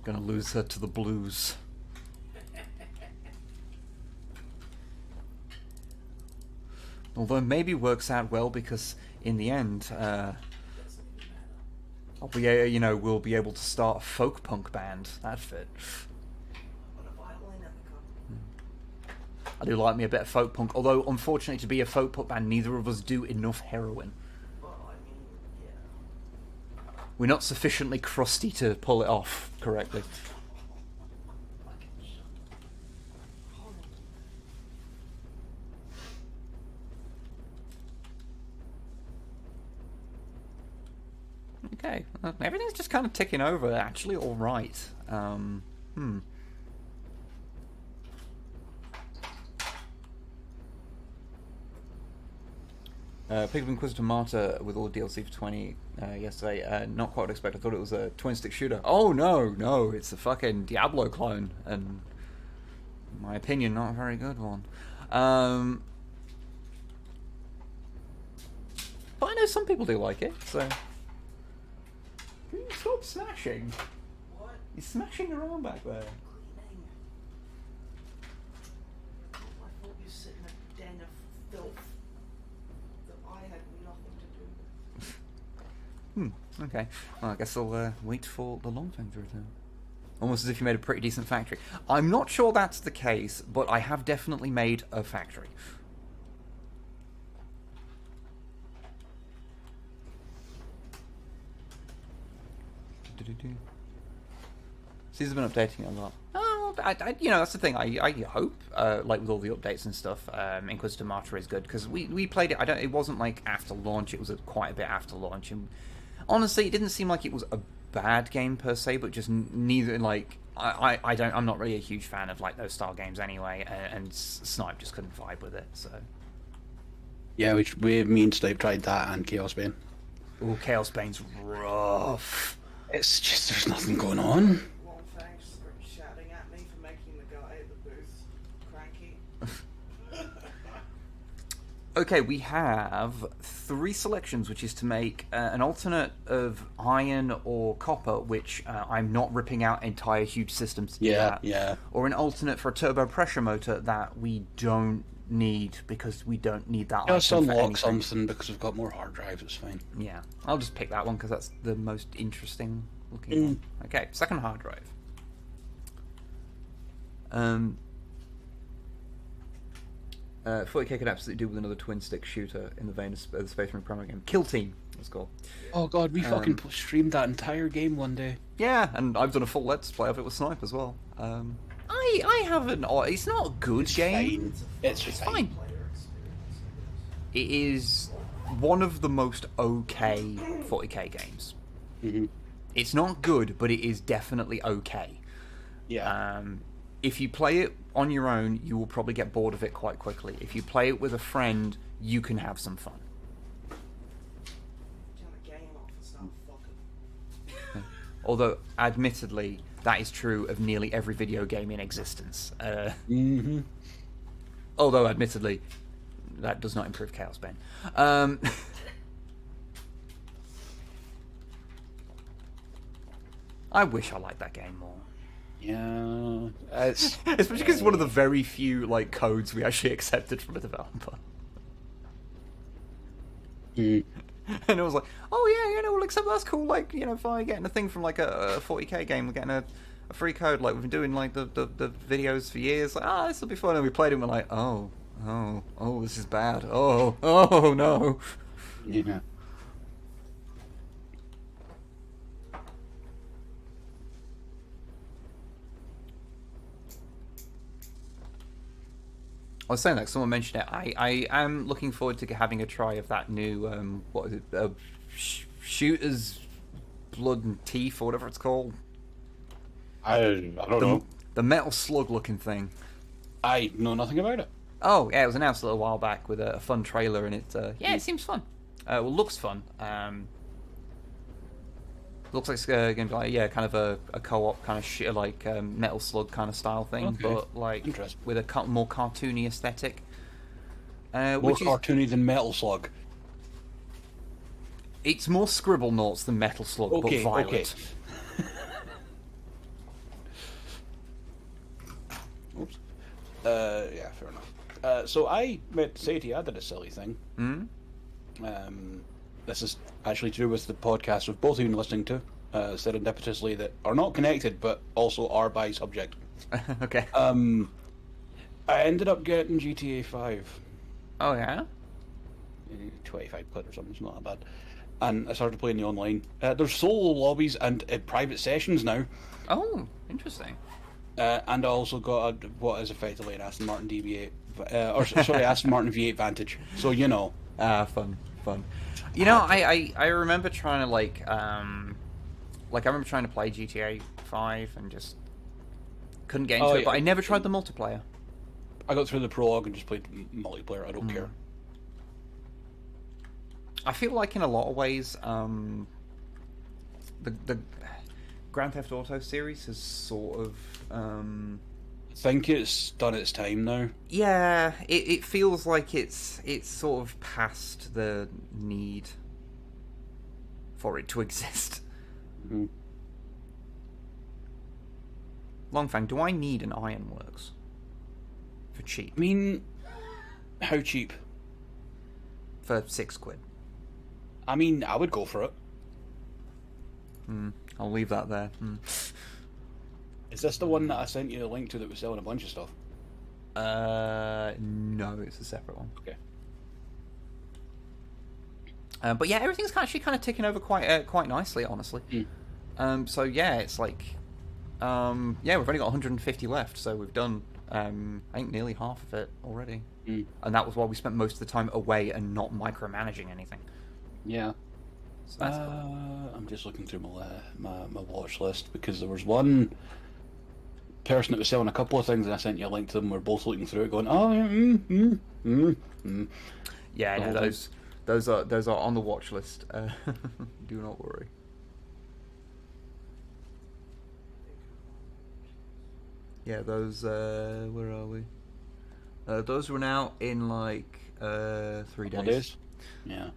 Gonna lose her to the blues. Although maybe works out well because in the end, I'll be, you know, we'll be able to start a folk punk band. That'd fit. But a violin at the cup. I do like me a bit of folk punk. Although, unfortunately, to be a folk punk band, neither of us do enough heroin. Well, I mean, yeah. We're not sufficiently crusty to pull it off correctly. Fucking shut up. Hold on. Okay, everything's just kind of ticking over. Actually, all right. Picked up Inquisitor Martyr with all the DLC for 20 yesterday. Not quite what I expected. I thought it was a twin-stick shooter. Oh no, it's a fucking Diablo clone, and in my opinion, not a very good one. But I know some people do like it, so... Can you stop smashing? What? You're smashing around back there. Cleaning. I thought you sit in a den of filth that I had nothing to do with. Okay. Well, I guess I'll wait for the Longfang to return. Almost as if you made a pretty decent factory. I'm not sure that's the case, but I have definitely made a factory. Caesar's been updating it a lot. Oh, you know, that's the thing. I hope, like with all the updates and stuff, Inquisitor Martyr is good because we played it. It wasn't like after launch. It was quite a bit after launch, and honestly, it didn't seem like it was a bad game per se, but just neither like I'm not really a huge fan of like those style games anyway, and Snipe just couldn't vibe with it. So Yeah, me and Snipe tried that and Chaos Bane. oh, Chaos Bane's rough. It's just there's nothing going on. Longfang shouting at me for making the guy at the booth cranky. Okay, we have 3 selections, which is to make an alternate of iron or copper, which I'm not ripping out entire huge systems to do that. Yeah. Or an alternate for a turbo pressure motor that we don't need because we don't need that Just item for unlock anything. something because we've got more hard drives. It's fine. Yeah, I'll just pick that one because that's the most interesting looking one. Okay, second hard drive. 40k could absolutely do with another twin-stick shooter in the vein of the Space Marine promo game. Kill Team, it's called. Oh god, we fucking streamed that entire game one day. Yeah, and I've done a full Let's Play of it with Snipe as well. I haven't... It's not a good game. It's fine. It is one of the most okay 40k games. Mm-hmm. It's not good, but it is definitely okay. Yeah. If you play it on your own, you will probably get bored of it quite quickly. If you play it with a friend, you can have some fun. Although, admittedly, that is true of nearly every video game in existence. Although, admittedly, that does not improve Chaos Bane. I wish I liked that game more. Yeah, especially because it's one of the very few like codes we actually accepted from a developer. And it was like, oh yeah, we'll accept, that's cool. Like, if I getting a thing from like a 40k game, we're getting a free code. Like we've been doing like the videos for years. Like, this will be fun. And we played it and we're like, oh, this is bad. Oh no. Yeah. I was saying that someone mentioned it. I am looking forward to having a try of that new what is it? Shooter's Blood and Teeth or whatever it's called. I don't know. The metal slug looking thing. I know nothing about it. Oh yeah, it was announced a little while back with a fun trailer, and it seems fun. Looks fun. Looks like it's going to be like, kind of a co-op kind of Metal Slug kind of style thing, but like with a more cartoony aesthetic. More cartoony than Metal Slug. It's more Scribble Noughts than Metal Slug, but violent. Okay. Oops. Yeah, fair enough. So I meant to say to you, I did a silly thing. This is actually to do with the podcast we've both been listening to, serendipitously, that are not connected, but also are by subject. Okay. I ended up getting GTA 5. Oh, yeah? 25 quid or something, it's not that bad. And I started playing the online. There's solo lobbies and private sessions now. Oh, interesting. And I also got what is effectively an Aston Martin DB8, Aston Martin V8 Vantage. So, Fun. I remember trying to I remember trying to play GTA 5 and just couldn't get into it, but I never tried the multiplayer. I got through the prologue and just played multiplayer. I don't care. I feel like in a lot of ways, the Grand Theft Auto series has sort of... I think it's done its time now. Yeah, it feels like it's sort of past the need for it to exist. Mm-hmm. Longfang, do I need an Ironworks for cheap? I mean, how cheap? For £6. I mean, I would go for it. I'll leave that there. Is this the one that I sent you the link to that was selling a bunch of stuff? No, it's a separate one. Okay. But yeah, everything's actually kind of ticking over quite nicely, honestly. So yeah, it's like, we've only got 150 left, so we've done, I think, nearly half of it already. And that was why we spent most of the time away and not micromanaging anything. Yeah. So that's cool. I'm just looking through my watch list because there was one person that was selling a couple of things, and I sent you a link to them. We're both looking through it, going, Yeah, no, those are on the watch list. Do not worry. Yeah, those. Where are we? Those were now in like 3 days. Yeah.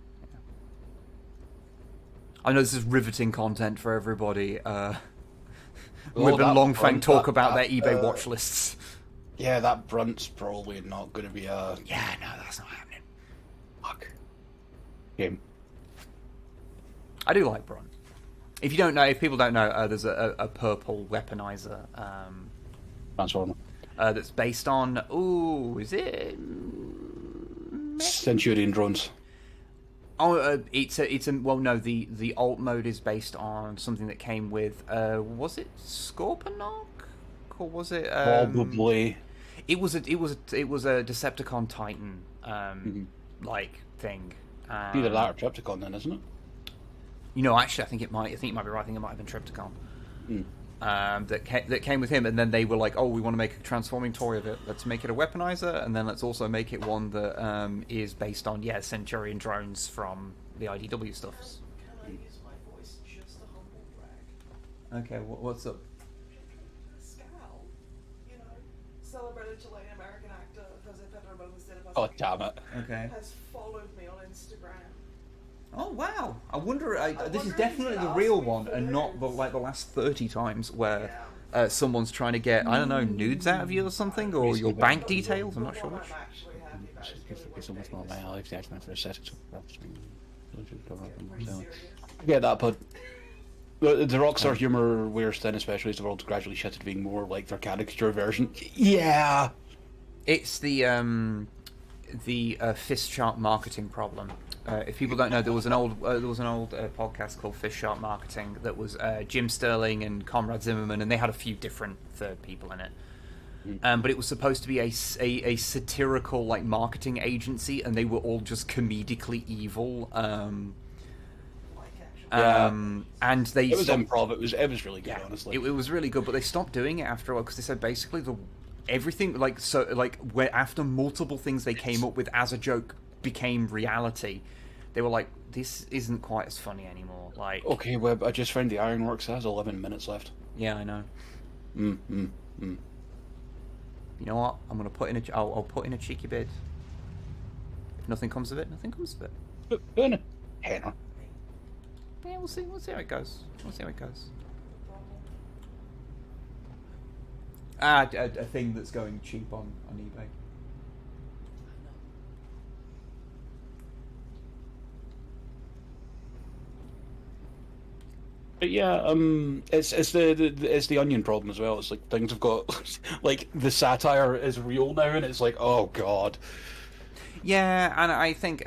I know this is riveting content for everybody. Wib and Longfang talk about their eBay watch lists. Yeah, that Brunt's probably not going to be a... Yeah, no, that's not happening. Fuck. Game. I do like Brunt. If people don't know, there's a purple weaponizer. Transformer. that's based on. Is it Centurion drones. Oh, it's a well, no. The alt mode is based on something that came with. Was it Scorponok, or was it? Probably. It was a Decepticon Titan like thing. Either that or Tripticon, then, isn't it? You know, actually, I think it might be right. I think it might have been Tripticon. That came with him, and then they were like, "Oh, we want to make a transforming toy of it. Let's make it a weaponizer, and then let's also make it one that is based on Centurion drones from the IDW stuff." Can I use my voice just a humble brag? Okay, what's up? Scal, you know, celebrated Chilean American actor Jose Pedro Balmaceda Oh, damn it. Okay. has followed me on Instagram. Oh wow! I wonder. This is wonder if definitely he's the gonna real ask me one, for and not the nudes. last 30 times where someone's trying to get nudes out of you or something, or your bank details. I'm not sure which. I'm actually happy about is really what I get that, but the Rockstar humor wears thin, especially as the world's gradually shifted to being more like their caricature version. Yeah. It's the fist sharp marketing problem. If people don't know, there was an old podcast called Fist Sharp Marketing that was Jim Sterling and Conrad Zimmerman, and they had a few different third people in it. But it was supposed to be a satirical like marketing agency, and they were all just comedically evil. And they It was improv. It was really good, honestly. It was really good, but they stopped doing it after a while because they said basically everything where after multiple things they came up with as a joke became reality. They were like, this isn't quite as funny anymore. Like, okay, Web, I just found the Ironworks. It has 11 minutes left. Yeah, I know. You know what? I'm gonna put in I'll put in a cheeky bid. If nothing comes of it, nothing comes of it. Henna. Yeah, we'll see. We'll see how it goes. A thing that's going cheap on eBay. But yeah, it's the onion problem as well. It's like things have got like the satire is real now, and it's like, oh god. Yeah, and I think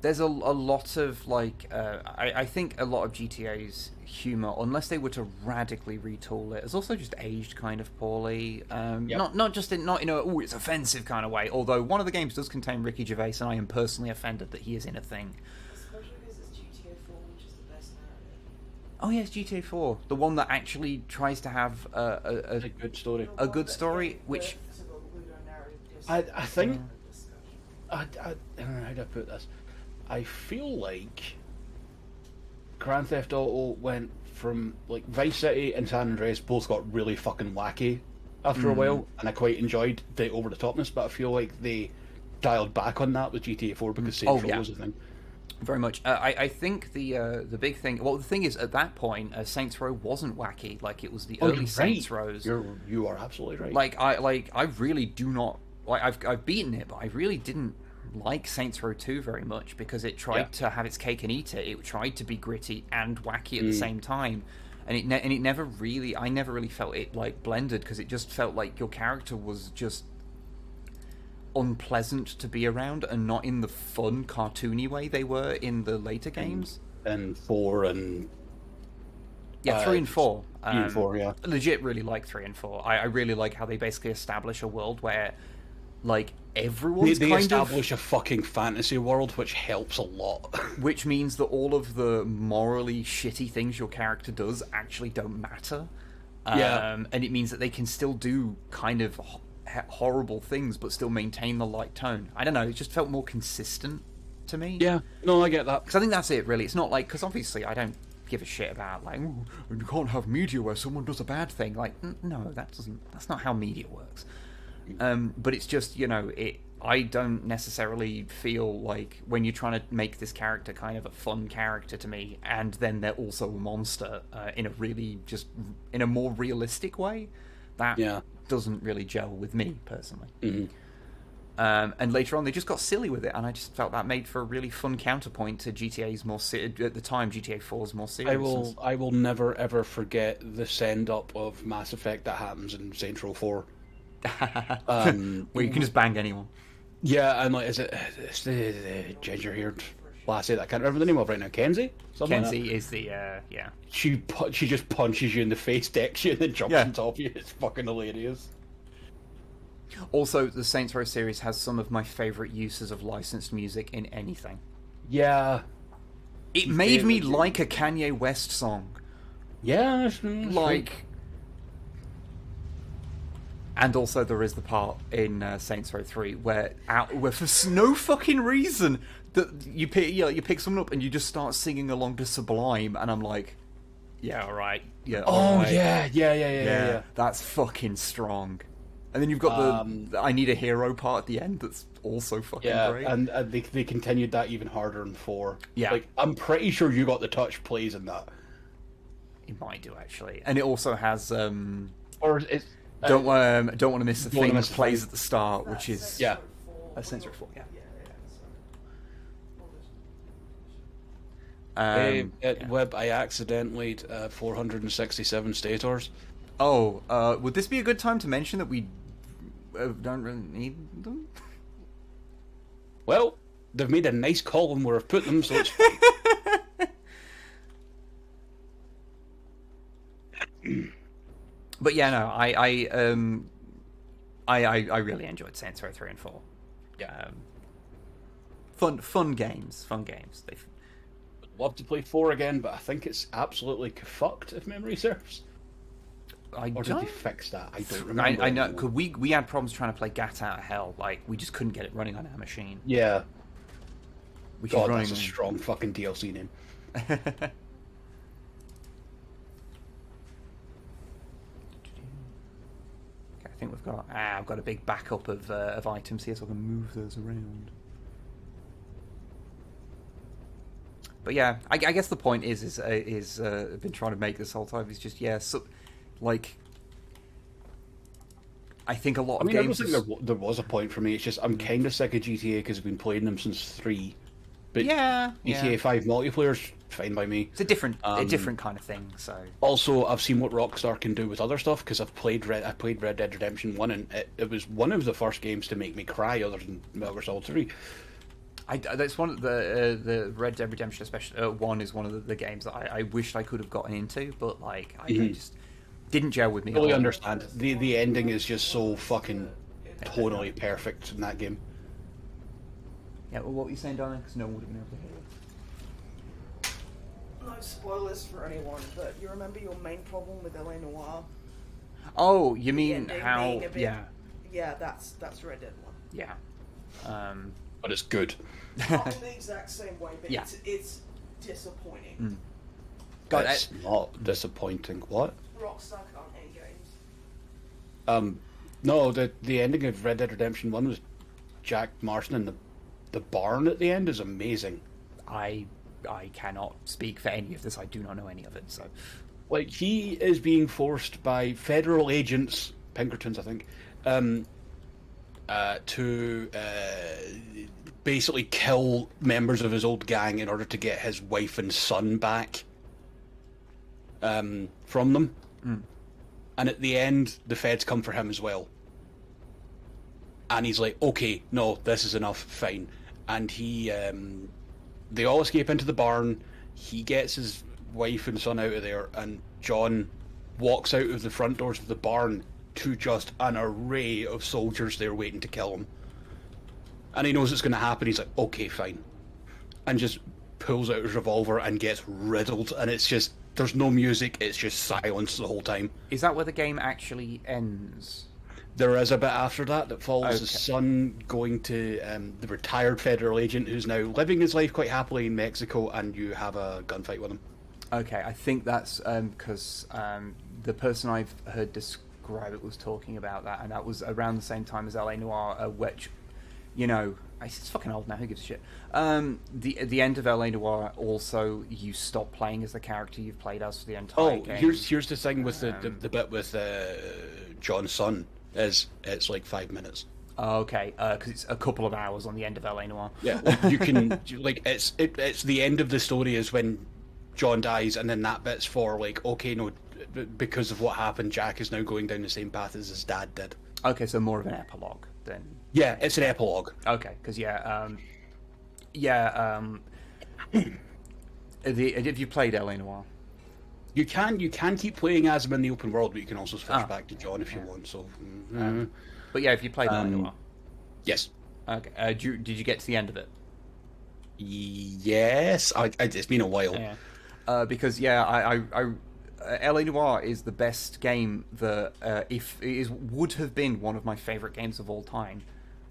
there's a lot of like I think a lot of GTA's humor, unless they were to radically retool it, has also just aged kind of poorly. Not just in a it's offensive kind of way. Although one of the games does contain Ricky Gervais, and I am personally offended that he is in a thing. Especially because it's GTA 4, which is the best narrative. Oh yes, GTA 4, the one that actually tries to have A good story. a good story, which I think I don't know how to put this. I feel like Grand Theft Auto went from like Vice City and San Andreas both got really fucking wacky after a while, and I quite enjoyed the over the topness, but I feel like they dialed back on that with GTA 4 because Saints Row was a thing. Very much. I think the big thing. Well, the thing is, at that point, Saints Row wasn't wacky. Like it was the early Saints Rows. You are absolutely right. I really do not like. I've beaten it, but I really didn't like Saints Row 2 very much because it tried to have its cake and eat it. It tried to be gritty and wacky at the same time, and it never really. I never really felt it like blended because it just felt like your character was just unpleasant to be around and not in the fun cartoony way they were in the later games. And 4 and 3 and 4. 3 and 4, yeah. Legit really like 3 and 4. I really like how they basically establish a world where like everyone's they kind establish a fucking fantasy world, which helps a lot. which means that all of the morally shitty things your character does actually don't matter. And it means that they can still do kind of horrible things but still maintain the light tone. I don't know, it just felt more consistent to me. Yeah, no, I get that. Because I think that's it, really. It's not like, because obviously I don't give a shit about like, ooh, you can't have media where someone does a bad thing. Like, no, that's not how media works. But it's just, I don't necessarily feel like when you're trying to make this character kind of a fun character to me, and then they're also a monster in a more realistic way, that doesn't really gel with me personally. And later on, they just got silly with it, and I just felt that made for a really fun counterpoint to GTA's more at the time GTA 4's more serious. I will never ever forget the send up of Mass Effect that happens in Saints Row 4. Where you can just bang anyone. Yeah, and like, it's the ginger-haired lassie that I can't remember the name of right now. Kenzie? Something like Kenzie is the yeah. She just punches you in the face, decks you, and then jumps on top of you. It's fucking hilarious. Also, the Saints Row series has some of my favourite uses of licensed music in anything. Yeah. It made me like a Kanye West song. Yeah, like... And also there is the part in Saints Row 3 where for no fucking reason that you pick someone up and you just start singing along to Sublime, and I'm like, yeah, alright. Yeah, oh, right. Yeah. That's fucking strong. And then you've got the I Need a Hero part at the end that's also fucking great. And they continued that even harder in 4. Yeah. Like, I'm pretty sure You Got the Touch plays in that. It might do, actually. And it also has... or it's... Don't want to miss the Don't Wanna thing Miss that the plays Thing. at the start, which is... Saints Row 4. Saints Row 4, yeah. Web, I accidentally 467 stators. Oh, would this be a good time to mention that we don't really need them? Well, they've made a nice column where I've put them, so it's fine. But yeah, no, I really enjoyed Saints Row 3 and 4. Yeah. Fun games. They've... I'd love to play 4 again, but I think it's absolutely fucked, if memory serves. Or did they fix that? I don't remember. I know, because we had problems trying to play Gat Out of Hell. Like, we just couldn't get it running on our machine. Yeah. Which God, is running... that's a strong fucking DLC name. I think we've got... I've got a big backup of items here, so I can move those around. But yeah, I guess the point is I've been trying to make this whole time, is just, like... I think a lot of games... I don't think there was a point for me. It's just, I'm kind of sick of GTA because I've been playing them since 3. But GTA 5 multiplayer's fine by me. It's a different kind of thing, so... Also, I've seen what Rockstar can do with other stuff, because I played Red Dead Redemption 1, and it was one of the first games to make me cry other than Metal Gear Solid 3. That's one of the Red Dead Redemption, especially 1, is one of the games that I wished I could have gotten into, but like I just didn't gel with me. I fully understand. The ending is just so fucking tonally perfect in that game. Yeah, well, what were you saying, Donna? Because no one would have been able to hear it. No spoilers for anyone, but you remember your main problem with LA Noire? Oh, you mean ending how? being a bit- Yeah, Yeah, that's Red Dead 1. yeah. But it's good. Not in the exact same way, but Yeah. it's disappointing. God, It's not disappointing. What? Rockstar can't end games. No, the ending of Red Dead Redemption 1 was Jack Marston in the barn at the end is amazing. I cannot speak for any of this. I do not know any of it. So, Like, he is being forced by federal agents, Pinkertons, I think, to basically kill members of his old gang in order to get his wife and son back from them. And at the end, the feds come for him as well. And he's like, okay, no, this is enough, fine. And they all escape into the barn. He gets his wife and son out of there, and John walks out of the front doors of the barn to just an array of soldiers there waiting to kill him. And he knows it's going to happen. He's like, okay, fine. And just pulls out his revolver and gets riddled. And it's just, there's no music, it's just silence the whole time. is that where the game actually ends? There is a bit after that follows his Okay. son going to the retired federal agent who's now living his life quite happily in Mexico, and you have a gunfight with him. Okay, I think that's because the person I've heard describe it was talking about that, and that was around the same time as LA Noire, which, you know, it's fucking old now. Who gives a shit? The end of LA Noire also, you stop playing as the character you've played as for the entire game. Here's the thing with the bit with John's son is it's like 5 minutes. Okay, because it's a couple of hours on the end of LA Noire. Yeah, you can like it's the end of the story is when John dies, and then that bit's for like, okay, no, because of what happened, Jack is now going down the same path as his dad did. Okay, so more of an epilogue than... Yeah, it's an epilogue. Okay, because have you played L.A. Noire? You can keep playing as him in the open world, but you can also switch back to John if you want. So, but yeah, if you played L.A. Noire, yes. Okay, did you get to the end of it? Yes, it's been a while. Yeah. Because L.A. Noire is the best game that would have been one of my favorite games of all time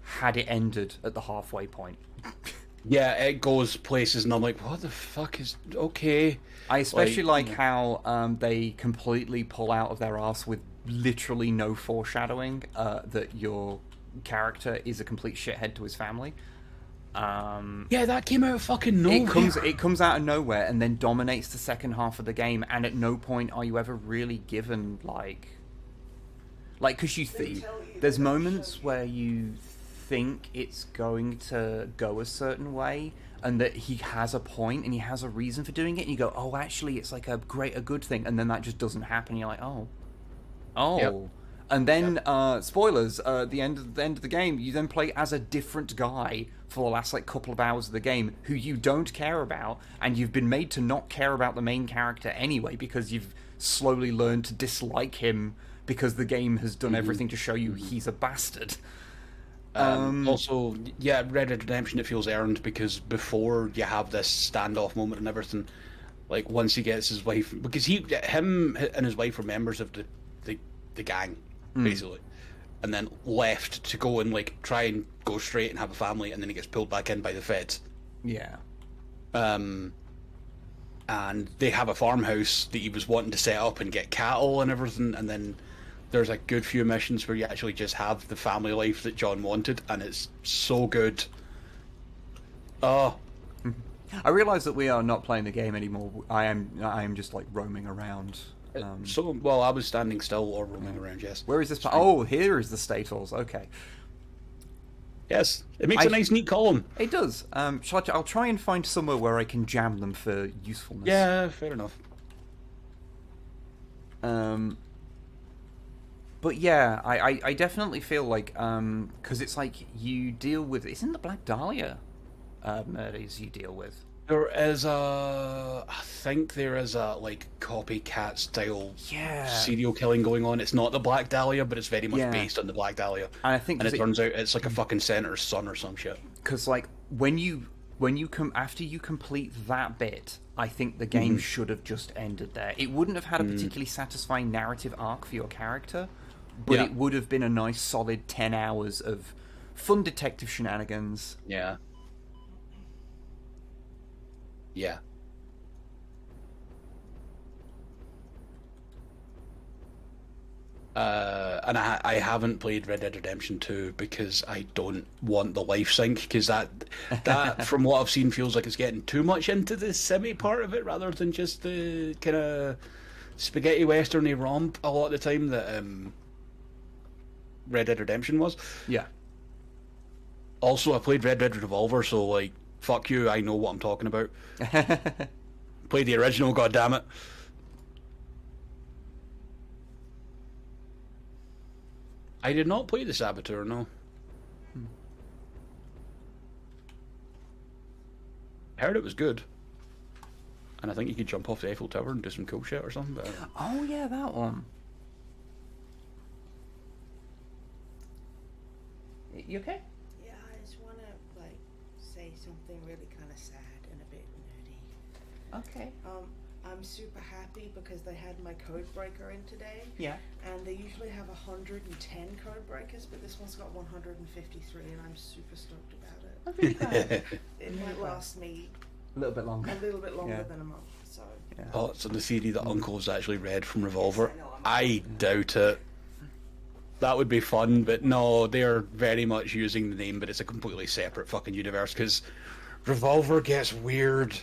had it ended at the halfway point. Yeah, it goes places, and I'm like, what the fuck is okay? I especially like how they completely pull out of their arse with literally no foreshadowing that your character is a complete shithead to his family. Yeah, that came out of fucking nowhere. It comes out of nowhere and then dominates the second half of the game, and at no point are you ever really given like because you think there's moments where you think it's going to go a certain way and that he has a point and he has a reason for doing it, and you go, oh, actually it's like a good thing, and then that just doesn't happen. You're like, oh. Yep. And then spoilers, the end of the game, you then play as a different guy for the last couple of hours of the game who you don't care about, and you've been made to not care about the main character anyway because you've slowly learned to dislike him because the game has done everything to show you he's a bastard. Also, yeah, Red Dead Redemption, it feels earned because before you have this standoff moment and everything, like once he gets his wife, because him and his wife were members of the gang, basically, and then left to go and try and go straight and have a family, and then he gets pulled back in by the feds. Yeah. And they have a farmhouse that he was wanting to set up and get cattle and everything, and then there's a good few missions where you actually just have the family life that John wanted, and it's so good. Oh. I realise that we are not playing the game anymore. I am just roaming around. Well, I was standing still or roaming around, yes. Where is this? Oh, here is the stables. Okay. Yes, it makes a nice, neat column. It does. I'll try and find somewhere where I can jam them for usefulness. Yeah, fair enough. But yeah, I definitely feel like, because it's you deal with... It's in the Black Dahlia murders you deal with. There is I think there is a copycat style serial killing going on. It's not the Black Dahlia, but it's very much based on the Black Dahlia. And it turns out it's a fucking senator's son or some shit. Because after you complete that bit, I think the game should have just ended there. It wouldn't have had a particularly satisfying narrative arc for your character, but it would have been a nice solid 10 hours of fun detective shenanigans. Yeah. Yeah. And I haven't played Red Dead Redemption 2 because I don't want the life sync, because that from what I've seen feels like it's getting too much into the simmy part of it rather than just the kind of spaghetti westerny romp a lot of the time that Red Dead Redemption was. Yeah. Also, I played Red Dead Revolver, so fuck you, I know what I'm talking about. Played the original, goddammit. I did not play the Saboteur, no. I heard it was good. And I think you could jump off the Eiffel Tower and do some cool shit or something. But oh yeah, that one. You okay? Yeah, I just want to say something really kind of sad and a bit nerdy. Okay. I'm super happy because they had my code breaker in today. Yeah. And they usually have 110 code breakers, but this one's got 153, and I'm super stoked about it. I'm really glad. It might last me a little bit longer. A little bit longer than a month. So. Yeah. Oh, it's on the theory that Uncle's actually read from Revolver. Yes, I doubt it. That would be fun, but no, they're very much using the name, but it's a completely separate fucking universe, because Revolver gets weird.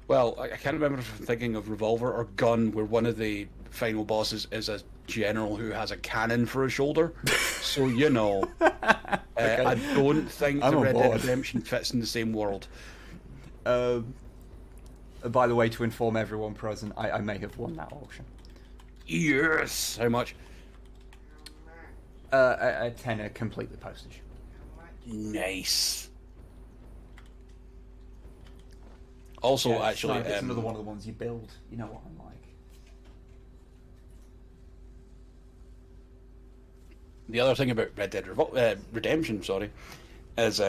Well, I can't remember if I'm thinking of Revolver or Gun, where one of the final bosses is a general who has a cannon for his shoulder. So, okay. I don't think the Red Dead Redemption fits in the same world. By the way, to inform everyone present, I may have won that auction. Yes. How much? A tenner, complete with postage. Nice. Also, Yeah, actually, it's another one of the ones you build. You know what I'm like. the other thing about Red Dead Redemption, sorry, is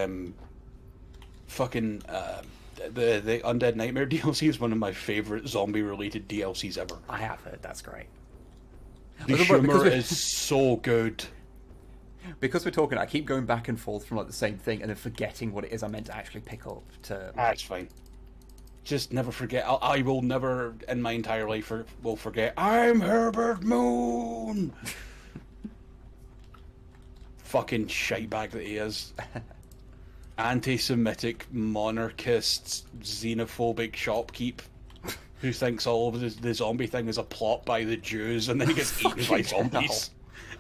fucking the Undead Nightmare DLC is one of my favorite zombie-related DLCs ever. I have heard that's great. The humor is so good. Because we're talking, I keep going back and forth from like the same thing and then forgetting what it is I meant to actually pick up. That's fine. Just never forget. I will never in my entire life will forget. I'm Herbert Moon. Fucking shitebag that he is. Anti-Semitic, monarchist, xenophobic shopkeep who thinks all of the zombie thing is a plot by the Jews, and then he gets eaten by zombies.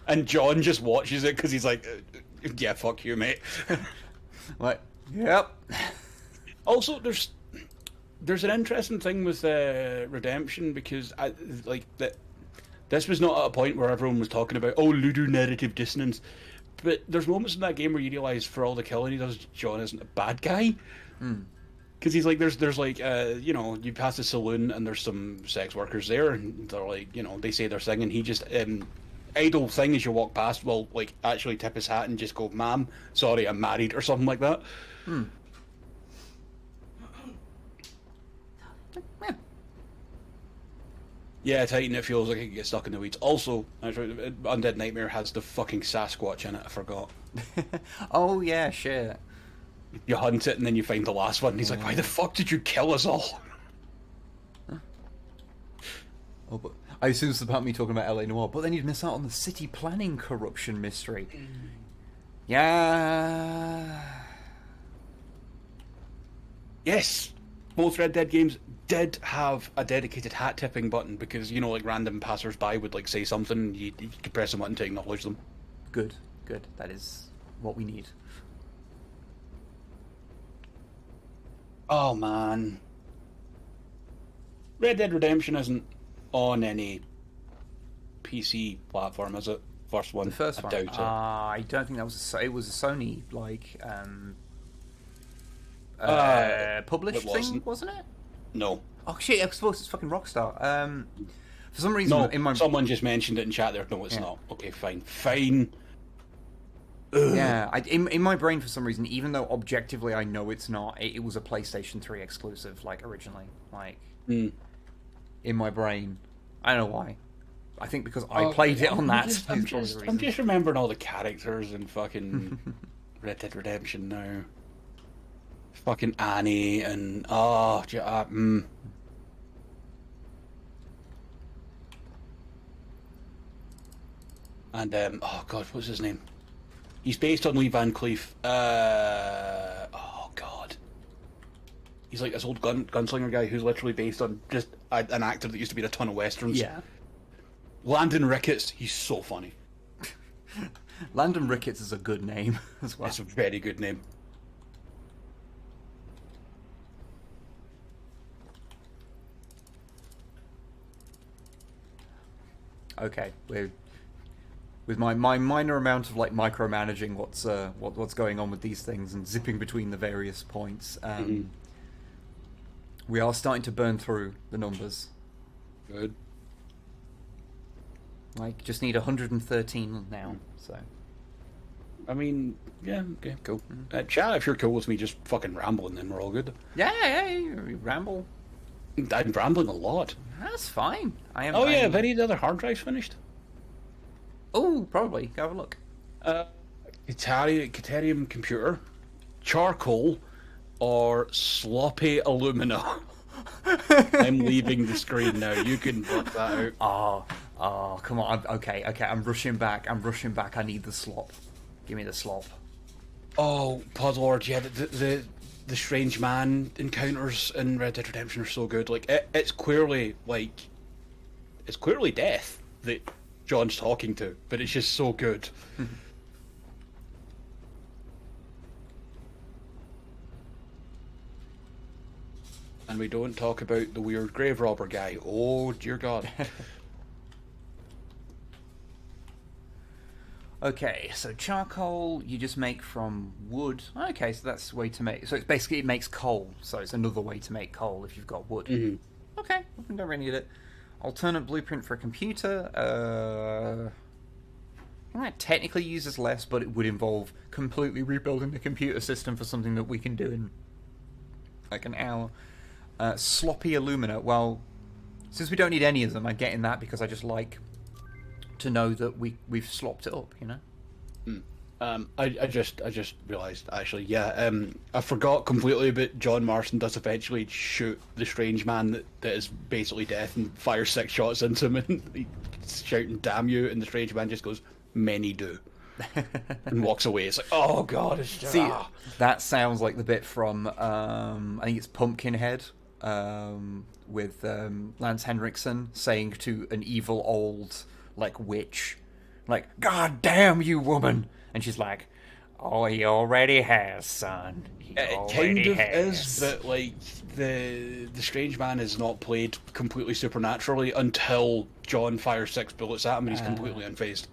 And John just watches it because he's like, yeah, fuck you, mate. Like, yep. Also, there's an interesting thing with Redemption, because this was not at a point where everyone was talking about, oh, Ludo narrative dissonance. But there's moments in that game where you realise for all the killing he does, John isn't a bad guy. Because he's like, there's like, you pass the saloon and there's some sex workers there, and they're like, they say their thing, and he just, idle thing as you walk past will, like, actually tip his hat and just go, ma'am, sorry, I'm married, or something like that. Yeah, Titan, it feels like it can get stuck in the weeds. Also, Undead Nightmare has the fucking Sasquatch in it, I forgot. Oh, yeah, shit. You hunt it and then you find the last one, and he's like, why the fuck did you kill us all? Oh, but I assume it's about me talking about LA Noire, but then you'd miss out on the city planning corruption mystery. Yeah. Yes, both Red Dead games did have a dedicated hat tipping button, because like random passers-by would like say something, you could press a button to acknowledge them. Good. That is what we need. Oh man, Red Dead Redemption isn't on any PC platform, is it? First one. The first I one. doubt it. I don't think that was. It was a Sony published thing, wasn't it? No. Oh shit! I suppose it's fucking Rockstar. For some reason, No, in my someone just mentioned it in chat there. No, it's not. Okay, fine. Yeah, in my brain for some reason, even though objectively I know it's not, it was a PlayStation 3 exclusive, like originally, like in my brain. I don't know why. I think because I played it on that. I'm just remembering all the characters in fucking Red Dead Redemption now. Fucking Annie and and oh god, what's his name? He's based on Lee Van Cleef. Oh god, he's like this old gunslinger guy who's literally based on just an actor that used to be in a ton of westerns. Yeah. Landon Ricketts. He's so funny. Landon Ricketts is a good name as well. It's a very good name. Okay, with my minor amount of like micromanaging what's going on with these things and zipping between the various points, we are starting to burn through the numbers. Good. Like, just need 113 now, so. I mean, yeah, okay, cool. Chat, if you're cool with me just fucking rambling, then we're all good. Yeah, you ramble. I'm rambling a lot. That's fine. Have any of the other hard drives finished? Oh, probably. Go have a look. Caterium computer, charcoal, or sloppy alumina. I'm leaving the screen now. You can work that out. Oh, come on. Okay. I'm rushing back. I need the slop. Give me the slop. Oh, Podlord, yeah, the strange man encounters in Red Dead Redemption are so good. Like, it's clearly death that John's talking to, but it's just so good. And we don't talk about the weird grave robber guy. Oh dear God. Okay, so charcoal you just make from wood. Okay, so that's the way to make. So it's basically it makes coal. So it's another way to make coal if you've got wood. Okay, we don't really need it. Alternate blueprint for a computer. That technically uses less, but it would involve completely rebuilding the computer system for something that we can do in like an hour. Sloppy alumina. Well, since we don't need any of them, I'm getting that because I just like to know that we've slopped it up, you know. I just realised actually, yeah. I forgot completely about John Marston does eventually shoot the strange man that is basically death and fires 6 shots into him and he's shouting "damn you," and the strange man just goes, "Many do," and walks away. It's like, oh god, it's just... See, that sounds like the bit from I think it's Pumpkinhead, with Lance Henriksen saying to an evil old like witch, like, "God damn you, woman," and she's like, "Oh, he already has, son. He kind of has." is, but like the strange man is not played completely supernaturally until John fires 6 bullets at him and he's completely unfazed.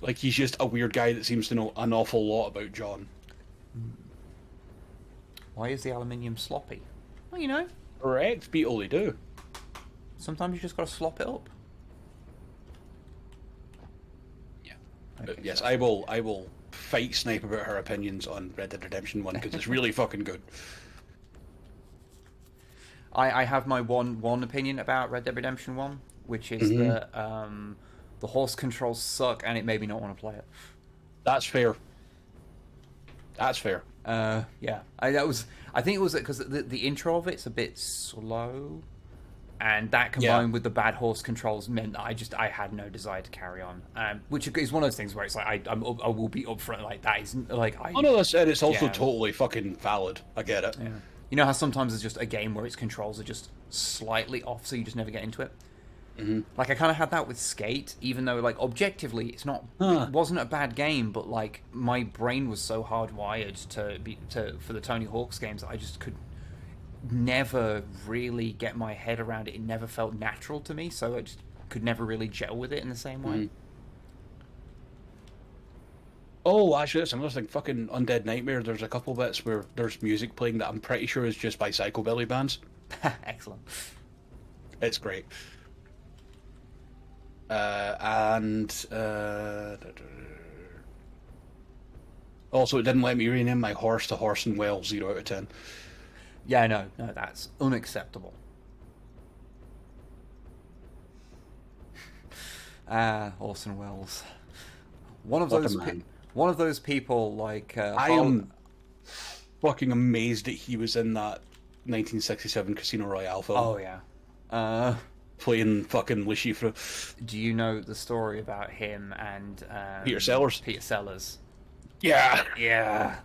Like, he's just a weird guy that seems to know an awful lot about John. Why is the aluminium sloppy? Well, you know, Correct, Beetle, they do. sometimes you just got to slop it up. Yeah. Okay, But yes, so- I will fight Snipe about her opinions on Red Dead Redemption 1 because it's really fucking good. I have my one opinion about Red Dead Redemption 1, which is that the horse controls suck and it made me not want to play it. That's fair. That's fair. Yeah, I think it was because the intro of it's a bit slow, and that combined with the bad horse controls meant that I had no desire to carry on. Which is one of those things where it's like I will be upfront, like that is like I. Oh no, that's it. It's also Yeah. totally fucking valid. I get it. Yeah. You know how sometimes it's just a game where its controls are just slightly off, so you just never get into it. Like I kind of had that with Skate, even though like objectively it's not, it wasn't a bad game, but like my brain was so hardwired for the Tony Hawk's games that I just could never really get my head around it. It never felt natural to me, so I just could never really gel with it in the same way. Oh, actually, that's another thing. Fucking Undead Nightmare. There's a couple bits where there's music playing that I'm pretty sure is just by psychobilly bands. Excellent. It's great. Also, it didn't let me rename my horse to Horse and Well 0 out of 10. Yeah, no, that's unacceptable. Orson Welles. One of What a those man. one of those people like I am fucking amazed that he was in that 1967 Casino Royale film. Oh yeah. Playing fucking Le Chiffre. Do you know the story about him and Peter Sellers. Peter Sellers. Yeah. Yeah.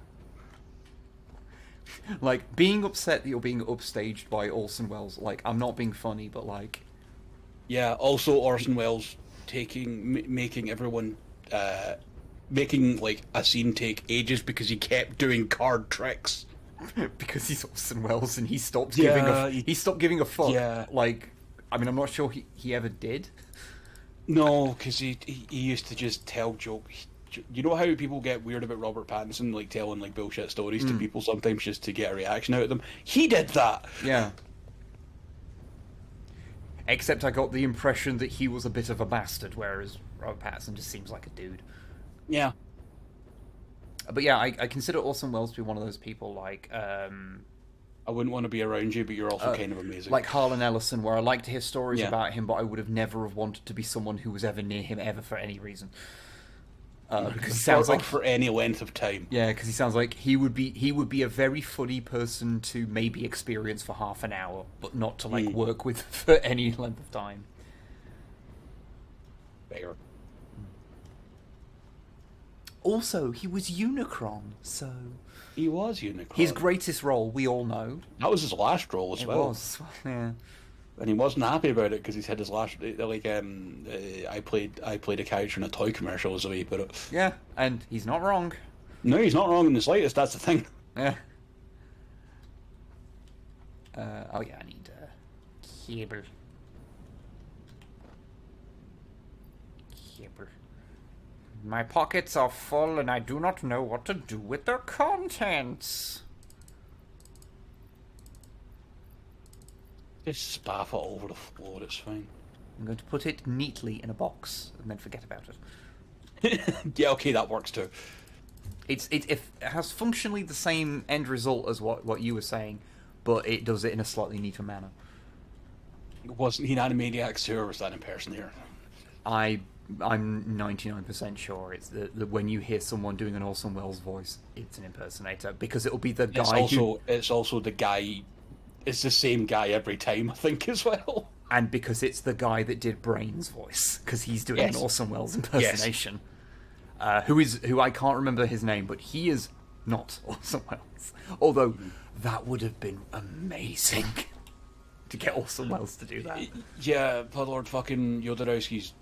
Like being upset that you're being upstaged by Orson Welles. Like I'm not being funny, but like. Yeah. Also, Orson Welles making everyone making like a scene take ages because he kept doing card tricks. Because he's Orson Welles and he stopped Yeah, giving a fuck. Yeah. Like, I mean, I'm not sure he ever did. No, because he used to just tell jokes. You know how people get weird about Robert Pattinson, like telling like bullshit stories to people sometimes just to get a reaction out of them? He did that. Yeah. Except I got the impression that he was a bit of a bastard, whereas Robert Pattinson just seems like a dude. Yeah. But yeah, I consider Orson Welles to be one of those people like I wouldn't want to be around you, but you're also kind of amazing. like Harlan Ellison, where I like to hear stories Yeah. about him, but I would have never have wanted to be someone who was ever near him ever for any reason. Because he sounds like for any length of time. yeah, because he sounds like he would be a very funny person to maybe experience for half an hour, but not to like work with for any length of time. Fair. Also, he was Unicron, so He was Unicron. his greatest role we all know. That was his last role as It well. was, yeah. And he wasn't happy about it because he's had his last like I played a character in a toy commercial as a way he put it. Yeah, and he's not wrong. No, he's not wrong in the slightest. That's the thing. Yeah. Oh yeah, I need cable. Yibber. My pockets are full and I do not know what to do with their contents. Just spaff it all over the floor, it's fine. I'm going to put it neatly in a box and then forget about it. Yeah, okay, that works too. It has functionally the same end result as what you were saying, but it does it in a slightly neater manner. Wasn't he an Animaniacs too, or was that in person here? I'm 99% sure it's the when you hear someone doing an Orson Welles voice, it's an impersonator, because it'll be the guy It's also the guy. It's the same guy every time, I think, as well. And because it's the guy that did Brain's voice, because he's doing an Orson Welles impersonation. Yes. Who I can't remember his name, but he is not Orson Welles. Although that would have been amazing to get Orson Welles to do that. Yeah, but Lord fucking Jodorowsky's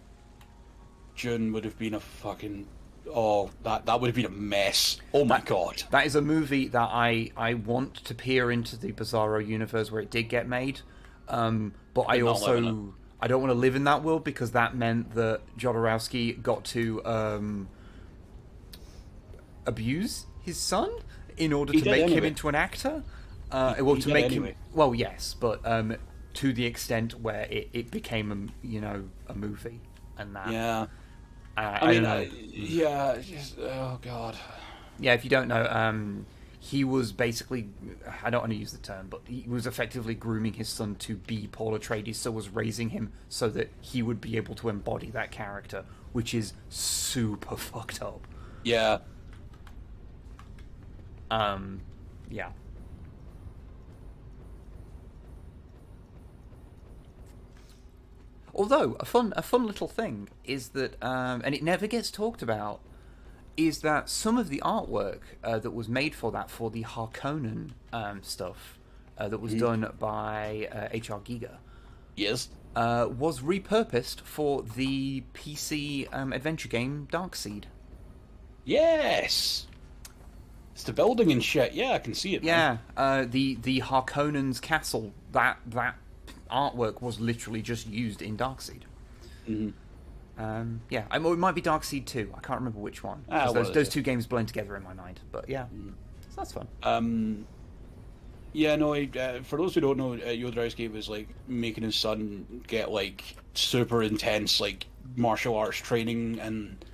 June would have been a fucking... Oh, that would have been a mess. Oh my god. That is a movie that I want to peer into the Bizarro universe where it did get made. But I also... I don't want to live in that world, because that meant that Jodorowsky got to abuse his son in order to make him into an actor. Well, yes, but to the extent where it became a movie and that. Yeah. I don't know. Yeah. Oh god. Yeah, if you don't know, he was basically, I don't want to use the term, but he was effectively grooming his son to be Paul Atreides, so was raising him so that he would be able to embody that character, which is super fucked up. Yeah. Yeah. Although, a fun little thing is that, and it never gets talked about, is that some of the artwork that was made for the Harkonnen stuff that was done by H.R. Giger, yes, was repurposed for the PC adventure game Darkseid. Yes! It's the building and shit. Yeah, I can see it. Yeah, the Harkonnen's castle, that artwork was literally just used in Darkseid. Mm-hmm. Yeah, it might be Darkseid 2. I can't remember which one. Those two games blend together in my mind. But yeah, so that's fun. Yeah, no. For those who don't know, Jodorowsky was like making his son get like super intense like martial arts training and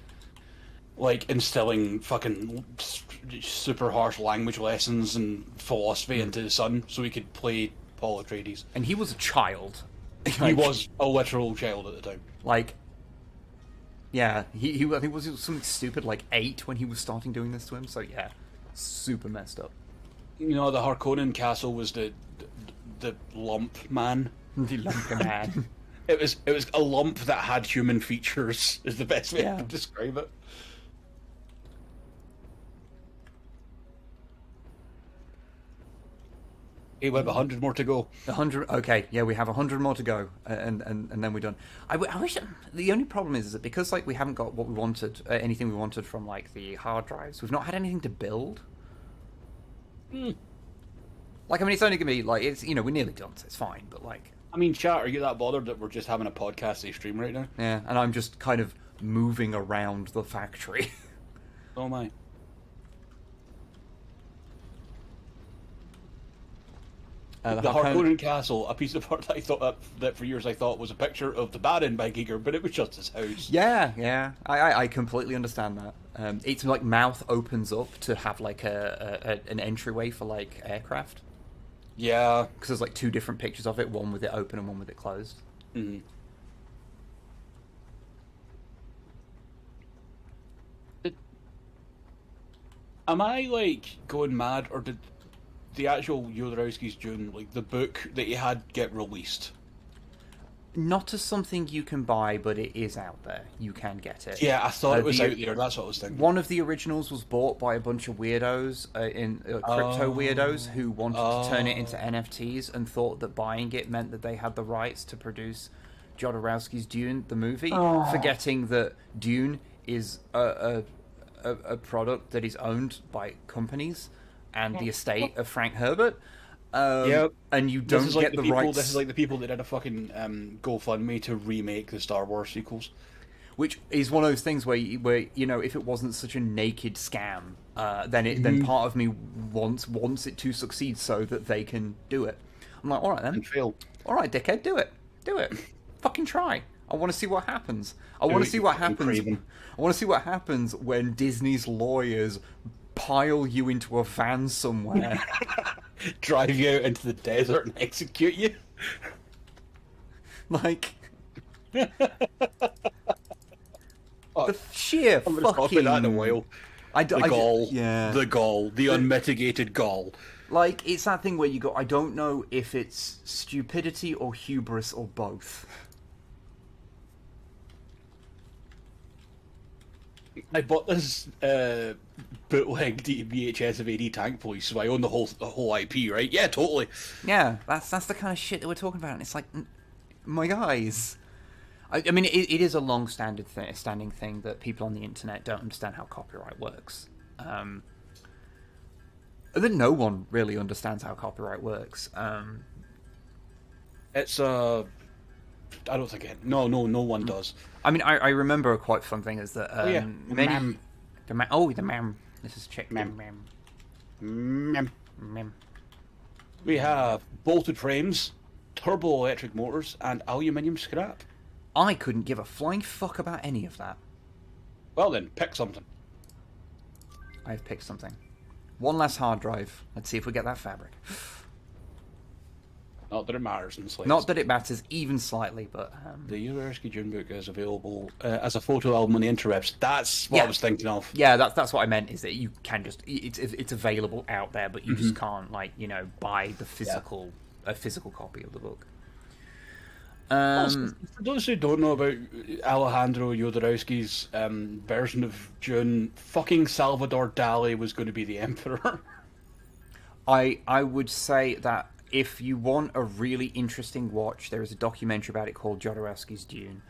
like instilling fucking super harsh language lessons and philosophy into his son so he could play Paul Atreides. And he was a child. He was a literal child at the time. Like, yeah, he I think was something stupid like 8 when he was starting doing this to him. So yeah, super messed up. You know, the Harkonnen castle was the lump man. The lump man. It was a lump that had human features. Is the best way to describe it. Hey, we have 100 more to go. 100. Okay, yeah, we have 100 more to go, and then we're done. I wish the only problem is that because like we haven't got what we wanted, anything we wanted from like the hard drives, we've not had anything to build. Like, I mean, it's only gonna be like it's we're nearly done, so it's fine. But like, I mean, chat, are you that bothered that we're just having a podcast they stream right now? Yeah, and I'm just kind of moving around the factory. Oh my. The Harkonnen Castle, a piece of art that I thought that for years I thought was a picture of the Baron by Giger, but it was just his house. Yeah, I completely understand that. It's like mouth opens up to have like an entryway for like aircraft. Yeah, because there's like 2 different pictures of it, one with it open and one with it closed. Mm-hmm. Am I like going mad, or did the actual Jodorowsky's Dune, like the book that he had, get released? Not as something you can buy, but it is out there. You can get it. Yeah, I thought it was out there. That's what I was thinking. One of the originals was bought by a bunch of weirdos, crypto weirdos, who wanted to turn it into NFTs and thought that buying it meant that they had the rights to produce Jodorowsky's Dune, the movie, forgetting that Dune is a product that is owned by companies and the estate of Frank Herbert. And you don't get the rights. This is like the people that did a fucking GoFundMe to remake the Star Wars sequels. which is one of those things where you know, if it wasn't such a naked scam, then part of me wants it to succeed so that they can do it. I'm like, all right then, And fail. all right, dickhead, do it, fucking try. I want to see what happens. I want to see what happens. I want to see what happens when Disney's lawyers pile you into a van somewhere, Drive you out into the desert and execute you. like. Oh, The sheer I'm going to talk about that in a while. The gall, the unmitigated gall. Like, it's that thing where you go, I don't know if it's stupidity or hubris or both. I bought this bootleg VHS of AD Tank Police, so I own the whole IP, right? Yeah, totally. Yeah, that's the kind of shit that we're talking about, and it's like, my guys. I mean, it is a long-standing thing that people on the internet don't understand how copyright works. That no one really understands how copyright works. It's I don't think no one does. I mean, I remember a quite fun thing is that the mam. the mam. This is check Mam. mam. We have bolted frames, turbo electric motors, and aluminium scrap. I couldn't give a flying fuck about any of that. Well then, pick something. I've picked something. One less hard drive. Let's see if we get that fabric. Not that it matters in the slightest. Not that it matters even slightly, but... The Urersky June book is available as a photo album on the interwebs. That's what I was thinking of. Yeah, that's what I meant, is that you can just... It's available out there, but you just can't, like, you know, buy the physical... a physical copy of the book. For those who don't know about Alejandro Jodorowsky's version of Dune, fucking Salvador Dali was going to be the Emperor. I would say that if you want a really interesting watch, there is a documentary about it called Jodorowsky's Dune.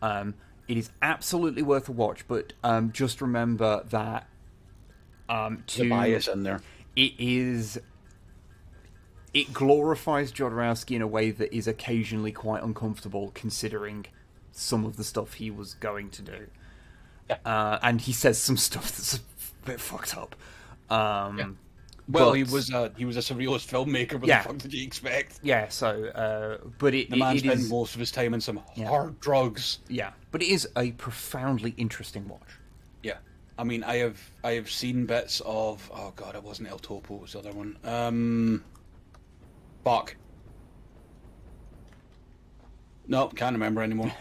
It is absolutely worth a watch, but just remember that the bias in there. It glorifies Jodorowsky in a way that is occasionally quite uncomfortable, considering some of the stuff he was going to do. Yeah. And he says some stuff that's a bit fucked up. Well, he was a surrealist filmmaker. What the fuck did you expect? Yeah. So, but the man spent most of his time in some hard drugs. Yeah, but it is a profoundly interesting watch. Yeah, I mean, I have seen bits of. Oh god, it wasn't El Topo. It was the other one. Fuck. No, can't remember anymore.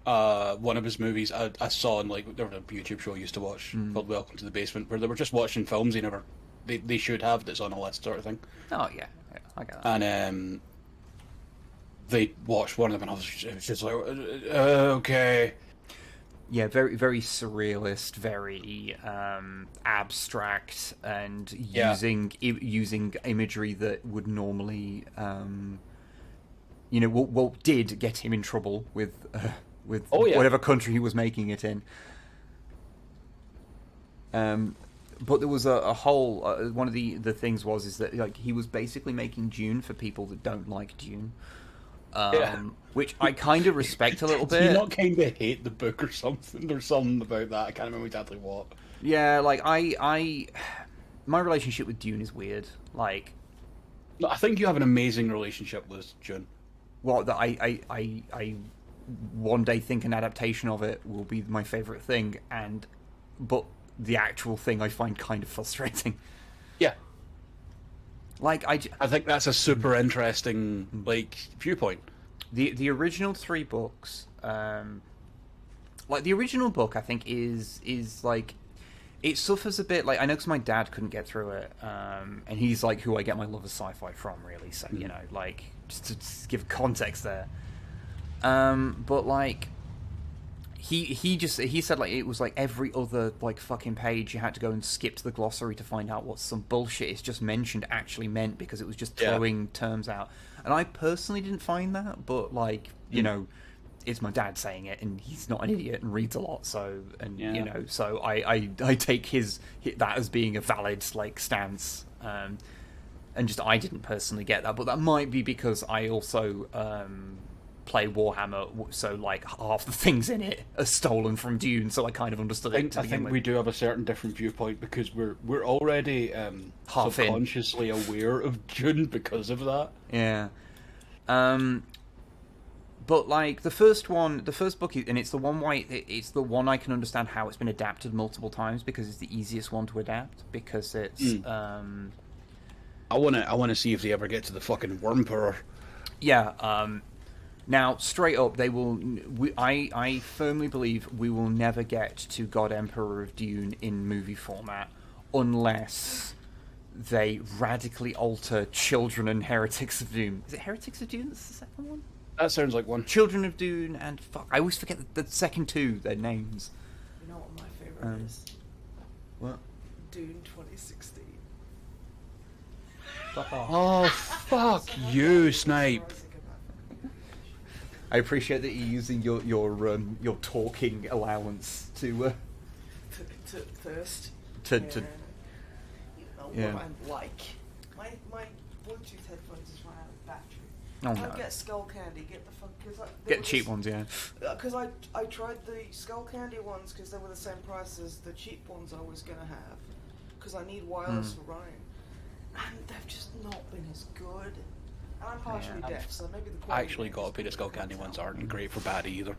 One of his movies I saw in, like, there was a YouTube show I used to watch called Welcome to the Basement, where they were just watching films they should have that's on a list sort of thing. Oh yeah, I get that. And they watched one of them and it was just like, okay. Yeah, very very surrealist, very abstract, and using imagery that would normally, did get him in trouble with whatever country he was making it in. But there was a whole one of the things is that, like, he was basically making Dune for people that don't like Dune. Which I kind of respect a little bit. Do you not kind of hate the book or something? There's something about that. I can't remember exactly what. Yeah, like, my relationship with Dune is weird. Like, no, I think you have an amazing relationship with Dune. Well, that I one day think an adaptation of it will be my favourite thing, but the actual thing I find kind of frustrating. Yeah. Like, I think that's a super interesting, like, viewpoint. The original 3 books, like, the original book, I think is like, it suffers a bit. Like, I know because my dad couldn't get through it, and he's like who I get my love of sci-fi from, really. So you know, like, just to give context there. But like, he said, like, it was like every other, like, fucking page you had to go and skip to the glossary to find out what some bullshit it's just mentioned actually meant, because it was just throwing terms out. And I personally didn't find that, but, like, you know, it's my dad saying it, and he's not an idiot and reads a lot, so, and you know, so I take that as being a valid, like, stance. And just, I didn't personally get that, but that might be because I also play Warhammer, so like half the things in it are stolen from Dune, so I kind of understood it. I think we do have a certain different viewpoint because we're already Half in. subconsciously aware of Dune because of that. Yeah. But like the first book, and it's the one it's the one I can understand how it's been adapted multiple times because it's the easiest one to adapt because it's. I wanna see if they ever get to the fucking Wormperor. Yeah. Now, straight up, they will. I firmly believe we will never get to God Emperor of Dune in movie format unless they radically alter Children and Heretics of Dune. Is it Heretics of Dune? That's the second one. That sounds like one. Children of Dune and fuck. I always forget the second two. Their names. You know what my favourite is? What? Dune 2016. Fuck off. Oh fuck you, Snipe. I appreciate that you're using your talking allowance to Thirst. to You know Yeah. what I'm like. My Bluetooth headphones is running out of battery. Oh, Don't no. get Skull Candy. Get the fuck. get cheap ones, yeah. Because I tried the Skull Candy ones because they were the same price as the cheap ones I was gonna have. Because I need wireless for running, and they've just not been as good. And I'm partially Yeah, deaf, so maybe the I quality actually got a pair of Skull Candy ones aren't great for bad either.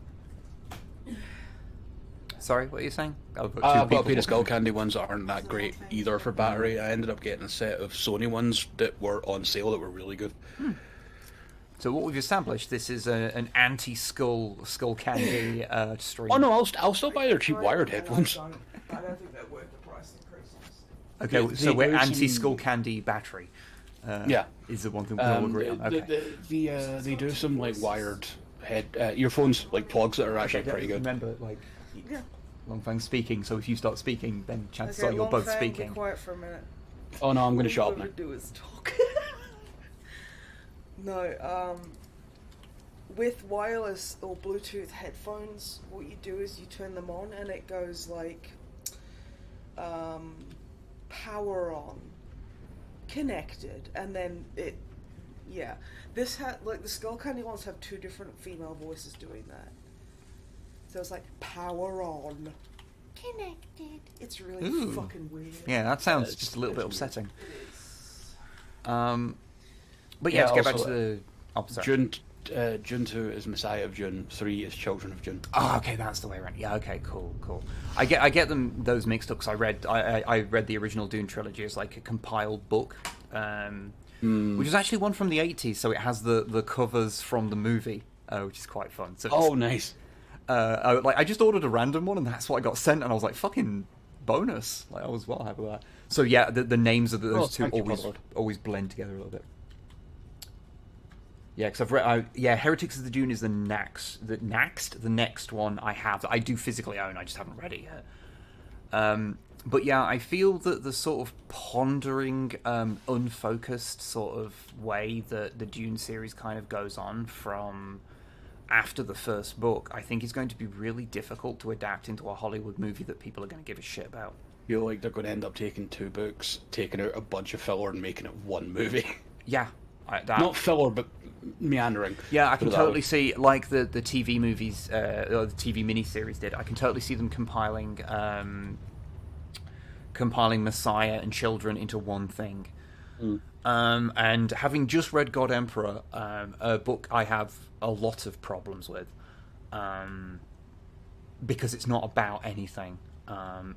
Sorry, what are you saying? I've got a pair of Skull Candy ones that aren't that great either for battery. I ended up getting a set of Sony ones that were on sale that were really good. So what we've established, this is an anti-Skull Candy stream. Oh no, I'll still buy their cheap wired headphones. I don't think they're worth the price increases. Okay, They- so they we're do anti-Skull some- Candy battery. Yeah. Is the one thing we all agree on. Okay. They do some like wired head earphones, like plugs that are actually pretty good. Remember, like, Yeah. Longfang's speaking, so if you start speaking, then chances Okay, are you're both Longfang, speaking. Be quiet for a minute. Oh no, I'm gonna shut All up we now. do is talk. No, with wireless or Bluetooth headphones, what you do is you turn them on and it goes like, power on, connected, and then it, yeah. This had, like, the Skull Candy ones have two different female voices doing that. So it's like, power on, connected. It's really Ooh. fucking weird. Yeah, that sounds It's- just a little bit it's weird. upsetting. It is. But yeah, Yeah, to get back also, to the... Oh, sorry. June 2 is Messiah of June, 3 is Children of June. Oh, okay, that's the way around. Yeah, okay, cool. I get those mixed up because I read the original Dune trilogy as like a compiled book, which is actually one from the 80s, so it has the covers from the movie, which is quite fun. So Oh, nice. I just ordered a random one, and that's what I got sent, and I was like, fucking bonus. Like, I was well happy with that. So yeah, the names of those two thank you, Lord. always blend together a little bit. Yeah, because I've read. Heretics of the Dune is the next one I have that I do physically own. I just haven't read it yet. But yeah, I feel that the sort of pondering, unfocused sort of way that the Dune series kind of goes on from after the first book, I think is going to be really difficult to adapt into a Hollywood movie that people are going to give a shit about. I feel like they're going to end up taking 2 books, taking out a bunch of filler, and making it one movie. Yeah, Not filler, but meandering. Yeah, I Put can it that totally way. see, like the TV movies, or the TV miniseries did, I can totally see them compiling Messiah and Children into one thing. And having just read God Emperor, a book I have a lot of problems with, because it's not about anything. And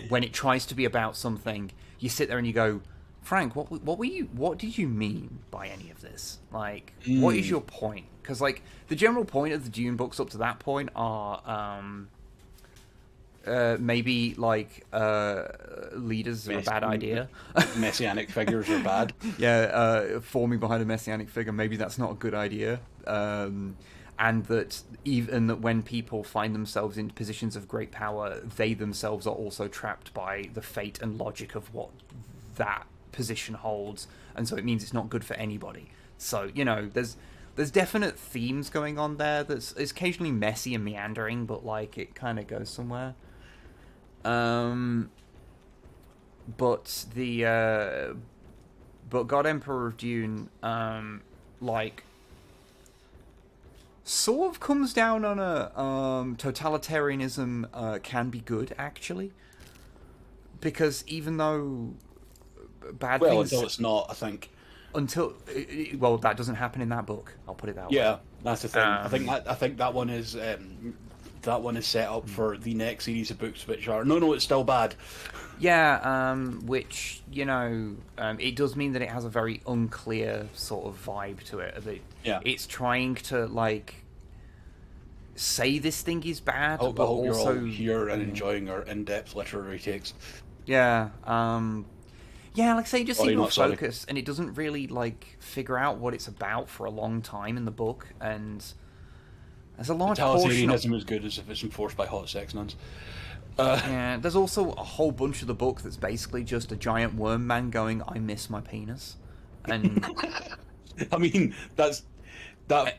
when it tries to be about something, you sit there and you go, Frank, what did you mean by any of this? Like, what is your point? Because, like, the general point of the Dune books up to that point are, maybe, like, leaders are a bad idea. Messianic figures are bad. Yeah, forming behind a messianic figure, maybe that's not a good idea. And that even that when people find themselves in positions of great power, they themselves are also trapped by the fate and logic of what that position holds, and so it means it's not good for anybody. So, you know, there's definite themes going on there that's it's occasionally messy and meandering, but like it kind of goes somewhere. But God Emperor of Dune, like sort of comes down on a totalitarianism can be good, actually. Because even though bad things... until it's not, I think. Well, that doesn't happen in that book. I'll put it that way. Yeah, that's the thing. I think that one is set up for the next series of books, which are no, it's still bad. Yeah, which it does mean that it has a very unclear sort of vibe to it. It's trying to say this thing is bad, but also you're all here and enjoying our in-depth literary takes. Yeah, like I say, it just seems more sorry. focused, and it doesn't really figure out what it's about for a long time in the book, and there's a large portion of... isn't as good as if it's enforced by hot sex nuns. Yeah, there's also a whole bunch of the book that's basically just a giant worm man going, "I miss my penis," and I mean that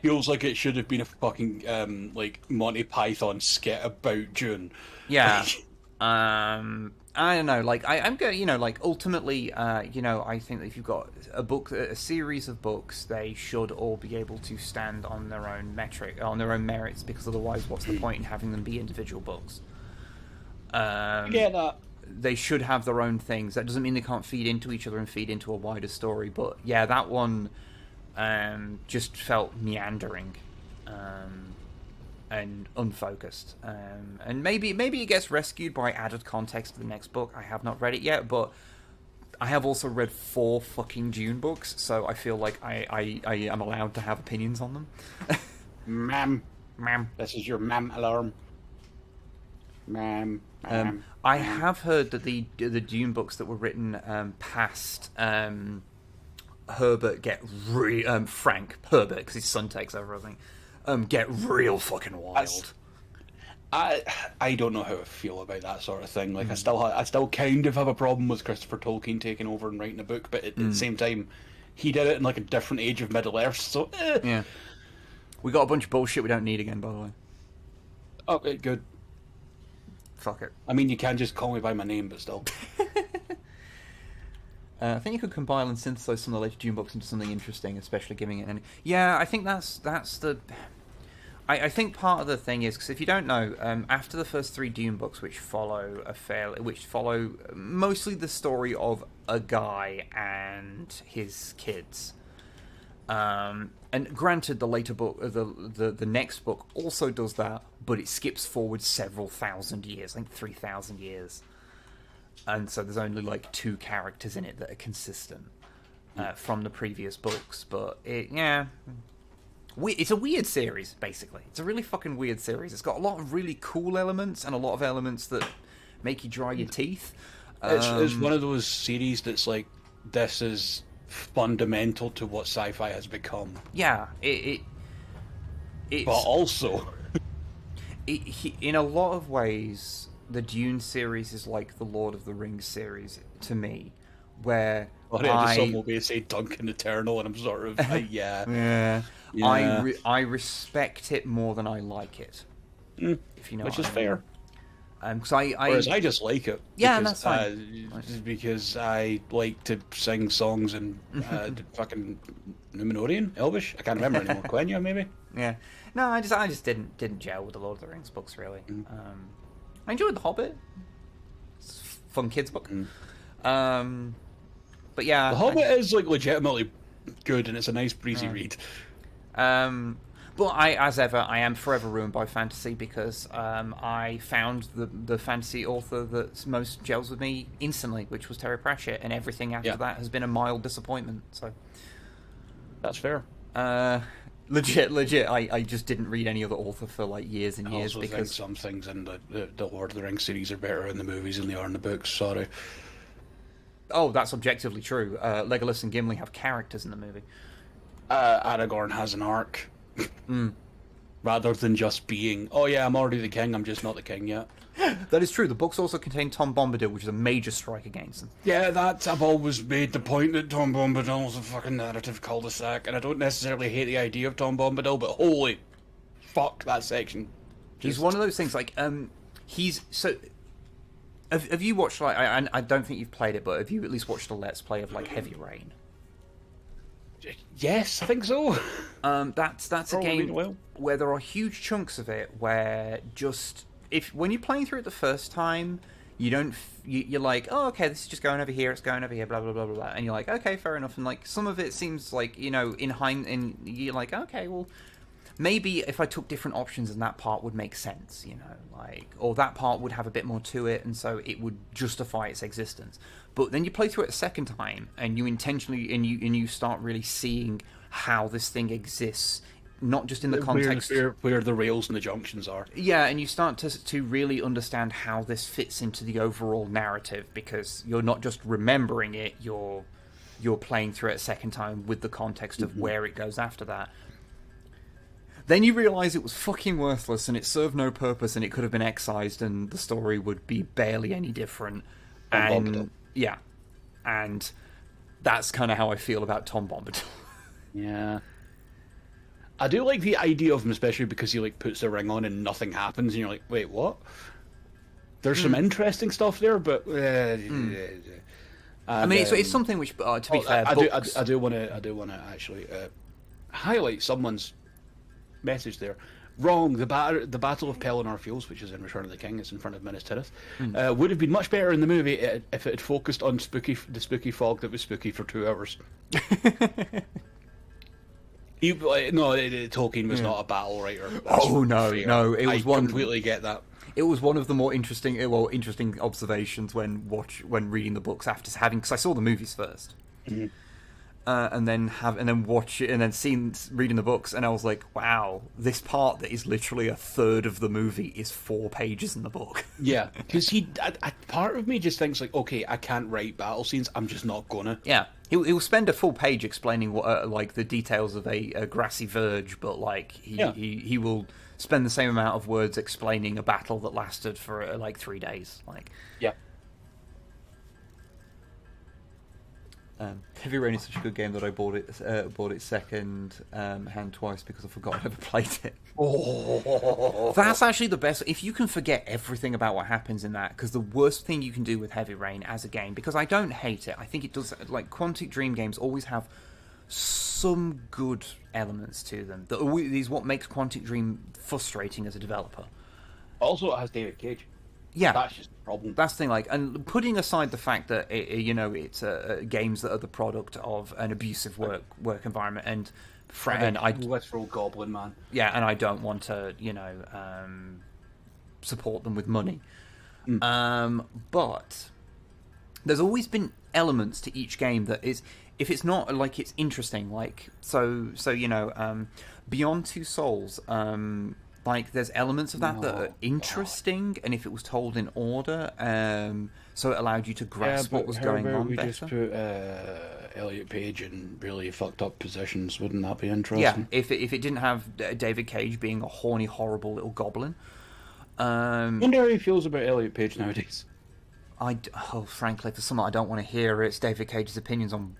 feels like it should have been a fucking Monty Python skit about June. Yeah. I don't know, I'm going, ultimately, I think that if you've got a series of books, they should all be able to stand on their own merits, because otherwise, what's the point in having them be individual books? That. They should have their own things. That doesn't mean they can't feed into each other and feed into a wider story, but yeah, that one just felt meandering. And unfocused, and maybe it gets rescued by added context to the next book. I have not read it yet, but I have also read 4 fucking Dune books, so I feel like I am allowed to have opinions on them. Ma'am, Ma'am, this is your ma'am alarm. Ma'am. I have heard that the Dune books that were written past Herbert get Frank Herbert, because his son takes over, I think. Get real fucking wild. I don't know how I feel about that sort of thing. I still kind of have a problem with Christopher Tolkien taking over and writing a book, but at the same time, he did it in a different age of Middle Earth. So yeah, we got a bunch of bullshit we don't need again, by the way. Okay, good. Fuck it. I mean, you can just call me by my name, but still. I think you could compile and synthesize some of the later Dune books into something interesting, especially giving it Yeah, I think that's the... I think part of the thing is, because if you don't know, after the first 3 Dune books, which follow mostly the story of a guy and his kids, and granted, the later book, the next book also does that, but it skips forward several thousand years, 3,000 years. And so there's only 2 characters in it that are consistent from the previous books. But it's a weird series, basically. It's a really fucking weird series. It's got a lot of really cool elements and a lot of elements that make you dry your teeth. It's one of those series that's this is fundamental to what sci-fi has become. Yeah, but also, in a lot of ways, the Dune series is like the Lord of the Rings series to me, where I just almost say Duncan Eternal, and I'm sort of yeah. I respect it more than I like it. If you know, which is fair. Whereas I just like it. Yeah, because, that's fine. Because I like to sing songs and fucking Numenorian, Elvish. I can't remember anymore. Quenya, maybe. Yeah. No, I just didn't gel with the Lord of the Rings books really. I enjoyed The Hobbit. It's a fun kids book. But yeah, The Hobbit is legitimately good, and it's a nice breezy read. But as ever, I am forever ruined by fantasy because I found the fantasy author that most gels with me instantly, which was Terry Pratchett, and everything after that has been a mild disappointment. So that's fair. Legit. I just didn't read any other author for years and years because think some things in the Lord of the Rings series are better in the movies than they are in the books. Sorry. Oh, that's objectively true. Legolas and Gimli have characters in the movie. Aragorn has an arc. Rather than just being, oh yeah, I'm already the king, I'm just not the king yet. That is true. The books also contain Tom Bombadil, which is a major strike against them. Yeah, I've always made the point that Tom Bombadil is a fucking narrative cul-de-sac, and I don't necessarily hate the idea of Tom Bombadil, but holy fuck that section. He's one of those things, he's so... Have you watched, I don't think you've played it, but have you at least watched a Let's Play of, Heavy Rain? Yes, I think so. That's a Probably been game a while. where there are huge chunks of it where just if when you're playing through it the first time, you don't you're like, oh, okay, this is just going over here, it's going over here, blah blah blah blah blah, and you're like, okay, fair enough, and like some of it seems like, you know, and you're like, okay, well, maybe if I took different options and that part would make sense, you know, like, or that part would have a bit more to it, and so it would justify its existence. But then you play through it a second time, and you intentionally and you start really seeing how this thing exists, not just in the context where the rails and the junctions are. yeah, and you start to really understand how this fits into the overall narrative, because you're not just remembering it, you're playing through it a second time with the context of where it goes after that. Then you realise it was fucking worthless and it served no purpose and it could have been excised and the story would be barely any different. And yeah, and that's kind of how I feel about Tom Bombadil. Yeah. I do like the idea of him, especially because he like puts the ring on and nothing happens, and you're like, wait, what? There's some interesting stuff there, but I mean, it's something which, to be fair, I do want to actually highlight someone's message there. Wrong. The Battle of Pelennor Fields, which is in Return of the King, it's in front of Minas Tirith, would have been much better in the movie if it had focused on the spooky fog that was spooky for 2 hours. Tolkien was not a battle writer. Oh no, it was I completely get that. It was one of the more interesting observations when reading the books after having, because I saw the movies first, and then watch it and then reading the books, and I was like, wow, this part that is literally a third of the movie is 4 pages in the book. Yeah, because part of me just thinks like, okay, I can't write battle scenes, I'm just not gonna. Yeah, he'll spend a full page explaining what like the details of a grassy verge, but like he will spend the same amount of words explaining a battle that lasted for like 3 days. Like, yeah. Heavy Rain is such a good game that I bought it second hand twice because I forgot I ever played it. Oh, that's actually the best. If you can forget everything about what happens in that, because the worst thing you can do with Heavy Rain as a game, because I don't hate it, I think it does, like Quantic Dream games always have some good elements to them. That is what makes Quantic Dream frustrating as a developer. Also, it has David Cage. Yeah, that's just the problem. That's the thing. Like, and putting aside the fact that it's games that are the product of an abusive work environment, and literal goblin man. Yeah, and I don't want to support them with money. But there's always been elements to each game that is, if it's not like it's interesting, like so Beyond Two Souls. Like, there's elements of that that are interesting, and if it was told in order, so it allowed you to grasp what was going on better. Just put Elliot Page in really fucked up positions, wouldn't that be interesting? Yeah, if it didn't have David Cage being a horny, horrible little goblin. I wonder how he feels about Elliot Page nowadays. Frankly, for someone I don't want to hear, it's David Cage's opinions on.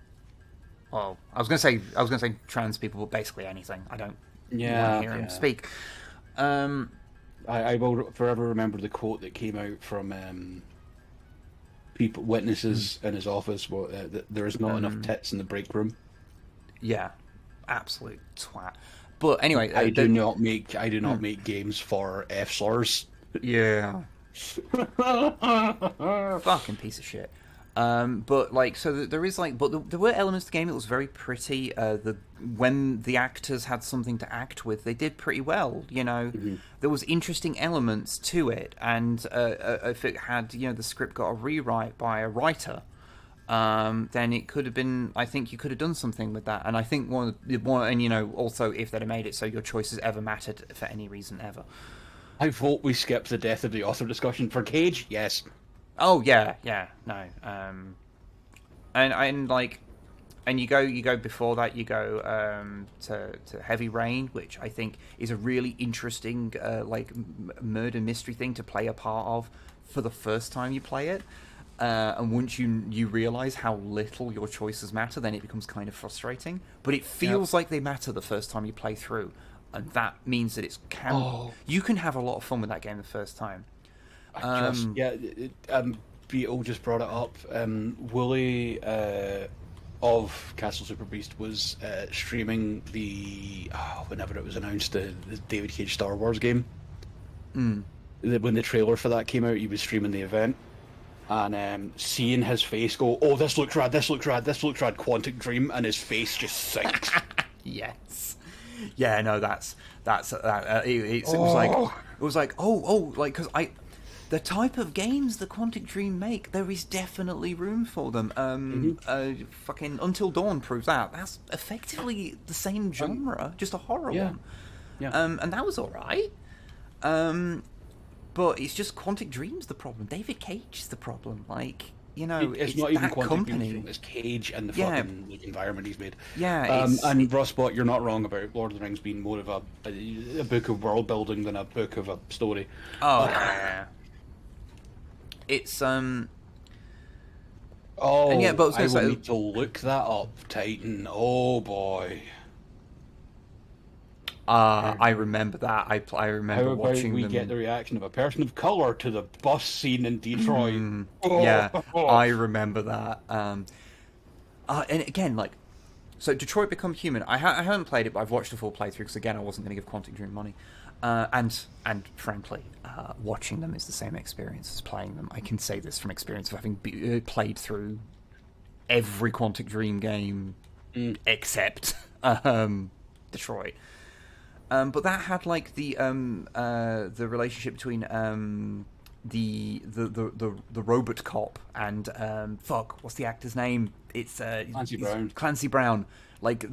Well, I was going to say trans people, but basically anything. I don't want to hear him speak. I will forever remember the quote that came out from witnesses in his office. That there is not enough tits in the break room. Yeah, absolute twat. But anyway, I do not make games for F-slurs. Yeah, fucking piece of shit. But like, so there is like, but there were elements to the game that was very pretty. When the actors had something to act with, they did pretty well. There was interesting elements to it, and if it had, the script got a rewrite by a writer, then it could have been. I think you could have done something with that. And I think also if they'd have made it so your choices ever mattered for any reason ever. I vote we skip the death of the author discussion for Cage. Yes. Oh yeah, no, and you go before that, you go to Heavy Rain, which I think is a really interesting murder mystery thing to play a part of for the first time you play it, and once you realize how little your choices matter, then it becomes kind of frustrating. But it feels like they matter the first time you play through, and that means that you can have a lot of fun with that game the first time. Beetle just brought it up. Wooly of Castle Super Beast was streaming whenever it was announced, the David Cage Star Wars game. When the trailer for that came out, he was streaming the event, and seeing his face go, "Oh, this looks rad, this looks rad, this looks rad," Quantic Dream, and his face just sinks. Yes. Yeah, no, it was like, because the type of games the Quantic Dream make, there is definitely room for them. Fucking Until Dawn proves that. That's effectively the same genre, just a horror one. Yeah. And that was alright. But it's just Quantic Dream's the problem. David Cage is the problem. Like, you know, it's not even that Quantic company. Dream, it's Cage and the fucking environment he's made. Yeah, and Rustbot, you're not wrong about Lord of the Rings being more of a book of world building than a book of a story. Oh, yeah. It's Oh, and yeah, but I will need to look that up, Titan. Oh boy. I remember that. I remember How about watching we them. get the reaction of a person of color to the bus scene in Detroit? Yeah, I remember that. And again, like, so Detroit Become Human. I haven't played it, but I've watched a full playthrough because again, I wasn't going to give Quantic Dream money. And frankly, watching them is the same experience as playing them. I can say this from experience of having played through every Quantic Dream game except Detroit. But that had like the relationship between the robot cop and what's the actor's name? It's Clancy Brown. Clancy Brown. Like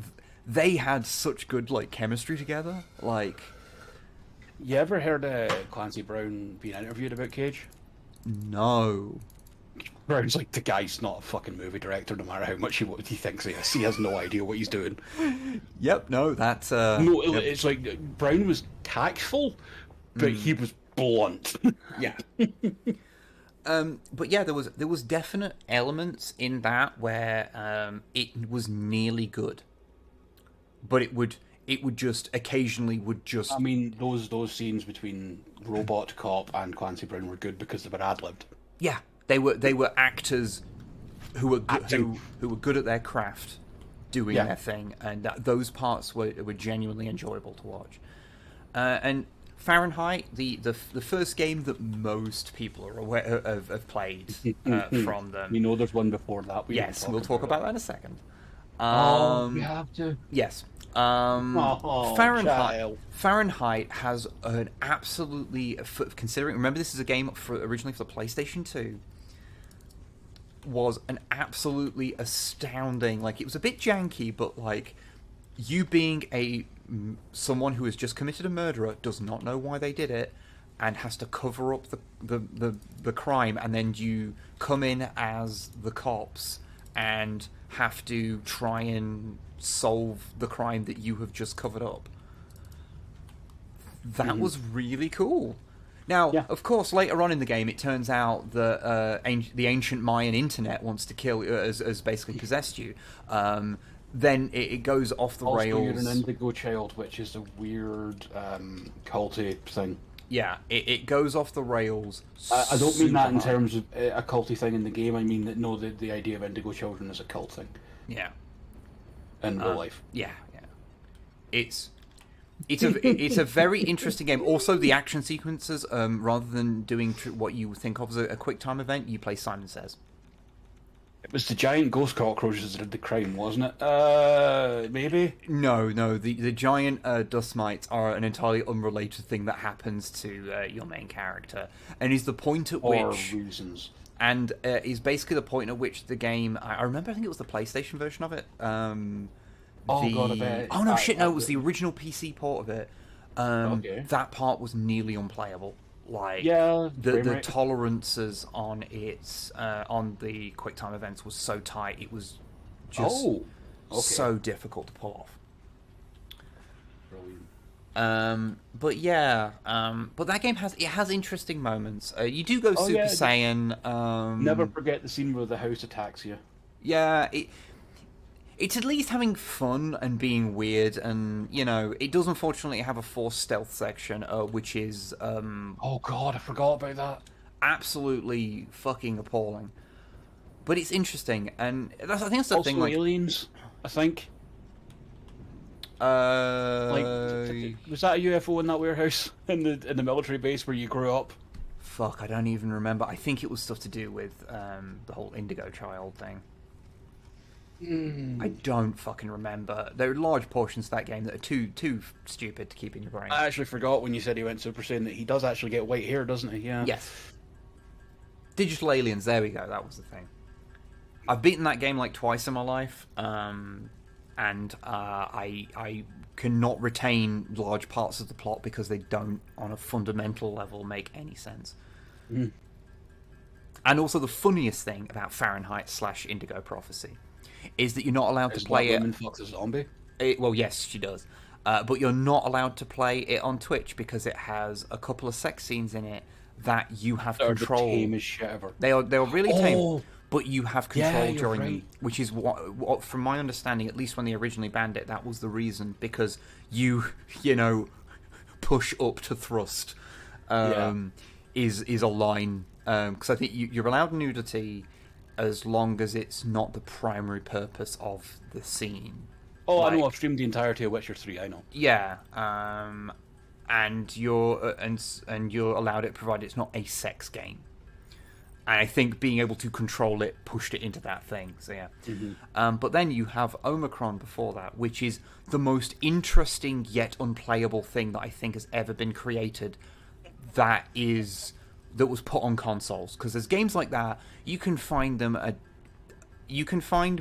they had such good like chemistry together. Like, you ever heard Clancy Brown being interviewed about Cage? no. Brown's like, the guy's not a fucking movie director, no matter how much he thinks he is. He has no idea what he's doing. Yep. No, that's No, yep. it's like Brown was tactful, but he was blunt. Yeah. But yeah, there was definite elements in that where it was nearly good, but it would just occasionally would just. I mean, those scenes between Robot Cop and Clancy Brown were good because they were ad-libbed. Yeah, they were actors who were Acting. who were good at their craft, doing their thing, and those parts were genuinely enjoyable to watch. And Fahrenheit, the first game that most people are aware have played from them. We know there's one before that. Yes, we'll talk about that in a second. We have to. Yes. Oh, child. Fahrenheit has an absolutely, considering, remember this is a game originally for the PlayStation 2, was an absolutely astounding, like, it was a bit janky, but like, you being someone who has just committed a murderer, does not know why they did it, and has to cover up the crime, and then you come in as the cops and have to try and solve the crime that you have just covered up. That was really cool. Now, of course, later on in the game, it turns out that the ancient Mayan internet wants to kill you, has basically possessed you. Then it goes off the rails. Also, you're an indigo child, which is a weird culty thing. Yeah, it goes off the rails. I don't mean that in super hard. terms of a culty thing in the game. I mean that the idea of indigo children is a cult thing Yeah. in real life. Yeah. It's a very interesting game. Also, the action sequences, rather than doing what you would think of as a quick time event, you play Simon Says. It was the giant ghost cockroaches that did the crime, wasn't it? Maybe? No. The giant dust mites are an entirely unrelated thing that happens to your main character, and is the point at Or which reasons. and is basically the point at which the game. I remember. I think it was the PlayStation version of it. God, I bet. Oh no, shit! No, it was the original PC port of it. Okay. That part was nearly unplayable. Like, Yeah, the frame rate. tolerances on its on the QuickTime events was so tight. It was just so difficult to pull off. Brilliant. But yeah, but that game has interesting moments. You do go Super yeah, Saiyan. Never forget the scene where the house attacks you. Yeah, it's at least having fun and being weird, and you know, it does unfortunately have a forced stealth section, which is Oh god, I forgot about that. absolutely fucking appalling. But it's interesting, and I think that's the Also thing. Like aliens, I think. Like, was that a UFO in that warehouse in the military base where you grew up? fuck, I don't even remember. I think it was stuff to do with the whole Indigo Child thing. I don't fucking remember. There are large portions of that game that are too stupid to keep in your brain. I actually forgot when you said he went Super Saiyan that he does actually get white hair, doesn't he? Yeah. Yes. Digital aliens. There we go. That was the thing. I've beaten that game like twice in my life, and I cannot retain large parts of the plot because they don't, on a fundamental level, make any sense. And also, the funniest thing about Fahrenheit/Indigo Prophecy is that you're not allowed to play it. Woman fucks a zombie? Well, yes, she does. But you're not allowed to play it on Twitch because it has a couple of sex scenes in it that you have control. The tamest shit ever. They are really tame, but you have control during right. them, which is what, from my understanding, at least when they originally banned it, that was the reason, because you push up to thrust is a line, because I think you're allowed nudity as long as it's not the primary purpose of the scene. Oh, like, I know. I've streamed the entirety of Witcher 3. I know. Yeah, and you're allowed it provided it's not a sex game. And I think being able to control it pushed it into that thing. So yeah. But then you have Omicron before that, which is the most interesting yet unplayable thing that I think has ever been created. That was put on consoles, because there's games like that you can find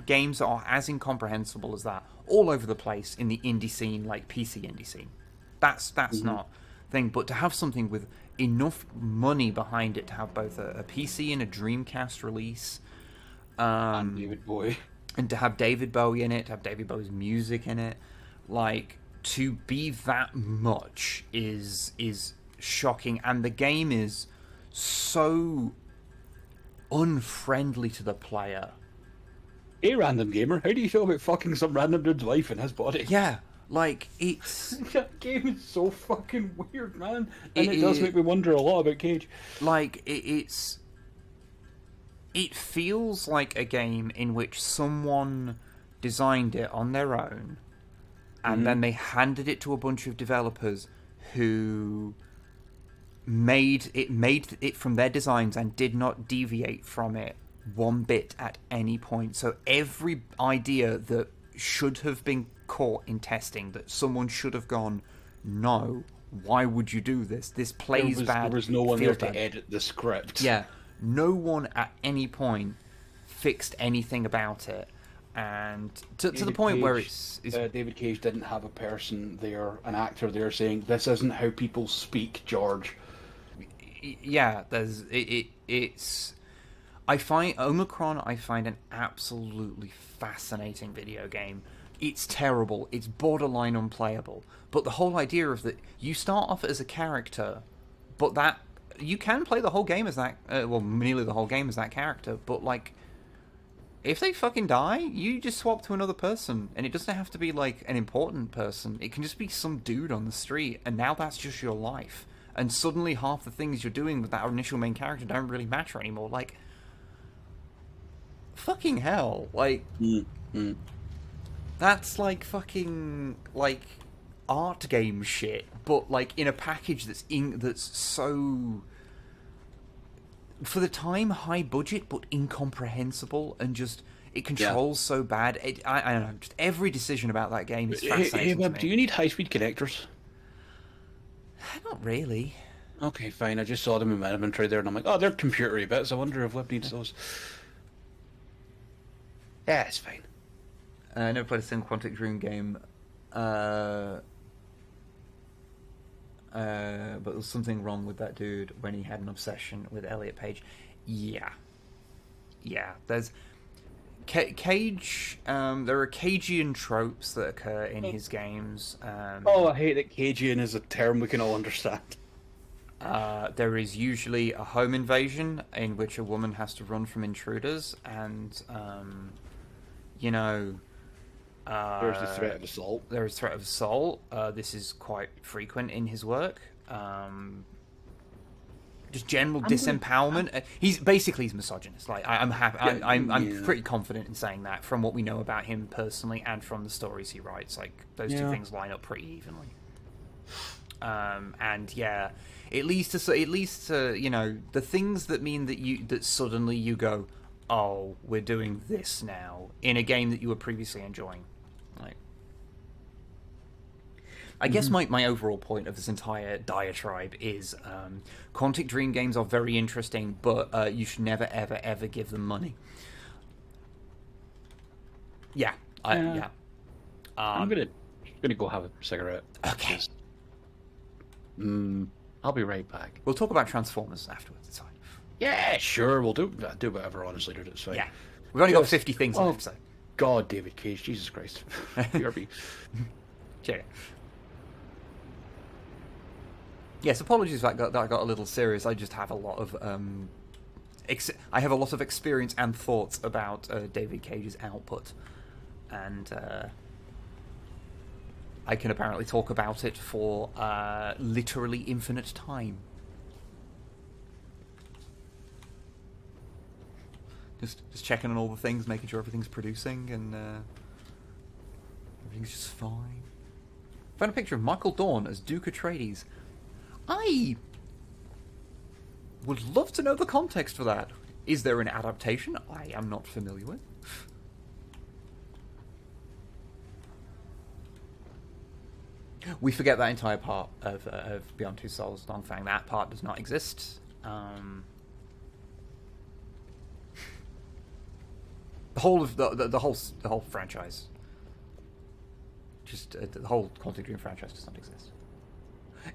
games that are as incomprehensible as that all over the place in the indie scene, like PC indie scene. That's not thing, but to have something with enough money behind it to have both a PC and a Dreamcast release, And David Bowie, and to have David Bowie in it, to have David Bowie's music in it, like, to be that much is shocking. And the game is so unfriendly to the player. Hey, random gamer, how do you feel about fucking some random dude's wife in his body? Yeah, like, it's... That game is so fucking weird, man. And it does make me wonder a lot about Cage. Like, it feels like a game in which someone designed it on their own, and then they handed it to a bunch of developers who made it from their designs and did not deviate from it one bit at any point. So every idea that should have been caught in testing, that someone should have gone, no, why would you do this? This plays bad. There was no one there to bad. edit the script. Yeah, no one at any point fixed anything about it. And to the point Cage, where it's David Cage didn't have a person there, an actor there, saying, "This isn't how people speak, George." Yeah, it's. I find Omicron. I find an absolutely fascinating video game. It's terrible. It's borderline unplayable. But the whole idea of that, you start off as a character, but that you can play the whole game as that. Well, nearly the whole game as that character. But like, if they fucking die, you just swap to another person, and it doesn't have to be like an important person. It can just be some dude on the street, and now that's just your life. And suddenly, half the things you're doing with that initial main character don't really matter anymore. Like, fucking hell! Like, that's like fucking like art game shit, but like in a package that's so, for the time, high budget but incomprehensible, and just it controls so bad. I don't know. Just every decision about that game is fascinating. Hey, Wib, to me. do you need high-speed connectors? Not really. Okay, fine. I just saw them in my inventory there, and I'm like, oh, they're computery bits. I wonder if Wib needs those. Yeah, it's fine. I never played a single Quantic Dream game. But there's something wrong with that dude when he had an obsession with Elliot Page. Yeah. There's Cage. There are Cagean tropes that occur in his games. I hate that Cagean is a term we can all understand. There is usually a home invasion in which a woman has to run from intruders, and there's the threat of assault. There is threat of assault. This is quite frequent in his work. just general disempowerment. He's misogynist. Like I'm happy. I'm pretty confident in saying that from what we know about him personally and from the stories he writes. Like those two things line up pretty evenly. And yeah, it leads to you know, the things that mean that suddenly you go, oh, we're doing this now in a game that you were previously enjoying. Like, I guess my overall point of this entire diatribe is Quantic Dream games are very interesting, but you should never, ever, ever give them money. Yeah. I'm gonna go have a cigarette. Okay. I'll be right back. We'll talk about Transformers afterwards. It's fine. Yeah, sure. We'll do whatever, honestly, dude. It's fine. Yeah. We've only got 50 things on the episode. God, David Cage. Jesus Christ. BRB. Check. Yes, apologies that I got a little serious. I just have a lot of I have a lot of experience and thoughts about David Cage's output, and I can apparently talk about it for literally infinite time. Just checking on all the things, making sure everything's producing, and everything's just fine. Found a picture of Michael Dorn as Duke Atreides. I would love to know the context for that. Is there an adaptation I am not familiar with? We forget that entire part of Beyond Two Souls, Longfang. That part does not exist. The whole of the whole franchise, just the whole Quantic Dream franchise does not exist.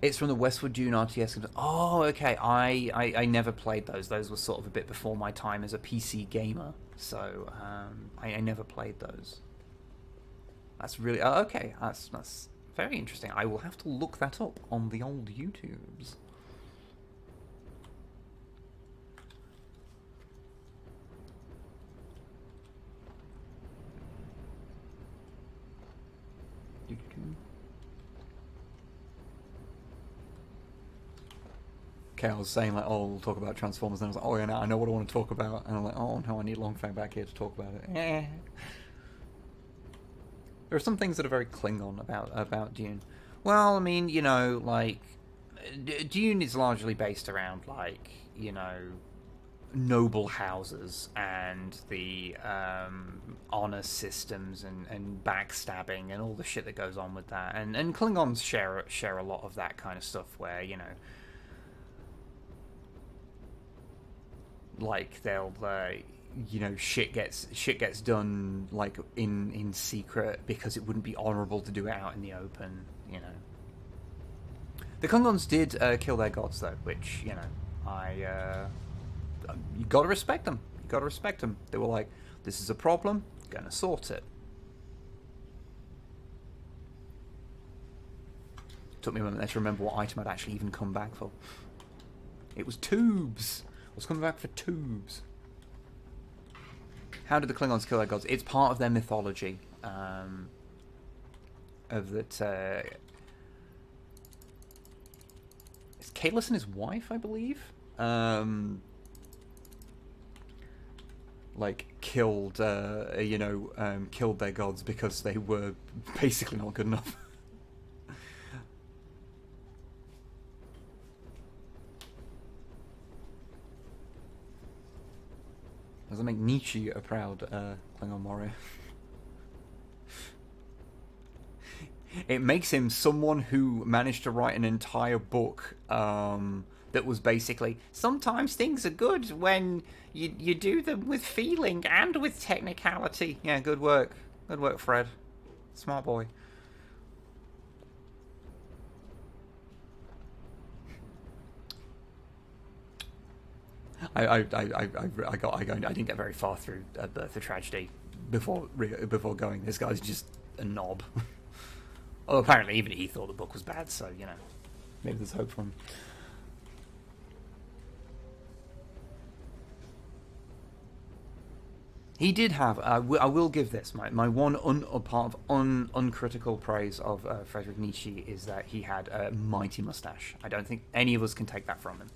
It's from the Westwood Dune RTS. Oh, okay. I never played those. Those were sort of a bit before my time as a PC gamer, so I never played those. That's really okay. That's very interesting. I will have to look that up on the old YouTubes. Okay, I was saying like, oh, we'll talk about Transformers, and I was like, oh yeah, no, I know what I want to talk about, and I'm like, oh no, I need Longfang back here to talk about it. There are some things that are very Klingon about Dune. Well, I mean, you know, like Dune is largely based around like, you know, noble houses and the honor systems and backstabbing and all the shit that goes on with that, and Klingons share a lot of that kind of stuff where, you know, like they'll you know, shit gets done like in secret because it wouldn't be honorable to do it out in the open, you know. The Klingons did kill their gods though, which, you know, you gotta respect them. You gotta respect them. They were like, this is a problem, gonna sort it. Took me a moment there to remember what item I'd actually even come back for. It was tubes. I was coming back for tubes. How did the Klingons kill their gods? It's part of their mythology. Of that, it's Kahless and his wife, I believe. Like killed, you know, killed their gods because they were basically not good enough. Does it make Nietzsche a proud Klingon warrior? It makes him someone who managed to write an entire book that was basically, sometimes things are good when you do them with feeling and with technicality. Yeah, good work. Good work, Fred. Smart boy. I didn't get very far through Birth of Tragedy before going, this guy's just a knob. Well, apparently even he thought the book was bad, so, you know, maybe there's hope for him. He did have, I will give this, my one part of uncritical praise of Friedrich Nietzsche is that he had a mighty mustache. I don't think any of us can take that from him.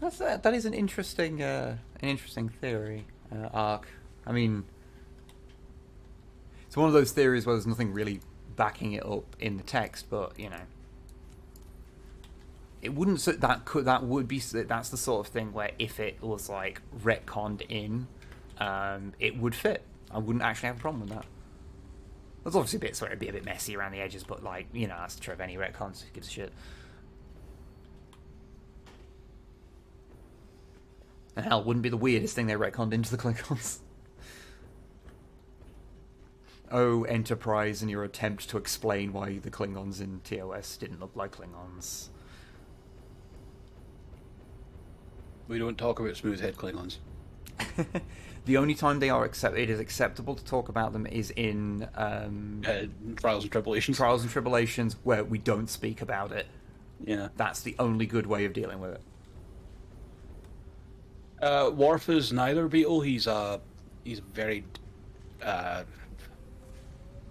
That is an interesting theory, arc. I mean, it's one of those theories where there's nothing really backing it up in the text, but you know, it wouldn't. That would be. That's the sort of thing where if it was like retconned in, it would fit. I wouldn't actually have a problem with that. There's obviously bits where it'd be a bit messy around the edges, but like, you know, that's true of any retcons. Who gives a shit? And hell, wouldn't be the weirdest thing they retconned into the Klingons. Oh, Enterprise, and your attempt to explain why the Klingons in TOS didn't look like Klingons. We don't talk about smooth-head Klingons. The only time it is acceptable to talk about them is in Trials and Tribulations. Trials and Tribulations, where we don't speak about it. Yeah. That's the only good way of dealing with it. Worf is neither Beetle. He's a very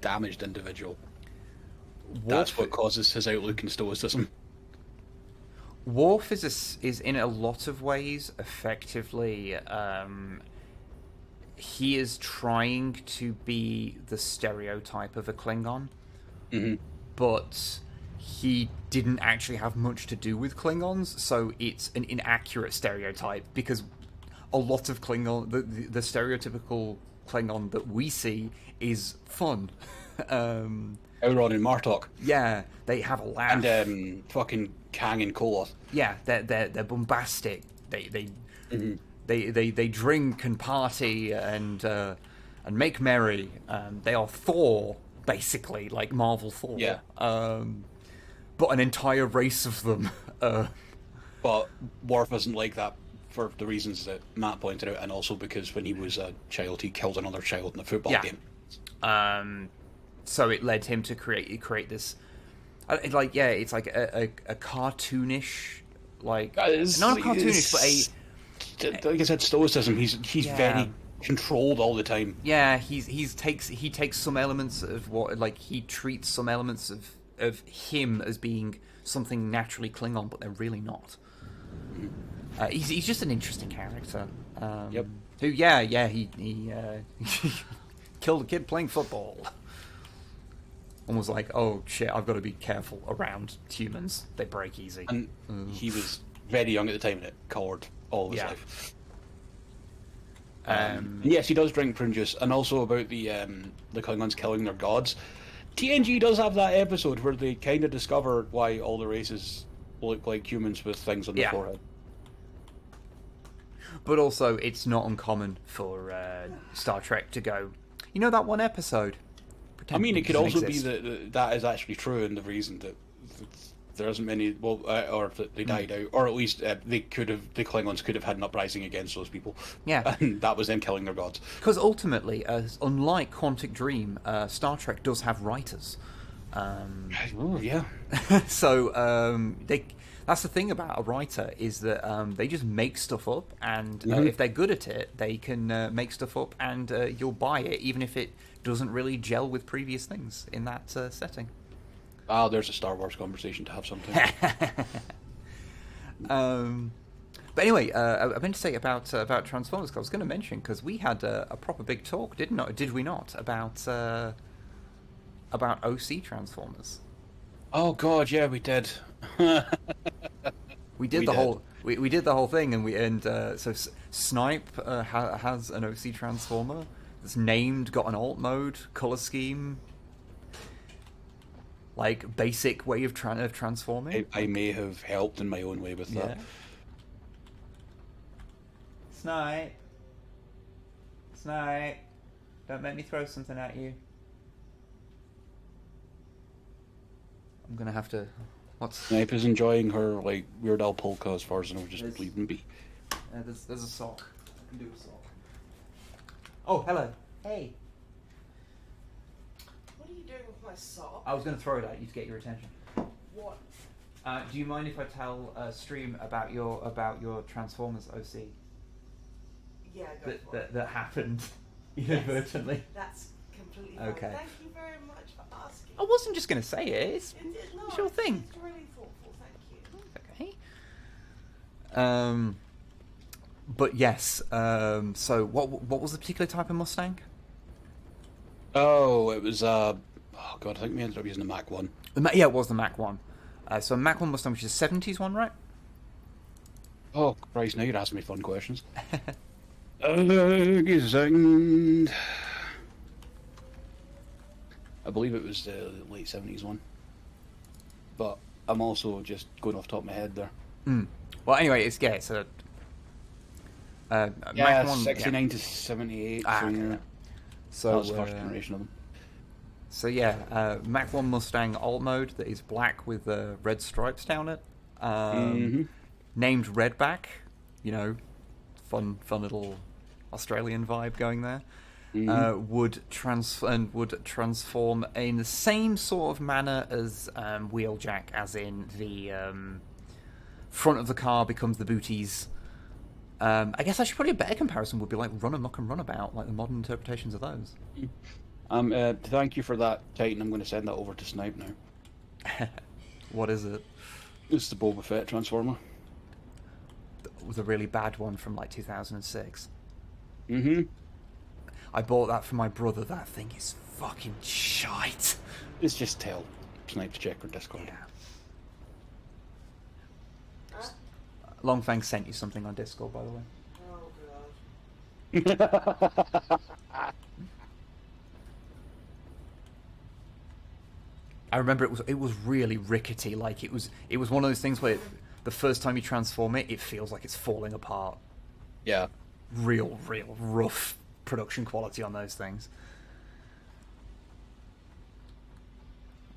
damaged individual. That's what causes his outlook in stoicism. Worf is in a lot of ways effectively. He is trying to be the stereotype of a Klingon, but he didn't actually have much to do with Klingons, so it's an inaccurate stereotype because a lot of Klingon, the stereotypical Klingon that we see is fun. Elrond and Martok. Yeah, they have a laugh. And fucking Kang and Koloth. Yeah, they're bombastic. They drink and party and make merry. They are Thor, basically, like Marvel Thor. Yeah. But an entire race of them. But Worf isn't like that for the reasons that Matt pointed out, and also because when he was a child, he killed another child in a football game. So it led him to create this. It's like a cartoonish, like not cartoonish, but like I said, stoicism. He's very controlled all the time. Yeah, he takes some elements of what, like, he treats some elements of him as being something naturally Klingon, but they're really not. He's just an interesting character. Yep. Who he killed a kid playing football. And was like, oh shit, I've got to be careful around humans. They break easy. And he was very young at the time, and it colored all of his life. Yes, he does drink prune juice, and also about the Klingons killing their gods. TNG does have that episode where they kind of discover why all the races look like humans with things on their forehead. But also, it's not uncommon for Star Trek to go, you know that one episode? I mean, it could also be that is actually true, and the reason that there isn't many, or that they died out, or at least the Klingons could have had an uprising against those people. Yeah, and that was them killing their gods. Because ultimately, unlike Quantic Dream, Star Trek does have writers. Yeah. So that's the thing about a writer, is that they just make stuff up, and if they're good at it, they can make stuff up, and you'll buy it, even if it doesn't really gel with previous things in that setting. There's a Star Wars conversation to have sometime. But anyway, I meant to say about Transformers, 'cause I was going to mention, because we had a proper big talk, did we not, about OC Transformers. Oh god, yeah, we did. We did the whole thing, and so Snipe has an OC Transformer. It's named, got an alt mode, color scheme, like basic way of transforming. I may have helped in my own way with that. Snipe, don't make me throw something at you. I'm gonna have to. Snipe is enjoying her like Weird Al polka as far as I know, just bleeding be. There's a sock. I can do a sock. Oh, hello. Hey. What are you doing with my sock? I was going to throw it at you to get your attention. What? Do you mind if I tell Stream about your Transformers OC? Yeah, go for it. That happened inadvertently. That's completely fine. Okay. Thank you very much for asking. I wasn't just going to say it. It's No, your thing. It's really thoughtful. Thank you. Okay. But yes, so what was the particular type of Mustang? Oh, it was oh god, I think we ended up using the Mac 1. Yeah, it was the Mac 1. So Mac 1 Mustang, which is a 70s one, right? Oh Christ, now you're asking me fun questions. Give us a second. I believe it was the late 70s one. But I'm also just going off the top of my head there. Well, anyway, it's a Yeah, Mac 1, 69 to 78. Ah, so, okay. yeah. So That was the first generation of them. So yeah, Mac 1 Mustang alt mode that is black with red stripes down it. Named Redback, you know, fun little Australian vibe going there. Would transform in the same sort of manner as Wheeljack, as in the front of the car becomes the booties. I guess actually probably a better comparison would be like Run Amok and Runabout, like the modern interpretations of those. Thank you for that, Titan. I'm going to send that over to Snipe now. What is it? It's the Boba Fett Transformer. The really bad one from like 2006. Mm-hmm. I bought that for my brother. That thing is fucking shite. It's just tell Snipe to check her Discord. Yeah. Longfang sent you something on Discord, by the way. Oh god. I remember it was really rickety. Like it was one of those things where the first time you transform it, it feels like it's falling apart. Yeah. Real rough production quality on those things.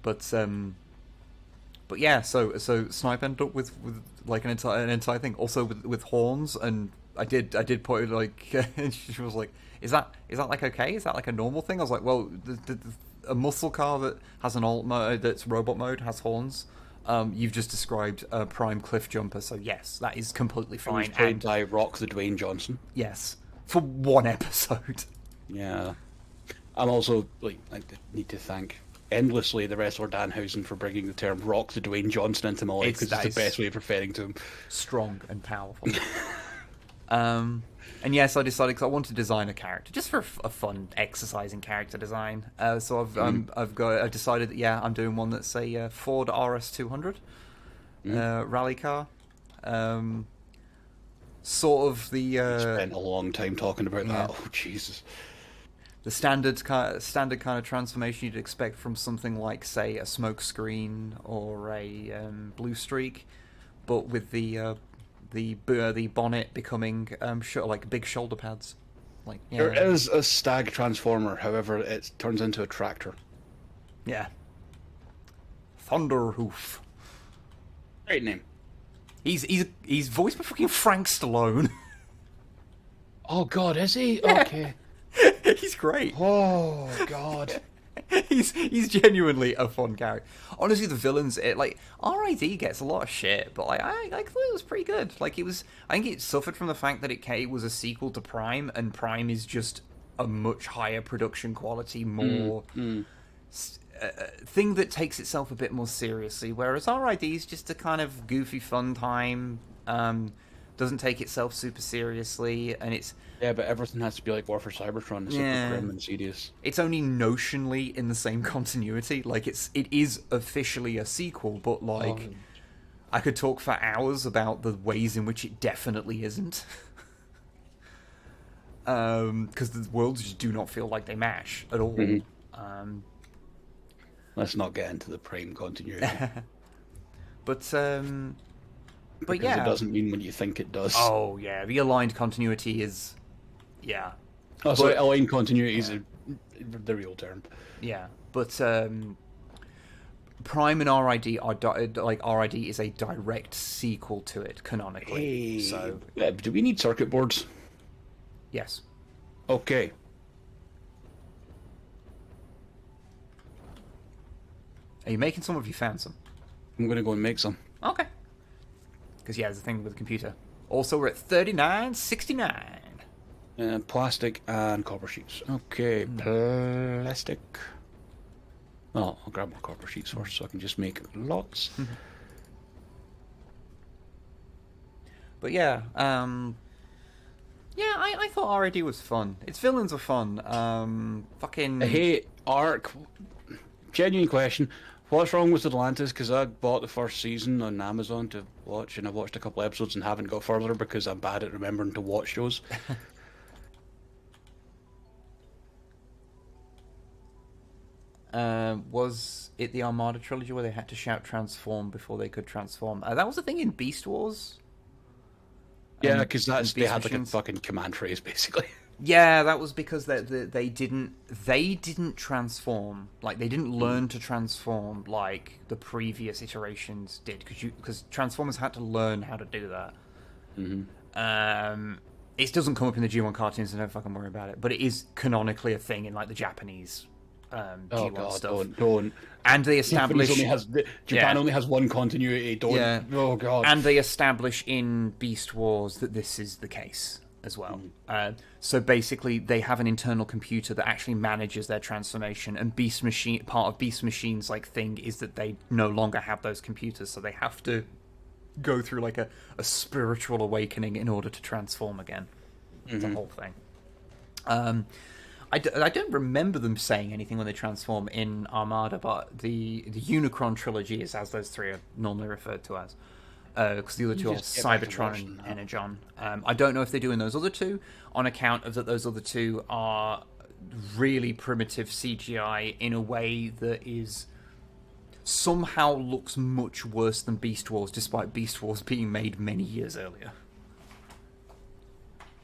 But yeah, so Snipe ended up with like an entire thing, also with horns, and I did put it like, and she was like, is that like okay? Is that like a normal thing? I was like, well, a muscle car that has an alt mode, that's robot mode, has horns. You've just described a prime cliff jumper, so yes, that is completely fine. It was played by Rock the Dwayne Johnson. Yes, for one episode. Yeah. I'm also I need to thank endlessly the wrestler Danhausen for bringing the term Rock the Dwayne Johnson into my life, because it's the best way of referring to him. Strong and powerful. And yes, I decided, because I want to design a character just for a fun exercise in character design. So I've decided that I'm doing one that's a Ford RS200 rally car. Sort of the spent a long time talking about that. Oh Jesus! The standard kind of transformation you'd expect from something like, say, a smoke screen or a blue streak, but with the bonnet becoming like big shoulder pads. Like there is a stag transformer, however, it turns into a tractor. Yeah. Thunderhoof. Great name. He's voiced by fucking Frank Stallone. Oh God, is he? Yeah. Okay. He's great. Oh God. He's genuinely a fun character. Honestly, the villains, RID gets a lot of shit, but I thought it was pretty good. I think it suffered from the fact that it was a sequel to Prime, and Prime is just a much higher production quality, more thing that takes itself a bit more seriously. Whereas RID is just a kind of goofy fun time. Doesn't take itself super seriously, and it's but everything has to be like War for Cybertron, super grim and serious. It's only notionally in the same continuity. It is officially a sequel, but I could talk for hours about the ways in which it definitely isn't. Because the worlds just do not feel like they mash at all. Let's not get into the Prime continuity. But because it doesn't mean when you think it does. Oh yeah, the aligned continuity is, Oh, so aligned continuity is the real term. Yeah, but Prime and RID are RID is a direct sequel to it canonically. Hey, so do we need circuit boards? Yes. Okay. Are you making some, or have you found some? I'm gonna go and make some. Okay. Because there's a thing with the computer. Also, we're at 39.69. Plastic and copper sheets. Okay, plastic. Oh, I'll grab my copper sheets first so I can just make lots. But yeah, yeah, I thought RAD was fun. Its villains are fun. Fucking. Hey, Ark. Genuine question. What's wrong with Atlantis? Because I bought the first season on Amazon to watch, and I watched a couple episodes and haven't got further because I'm bad at remembering to watch shows. Was it the Armada trilogy where they had to shout transform before they could transform? That was a thing in Beast Wars. Yeah, because they Beast had like a Machines. fucking command phrase basically. Yeah, that was because they didn't transform, like they didn't learn to transform like the previous iterations did, because Transformers had to learn how to do that. It doesn't come up in the G1 cartoons, so don't fucking worry about it. But it is canonically a thing in like the Japanese Oh G1 god, stuff. don't. And they establish Japan only has one continuity. Don't. Yeah. Oh god. And they establish in Beast Wars that this is the case as well. So basically, they have an internal computer that actually manages their transformation. And part of Beast Machine's like thing is that they no longer have those computers, so they have to go through like a spiritual awakening in order to transform again. It's a whole thing. I don't remember them saying anything when they transform in Armada, but the Unicron trilogy is as those three are normally referred to as. Because the other two are just get back to Cybertron watching and that. Energon. I don't know if they do in those other two, on account of that those other two are really primitive CGI in a way that is somehow looks much worse than Beast Wars, despite Beast Wars being made many years earlier.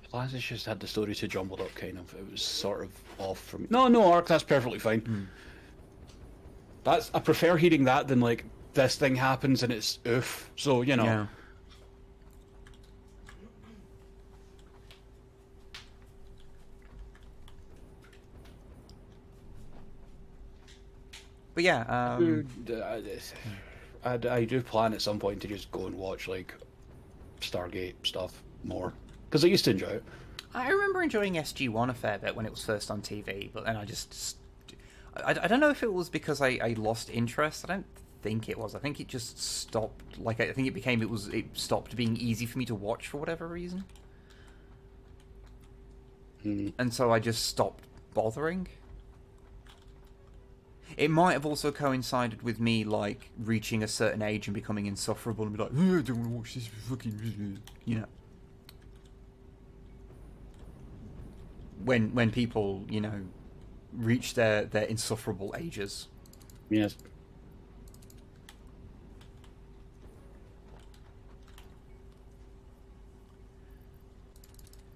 Atlantis just had the story too jumbled up, kind of. It was sort of off from me. No, Ark, that's perfectly fine. I prefer hearing that than like this thing happens and it's oof. So you know. Yeah. But yeah, I do plan at some point to just go and watch like Stargate stuff more because I used to enjoy it. I remember enjoying SG-1 a fair bit when it was first on TV, but then I don't know if it was because I lost interest. I don't think it was. I think it just stopped. Like I think it stopped being easy for me to watch for whatever reason, and so I just stopped bothering. It might have also coincided with me like reaching a certain age and becoming insufferable and be like, I don't want to watch this fucking, you know. When people, you know, reach their insufferable ages. Yes.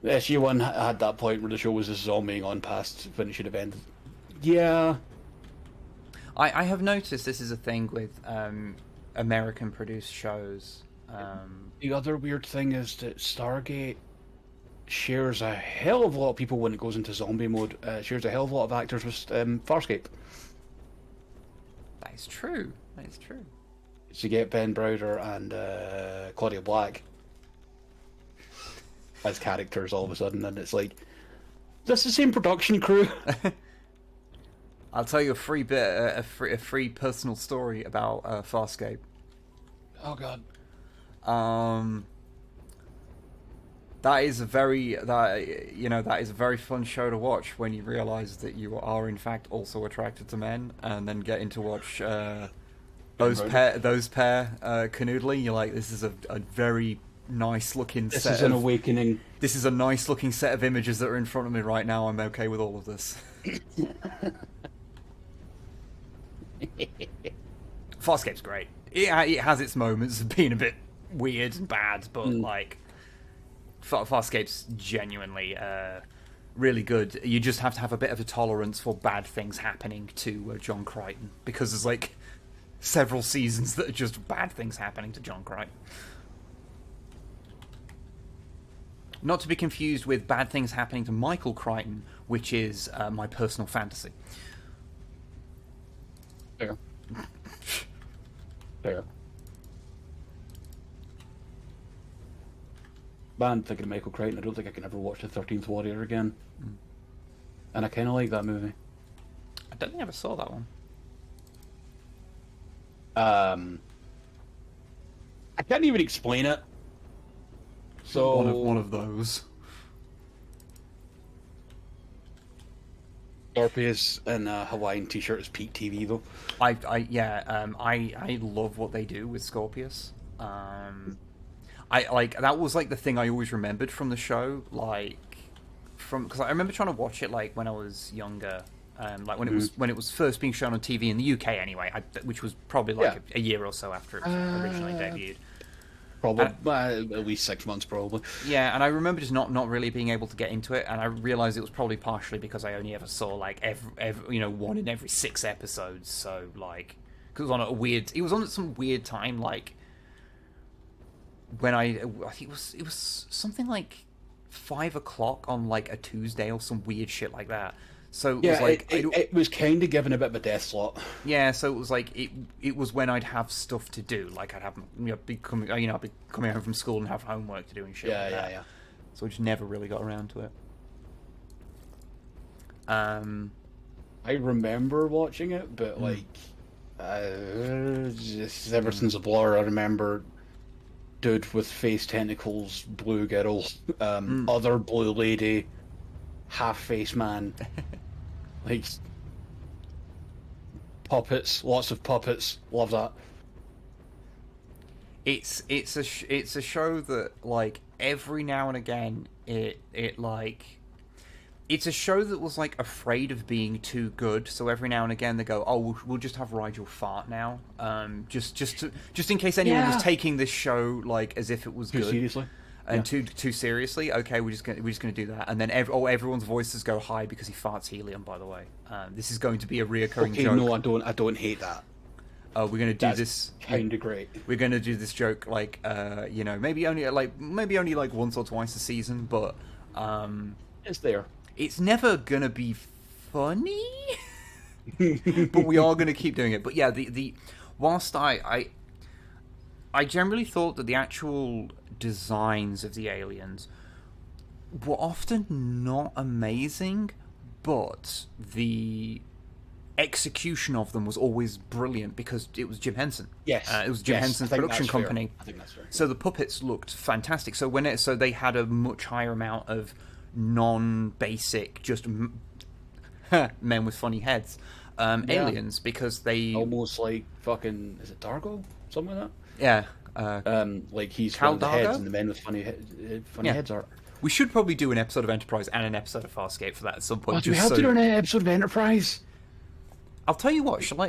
The SG-1 had that point where the show was just zombieing on past when it should have ended. Yeah. I have noticed this is a thing with American-produced shows. The other weird thing is that Stargate shares a hell of a lot of people when it goes into zombie mode. Shares a hell of a lot of actors with Farscape. That is true. That is true. So you get Ben Browder and Claudia Black as characters all of a sudden, and it's like, is this the same production crew? I'll tell you a free bit, a free personal story about Farscape. Oh god. That is a very fun show to watch when you realise that you are in fact also attracted to men, and then getting to watch those pair canoodling. You're like, this is a very nice looking This set. is an awakening. This is a nice looking set of images that are in front of me right now. I'm okay with all of this. Farscape's great. It has its moments of being a bit weird and bad, but like Farscape's genuinely really good. You just have to have a bit of a tolerance for bad things happening to John Crichton, because there's like several seasons that are just bad things happening to John Crichton. Not to be confused with bad things happening to Michael Crichton, which is my personal fantasy. Fair. Fair. Man, thinking of Michael Crichton, I don't think I can ever watch The 13th Warrior again. And I kind of like that movie. I don't think I ever saw that one. I can't even explain it. So one of those. Scorpius in a Hawaiian t-shirt is peak TV though. I love what they do with Scorpius. I like that was like the thing I always remembered from the show, like because I remember trying to watch it like when I was younger, like when it was first being shown on TV in the UK anyway, which was probably like a year or so after it was originally debuted. Probably at least 6 months, probably. Yeah, and I remember just not really being able to get into it, and I realized it was probably partially because I only ever saw like every one in every 6 episodes. So like, because it was on some weird time, like when I think it was something like 5 o'clock on like a Tuesday or some weird shit like that. So it was like it was kind of given a bit of a death slot. Yeah, so it was like it was when I'd have stuff to do, like I'd have I'd be coming home from school and have homework to do and shit. Yeah. So I just never really got around to it. I remember watching it, but like just ever since a blur, I remember dude with face tentacles, blue girl, other blue lady, half face man. Like puppets, lots of puppets. Love that. It's a show that like every now and again it like it's a show that was like afraid of being too good. So every now and again they go, oh, we'll just have Rigel fart now, just in case anyone was taking this show like as if it was good. Seriously. And too seriously, okay, we're just gonna do that, and then everyone's voices go high because he farts helium. By the way, this is going to be a reoccurring joke. No, I don't hate that. We're gonna do this. Kind of great. We're gonna do this joke like maybe only like once or twice a season, but it's there. It's never gonna be funny, but we are gonna keep doing it. But yeah, whilst I generally thought that the actual designs of the aliens were often not amazing, but the execution of them was always brilliant because it was Jim Henson. Yes, it was Jim Henson's production company. I think that's fair. So the puppets looked fantastic. So so they had a much higher amount of non-basic, just men with funny heads, aliens, because they almost like fucking, is it Dargo, something like that? Yeah. Like he's one of the heads and the men with funny heads are. We should probably do an episode of Enterprise and an episode of Farscape for that at some point. Do we have to do an episode of Enterprise? I'll tell you what. Shall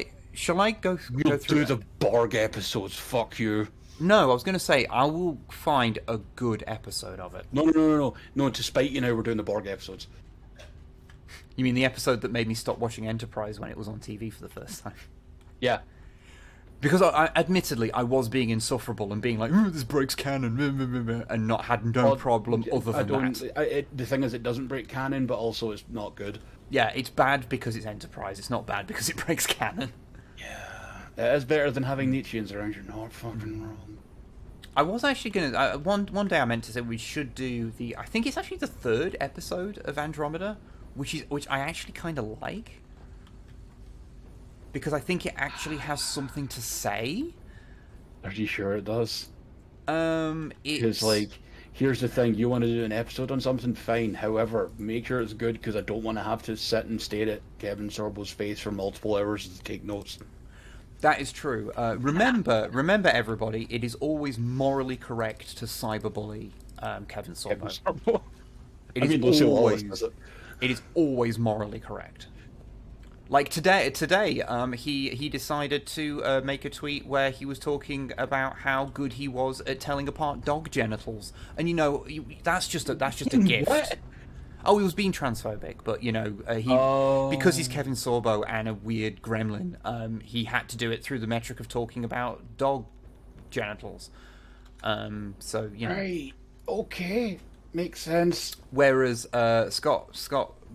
I go We'll through do the Borg episodes? Fuck you. No, I was going to say I will find a good episode of it. No. To spite you now, we're doing the Borg episodes. You mean the episode that made me stop watching Enterprise when it was on TV for the first time? Yeah. Because admittedly, I was being insufferable and being like, this breaks canon, and had no problem other than that. The thing is, it doesn't break canon, but also it's not good. Yeah, it's bad because it's Enterprise. It's not bad because it breaks canon. Yeah. It is better than having Nietzscheans around. You're not fucking wrong. I was actually going to... one day I meant to say we should do the... I think it's actually the 3rd episode of Andromeda, which I actually kind of like. Because I think it actually has something to say. Are you sure it does? It's like, here's the thing: you want to do an episode on something, fine. However, make sure it's good because I don't want to have to sit and stare at Kevin Sorbo's face for multiple hours to take notes. That is true. Remember, everybody, it is always morally correct to cyberbully Kevin Sorbo. It is always morally correct. Like today, he decided to make a tweet where he was talking about how good he was at telling apart dog genitals, and that's just a gift. What? Oh, he was being transphobic, but because he's Kevin Sorbo and a weird gremlin, he had to do it through the metric of talking about dog genitals. Right. Okay. Makes sense. Whereas Scott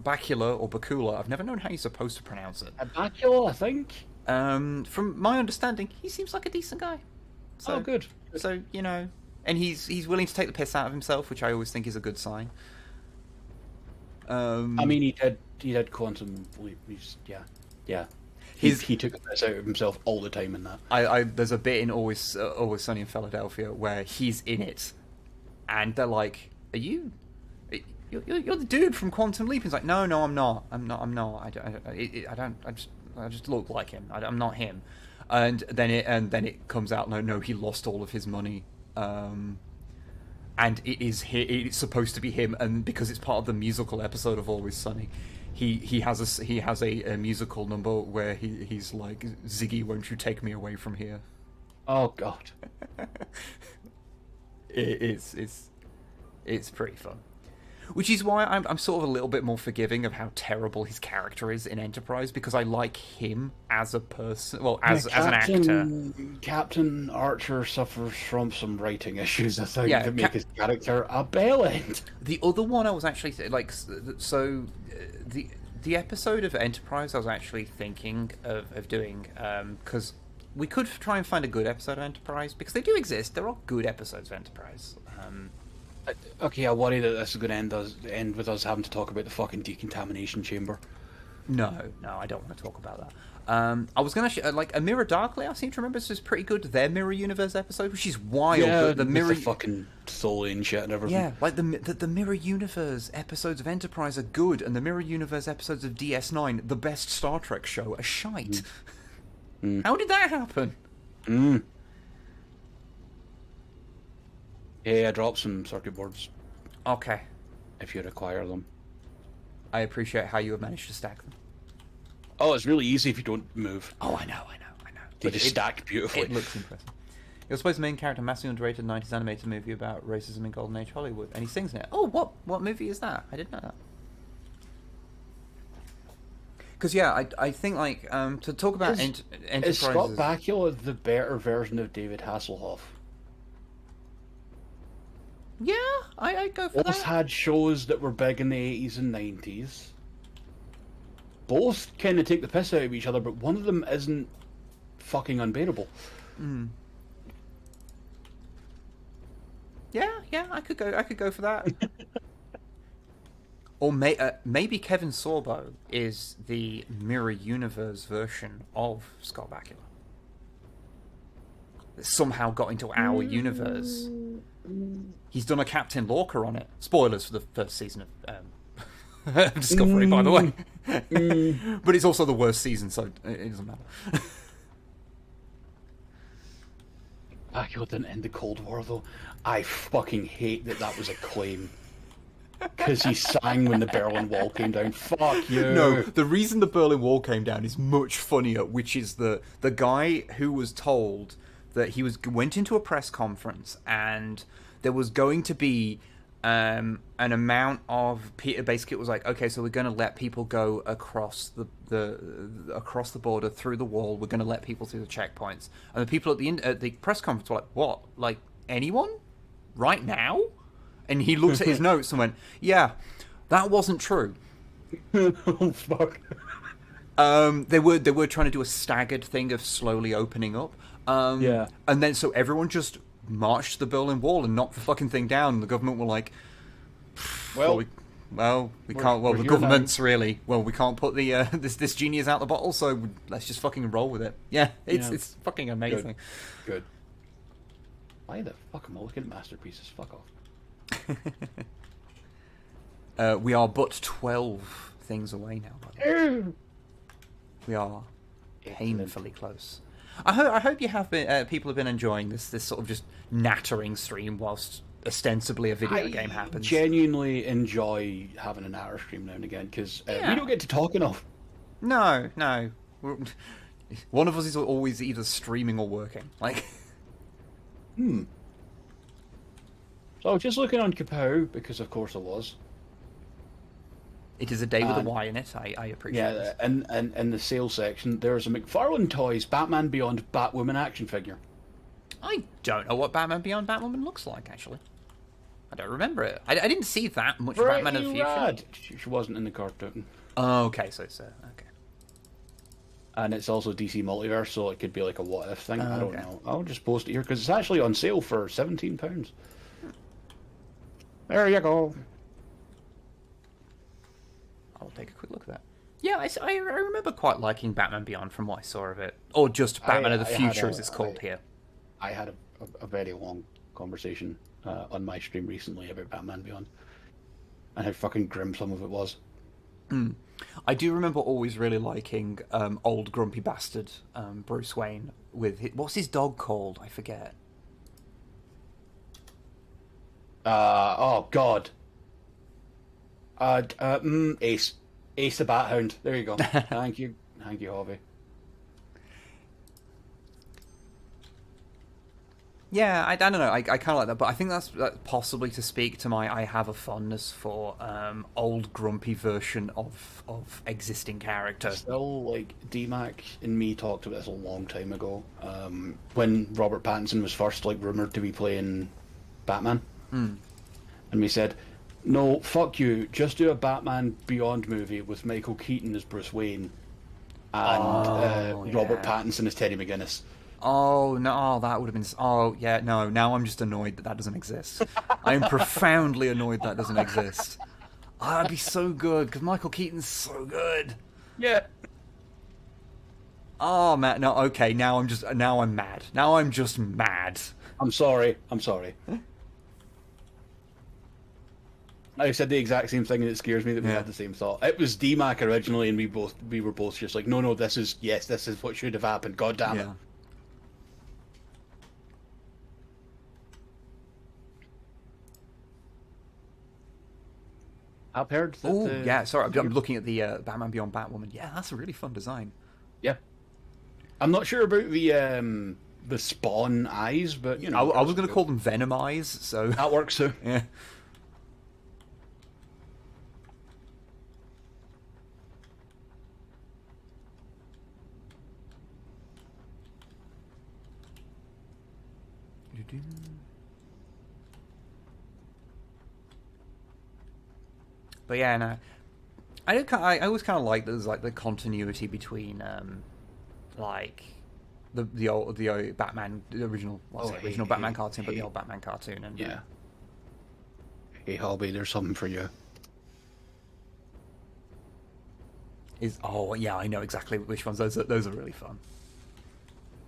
Bakula or Bakula, I've never known how you're supposed to pronounce it. Bakula, I think. From my understanding, he seems like a decent guy. So good. So and he's willing to take the piss out of himself, which I always think is a good sign. I mean, he did quantum leap. Yeah. He took the piss out of himself all the time in that. There's a bit in Always Sunny in Philadelphia where he's in it. and they're like, "Are you? You're the dude from Quantum Leap." He's like, "No, I'm not. I'm not. I don't. I just look like him. I'm not him." And then it comes out, no, he lost all of his money. And it's supposed to be him, and because it's part of the musical episode of Always Sunny, he has a musical number where he's like, "Ziggy, won't you take me away from here?" Oh God. It's pretty fun. Which is why I'm sort of a little bit more forgiving of how terrible his character is in Enterprise, because I like him as a person, well, as an actor. Captain Archer suffers from some writing issues, I think, Yeah, that make his character a bell end. The other one I was actually the episode of Enterprise I was actually thinking of doing, because we could try and find a good episode of Enterprise, because they do exist. There are good episodes of Enterprise. Okay, I worry that this is going to end with us having to talk about the fucking decontamination chamber. No, I don't want to talk about that. I was going to like A Mirror Darkly. I seem to remember this was pretty good. Their Mirror Universe episode, which is wild. Yeah, the Mirror, the fucking Tholian shit and everything. Yeah, like the Mirror Universe episodes of Enterprise are good, and the Mirror Universe episodes of DS9, the best Star Trek show, are shite. How did that happen? Yeah, I dropped some circuit boards. Okay. If you require them. I appreciate how you have managed to stack them. Oh, it's really easy if you don't move. Oh, I know. They just stack beautifully. It looks impressive. You're supposed to be the main character, massively underrated 90s animated movie about racism in Golden Age Hollywood, and he sings in it. Oh, what movie is that? I didn't know that. Because I think like to talk about Enterprise. Is Scott Bakula the better version of David Hasselhoff? Yeah, I'd go for Both that. had shows that were big in the 80s and 90s. Both kind of take the piss out of each other, but one of them isn't fucking unbearable. Yeah, I could go for that. Or maybe Kevin Sorbo is the Mirror Universe version of Scott Bakula. That somehow got into our universe. He's done a Captain Lorca on it. Spoilers for the first season of Discovery, by the way. But it's also the worst season, so it doesn't matter. Bakula didn't end the Cold War, though. I fucking hate that was a claim. Because he sang when the Berlin Wall came down. Fuck you. No, the reason the Berlin Wall came down is much funnier, which is the guy who was told that he went into a press conference and there was going to be an amount of basically it was like, okay, so we're going to let people go across across the border through the wall. We're going to let people through the checkpoints, and the people at the press conference were like, "What? Like anyone? Right now?" And he looked at his notes and went, "Yeah, that wasn't true." Oh fuck. They were trying to do a staggered thing of slowly opening up. Yeah. And then so everyone just marched to the Berlin Wall and knocked the fucking thing down. And the government were like, we can't. Well, the government's really. Well, we can't put the this genie is out the bottle, so let's just fucking roll with it. Yeah, it's fucking amazing. Good. Why the fuck am I looking at masterpieces? Fuck off. We are but 12 things away now. By the way. We are painfully close. I hope you have been. People have been enjoying this sort of just nattering stream whilst ostensibly a video game happens. I genuinely enjoy having a natter stream now and again because we don't get to talk enough. No. One of us is always either streaming or working. Like. So just looking on Kapow, because of course I was. It is a day with a Y in it. I appreciate it. Yeah, and in the sales section, there's a McFarlane Toys Batman Beyond Batwoman action figure. I don't know what Batman Beyond Batwoman looks like, actually. I don't remember it. I didn't see that much Batman in the future. Rad. She wasn't in the cartoon. Oh, okay, so it's okay. And it's also DC Multiverse, so it could be like a what-if thing. I don't know. I'll just post it here, because it's actually on sale for £17. There you go. I'll take a quick look at that. Yeah, I remember quite liking Batman Beyond from what I saw of it. Or just Batman of the Future, as it's called here. I had a very long conversation on my stream recently about Batman Beyond, and how fucking grim some of it was. I do remember always really liking old grumpy bastard Bruce Wayne with what's his dog called? I forget. Oh God. Ace the Bat Hound. There you go. Thank you, Hobby. Yeah, I don't know. I kind of like that, but I think that's possibly to speak to my I have a fondness for old grumpy version of existing character. Still, like, D-Mac and me talked about this a long time ago, when Robert Pattinson was first, like, rumoured to be playing Batman. And we said, no, fuck you, just do a Batman Beyond movie with Michael Keaton as Bruce Wayne and Robert Pattinson as Teddy McGuinness. Oh, no, that would have been... Oh, yeah, no, now I'm just annoyed that doesn't exist. I am profoundly annoyed that doesn't exist. Oh, that'd be so good, because Michael Keaton's so good. Yeah. Oh, man, no, okay, now I'm mad. Now I'm just mad. I'm sorry. I said the exact same thing, and it scares me that we had the same thought. It was D-Mac originally, and we were both just like, no, this is what should have happened. God damn it. I've heard that. Oh, yeah, sorry, I'm looking at the Batman Beyond Batwoman. Yeah, that's a really fun design. Yeah. I'm not sure about the Spawn eyes, but, you know. I was going to call them Venom eyes, so... That works too. Yeah. But yeah, no, I always kind of like there's like the continuity between like the old Batman, the original Batman cartoon, but the old Batman cartoon and yeah. Hey Hobby, there's something for you. Yeah, I know exactly which ones. Those are really fun.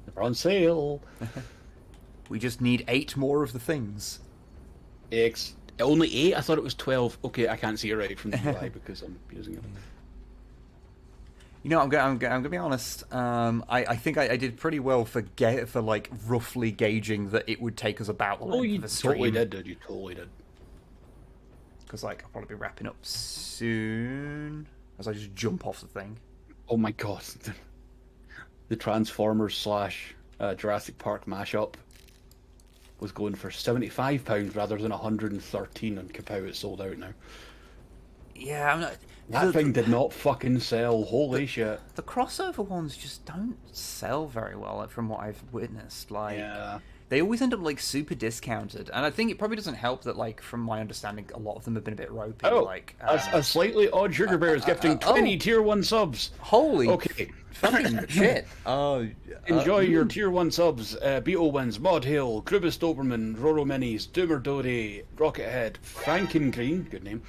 They're on sale. We just need 8 more of the things. Only 8? I thought it was 12. Okay, I can't see it right from the UI because I'm using it. You know, I'm gonna be honest. I think I did pretty well for like roughly gauging that it would take us about the length of a stream. Totally did, dude. You totally did. Because like I'll probably be wrapping up soon as I just jump off the thing. Oh my god, the Transformers / Jurassic Park mashup was going for £75 rather than 113 on Kapow. It's sold out now. Yeah, I'm not... That thing did not fucking sell. Holy shit. The crossover ones just don't sell very well, from what I've witnessed. Like, yeah. They always end up like super discounted, and I think it probably doesn't help that, like, from my understanding, a lot of them have been a bit ropey. Oh, like a slightly odd sugar bear is gifting 20 tier 1 subs. Holy okay, fucking shit! Enjoy your tier 1 subs. Beetle Wins, Mod Hill, Krubis Doberman, Roro Minis, Doomer Dory, Rockethead, Frankengreen, good name.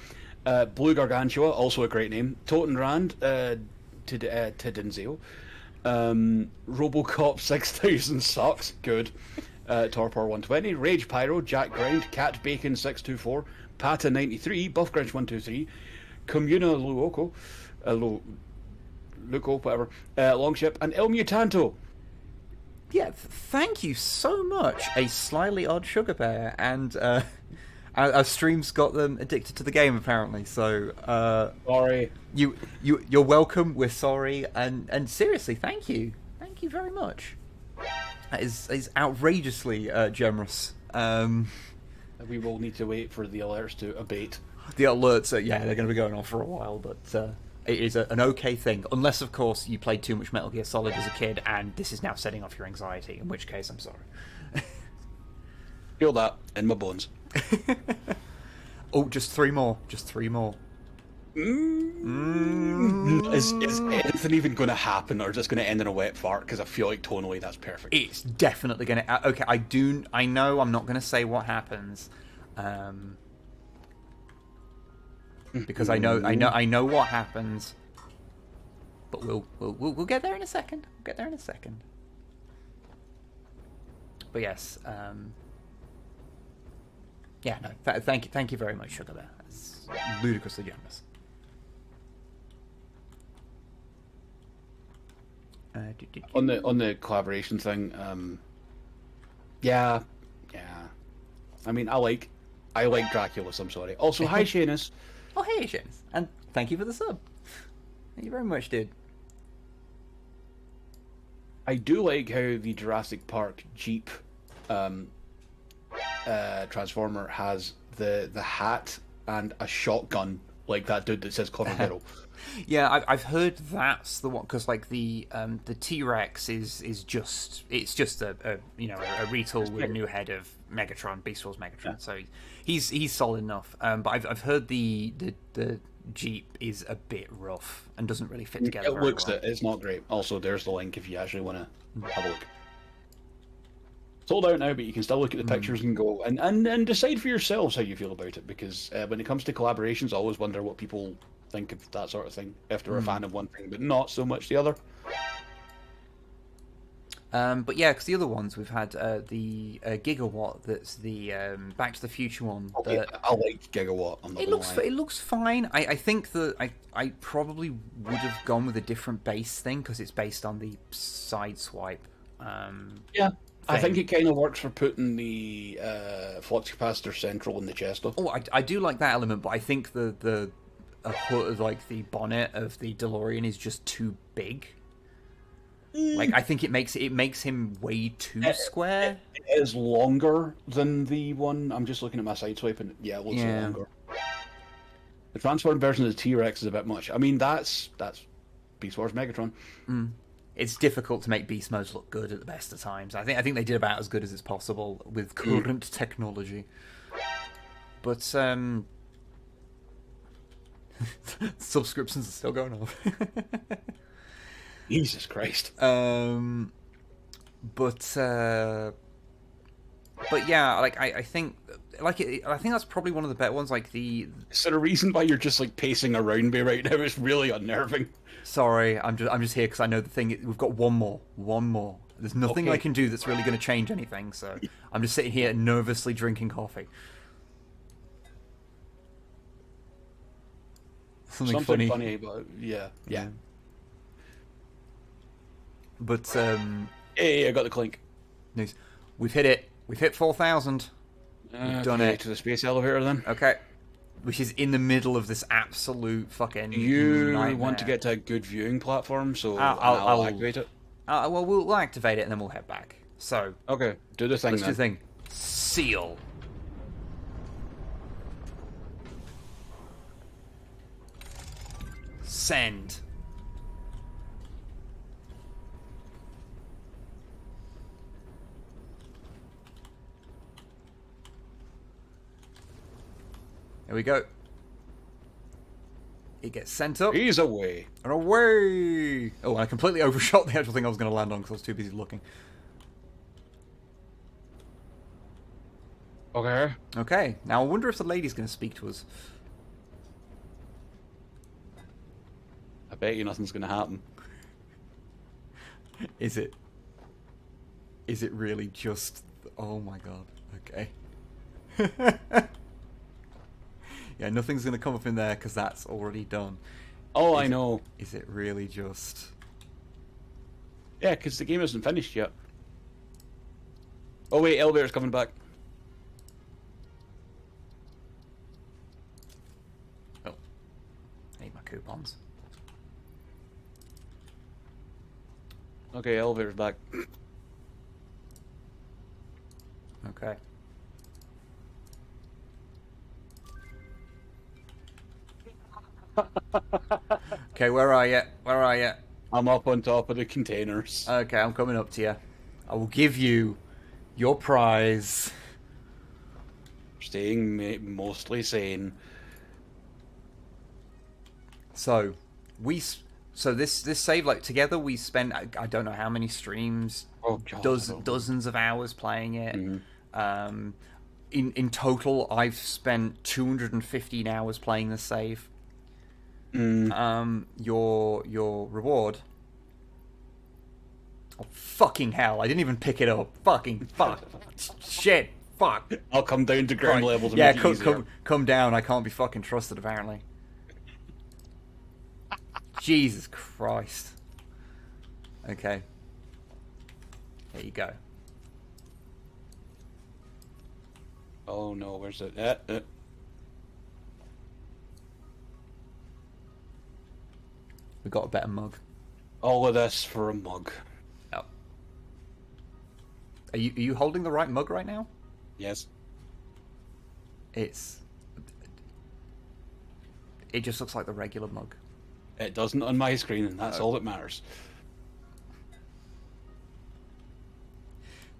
Blue Gargantua, also a great name. Toten Rand, Tidenzio. Robocop 6000 sucks, good. Torpor 120, Rage Pyro, Jack Grind, Cat Bacon 624, Pata 93, Buff Grinch 123, Communa Luoco, Luco, whatever, Longship, and El Mutanto. Yeah, thank you so much, a slightly odd sugar bear, and our streams got them addicted to the game apparently. So sorry, you're welcome. We're sorry, and seriously, thank you very much. That is outrageously generous. We will need to wait for the alerts to abate. The alerts, they're going to be going on for a while, but it is an okay thing. Unless, of course, you played too much Metal Gear Solid as a kid, and this is now setting off your anxiety, in which case, I'm sorry. Feel that in my bones. Oh, just 3 more. Just 3 more. Is anything even going to happen, or is this going to end in a wet fart? Because I feel like tonally that's perfect. It's definitely going to... Okay, I know I'm not going to say what happens. Because I know what happens. But we'll get there in a second. We'll get there in a second. But yes, Yeah, no, thank you very much, Sugar Bear. That's ludicrously generous. On the collaboration thing, yeah. I mean, I like Draculus. I'm sorry. Also, hi Shanus. Oh, hey, Shanus, and thank you for the sub. Thank you very much, dude. I do like how the Jurassic Park Jeep Transformer has the hat and a shotgun, like that dude that says Conor Girl. Yeah, I've heard that's the one, because like the T-Rex is just a retool with a new head of Megatron, Beast Wars Megatron. Yeah. So he's solid enough. But I've heard the Jeep is a bit rough and doesn't really fit together. It looks well. It's not great. Also, there's the link if you actually want to have a look. Sold out now, but you can still look at the pictures and go and decide for yourselves how you feel about it. Because when it comes to collaborations, I always wonder what people think of that sort of thing. If they're a fan of one thing, but not so much the other. But yeah, because the other ones we've had the Gigawatt. That's the Back to the Future one. Okay, I like Gigawatt. It looks fine. I think that I probably would have gone with a different base thing because it's based on the side swipe. Yeah. I think it kind of works for putting the flux capacitor central in the chest. Oh, I do like that element, but I think the hood, like the bonnet of the DeLorean, is just too big. Like, I think it makes him way too square. It is longer than the one. I'm just looking at my side swipe, and yeah, it looks longer. The transformed version of the T-Rex is a bit much. I mean, that's Beast Wars Megatron. It's difficult to make beast modes look good at the best of times. I think they did about as good as it's possible with current technology. But subscriptions are still going off. Jesus Christ. But yeah, like I think that's probably one of the better ones. Like is there a reason why you're just like pacing around me right now? It's really unnerving. Sorry, I'm just here because I know the thing. We've got one more. There's nothing I can do that's really going to change anything. So I'm just sitting here nervously drinking coffee. Something funny, but yeah. But hey, I got the clink. Nice. We've hit it. We've hit 4,000. We've done it. To the space elevator then. Okay. Which is in the middle of this absolute fucking nightmare. Want to get to a good viewing platform, so I'll activate it. Well, we'll activate it and then we'll head back. So okay, do the thing. Let's do the thing. Seal. Send. There we go. It gets sent up. He's away. And away! Oh, and I completely overshot the actual thing I was going to land on because I was too busy looking. Okay. Okay, now I wonder if the lady's going to speak to us. I bet you nothing's going to happen. Is it? Is it really just... Oh my god. Okay. Yeah, nothing's going to come up in there because that's already done. Oh, I know. Is it really just... Yeah, because the game isn't finished yet. Oh wait, elevator's coming back. Oh. I need my coupons. Okay, elevator's back. Okay. Okay, where are you? Where are you? I'm up on top of the containers. Okay, I'm coming up to you. I will give you your prize. Staying mostly sane. So, this save, like, together we spent, I don't know how many streams, dozens of hours playing it. Mm-hmm. In total, I've spent 215 hours playing this save. Your reward. Oh, fucking hell, I didn't even pick it up. Fucking fuck. Shit. fuck. I'll come down to ground level to yeah, make it easier. come down. I can't be fucking trusted, apparently. Jesus Christ. Okay. There you go. Oh no, where's it? We got a better mug. All of this for a mug. Oh. Are you holding the right mug right now? Yes. It just looks like the regular mug. It doesn't on my screen, and that's all that matters.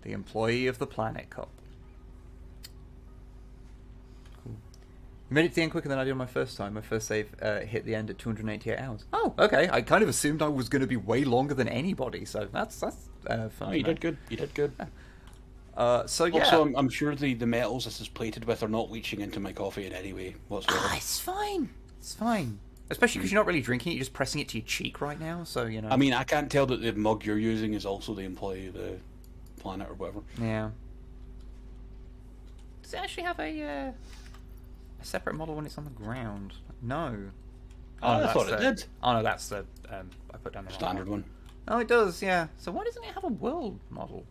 The Employee of the Planet cup. Cool. You made it to the end quicker than I did on my first time. My first save hit the end at 288 hours. Oh, okay. I kind of assumed I was going to be way longer than anybody, so that's fun. Oh, you did good. You did good. So yeah. Also, I'm sure the metals this is plated with are not leaching into my coffee in any way whatsoever. It's fine. It's fine. Especially because you're not really drinking it, you're just pressing it to your cheek right now, so, you know. I mean, I can't tell that the mug you're using is also the Employee of the Planet or whatever. Yeah. Does it actually have a separate model when it's on the ground? No. Oh, I thought it did. Oh, no, that's the... I put down the standard one. Oh, it does, yeah. So why doesn't it have a world model?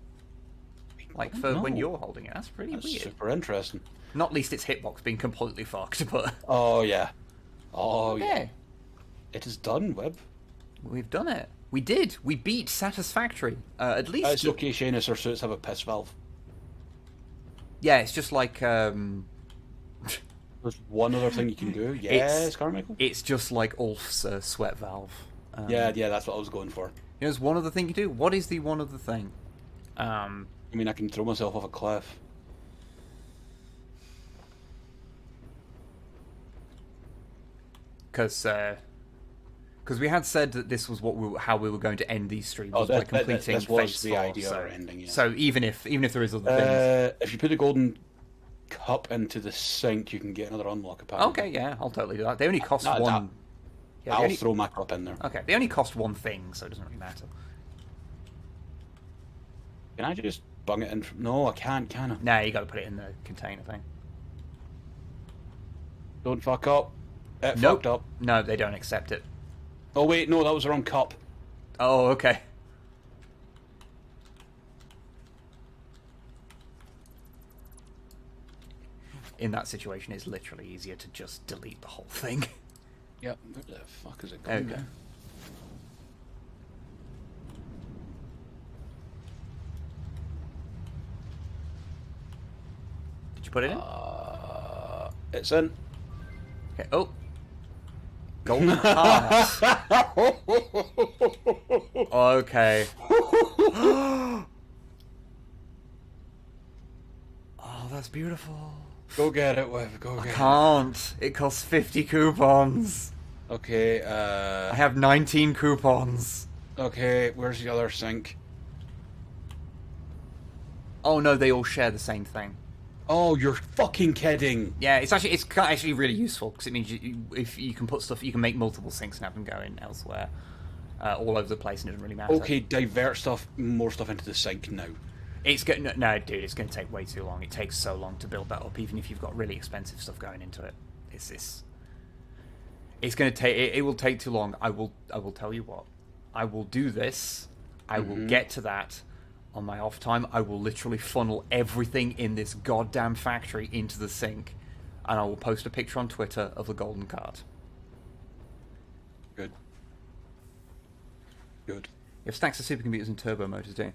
Like, for when you're holding it. That's pretty weird. Super interesting. Not least its hitbox being completely fucked, but... Oh, yeah. Oh, yeah. yeah. It is done, Wib. We've done it. We did. We beat Satisfactory. At least... It's okay, Seamus, our suits have a piss valve. Yeah, it's just like... There's one other thing you can do. Yes, Carmichael? It's just like Ulf's sweat valve. Yeah, that's what I was going for. You know, there's one other thing you do. What is the one other thing? I mean, I can throw myself off a cliff. Because we had said that this was how we were going to end these streams, was by completing this was phase the 4, idea so, of ending, yeah. So even if there is other things, if you put a golden cup into the sink, you can get another unlock. Apparently. Okay, yeah, I'll totally do that. They only cost one. Yeah, I'll throw my cup in there. Okay, they only cost one thing, so it doesn't really matter. Can I just bung it in? No, I can't. Can I? Nah, you got to put it in the container thing. Don't fuck up. It Nope. fucked up. No, they don't accept it. Oh wait, no, that was the wrong cup. Oh, okay. In that situation, it's literally easier to just delete the whole thing. Yep. Where the fuck is it going? Okay. Did you put it in? It's in. Okay. Oh. Golden heart. Okay. Oh, that's beautiful. Go get it, Web. Go get it. Can't. It costs 50 coupons. Okay. I have 19 coupons. Okay. Where's the other sink? Oh no, they all share the same thing. Oh, you're fucking kidding. Yeah, it's actually really useful because it means if you can put stuff, you can make multiple sinks and have them go in elsewhere, all over the place, and it doesn't really matter. Okay, divert more stuff into the sink now. It's going no, dude. It's going to take way too long. It takes so long to build that up, even if you've got really expensive stuff going into it. It's going to take. It will take too long. I will tell you what. I will do this. I will get to that. On my off time, I will literally funnel everything in this goddamn factory into the sink, and I will post a picture on Twitter of the golden cart. Good. Good. You have stacks of supercomputers and turbo motors, don't you?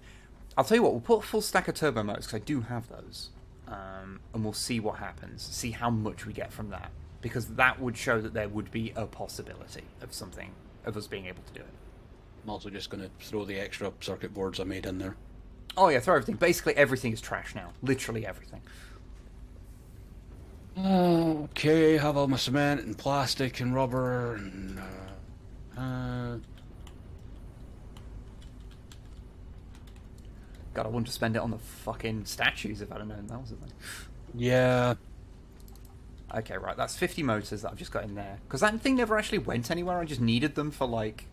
I'll tell you what, we'll put a full stack of turbo motors, because I do have those, and we'll see what happens, see how much we get from that, because that would show that there would be a possibility of something, of us being able to do it. I'm also just going to throw the extra circuit boards I made in there. Oh yeah, throw everything. Basically everything is trash now. Literally everything. Okay, have all my cement and plastic and rubber and... God, I wouldn't have spent it on the fucking statues if I'd have known that was the thing. Yeah. Okay, right, that's 50 motors that I've just got in there. Because that thing never actually went anywhere, I just needed them for, like...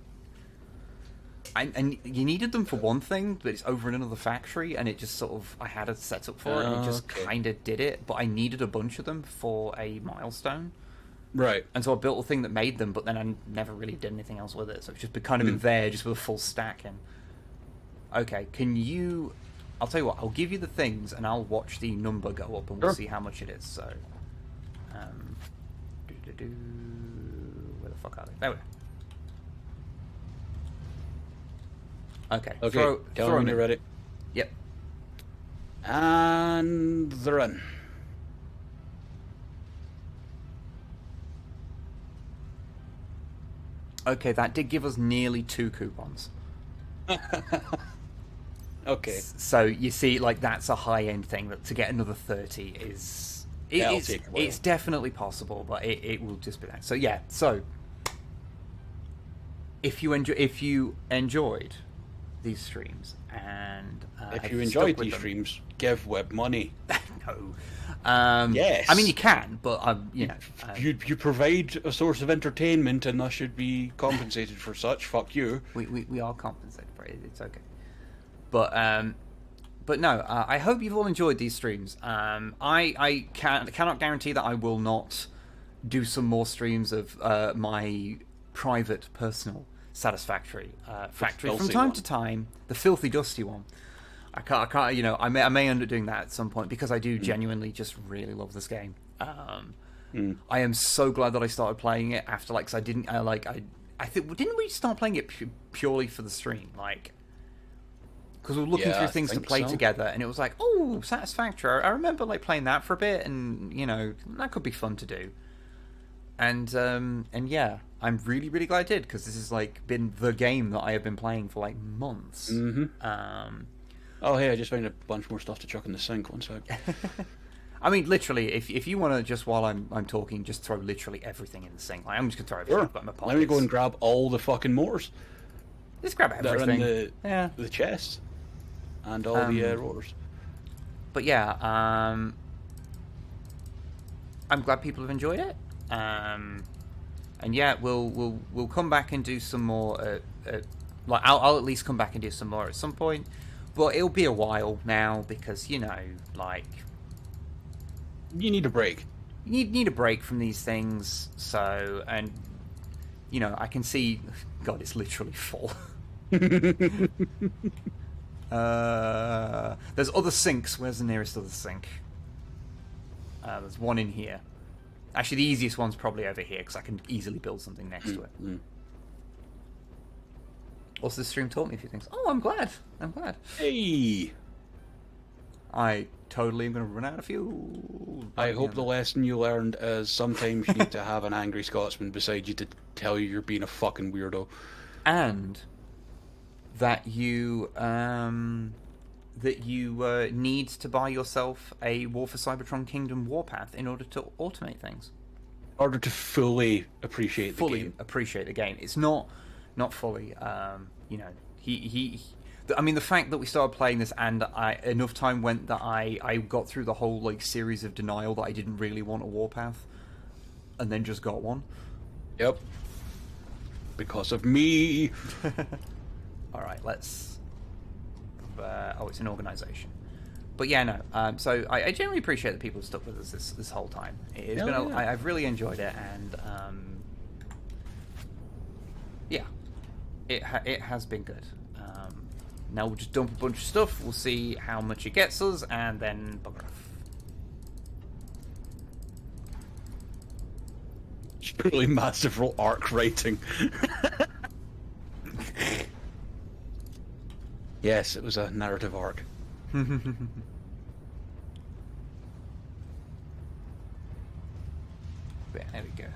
And you needed them for one thing, but it's over in another factory, and it just sort of, I had a setup for it, and it just kind of did it, but I needed a bunch of them for a milestone. Right. And so I built a thing that made them, but then I never really did anything else with it, so it's just kind of been there, just with a full stack in. Okay, can you... I'll tell you what, I'll give you the things, and I'll watch the number go up, and we'll see how much it is, so... Where the fuck are they? There we go. Okay. Okay. Tell me when you're ready. Yep. And they're in. Okay, that did give us nearly 2 coupons. Okay. So you see, like, that's a high-end thing. That to get another 30 is... It's definitely possible, but it will just be that. So yeah. So if you enjoyed these streams and if you enjoyed these streams, give Wib money. No. Yes. I mean, you can, but you know, you provide a source of entertainment, and thus should be compensated for such. Fuck you. We are compensated for it. It's okay. But no, I hope you've all enjoyed these streams. I cannot guarantee that I will not do some more streams of my private, personal Satisfactory factory from time to time. The filthy, dusty one. I can't. You know, I may end up doing that at some point because I do genuinely just really love this game. I am so glad that I started playing it after, like, 'cause I didn't. I think didn't we start playing it purely for the stream, like. Because we were looking through things to play together, and it was like, oh, Satisfactory. I remember, like, playing that for a bit, and, you know, that could be fun to do. And yeah, I'm really, really glad I did, because this has, like, been the game that I have been playing for, like, months. Oh, hey, I just found a bunch more stuff to chuck in the sink. One sec. I mean, literally, if you want to, just while I'm talking, just throw literally everything in the sink. Like, I'm just going to throw everything I've got in my pockets. Let me go and grab all the fucking motors. Just grab everything. That are in the chest. And all the rollers. But yeah, I'm glad people have enjoyed it. And yeah, we'll come back and do some more. Like I'll at least come back and do some more at some point. But it'll be a while now because, you know, like, you need a break. You need a break from these things. So, and you know, I can see. God, it's literally full. There's other sinks. Where's the nearest other sink? There's one in here. Actually, the easiest one's probably over here because I can easily build something next to it. Also, this stream taught me a few things. Oh, I'm glad. Hey! I totally am going to run out of fuel. I hope the lesson you learned is sometimes you need to have an angry Scotsman beside you to tell you you're being a fucking weirdo. And that you need to buy yourself a War for Cybertron Kingdom Warpath in order to automate things. In order to fully appreciate the game. Appreciate the game. It's not fully. You know, I mean, the fact that we started playing this and enough time went that I got through the whole, like, series of denial that I didn't really want a Warpath, and then just got one. Yep. Because of me. All right, let's. Oh, it's an organization. But yeah, no. So I genuinely appreciate that people have stuck with us this whole time. It's been I've really enjoyed it, and yeah, it has been good. Now we'll just dump a bunch of stuff. We'll see how much it gets us, and then bugger off. It's really massive arc rating. Yes, it was a narrative arc. There we go.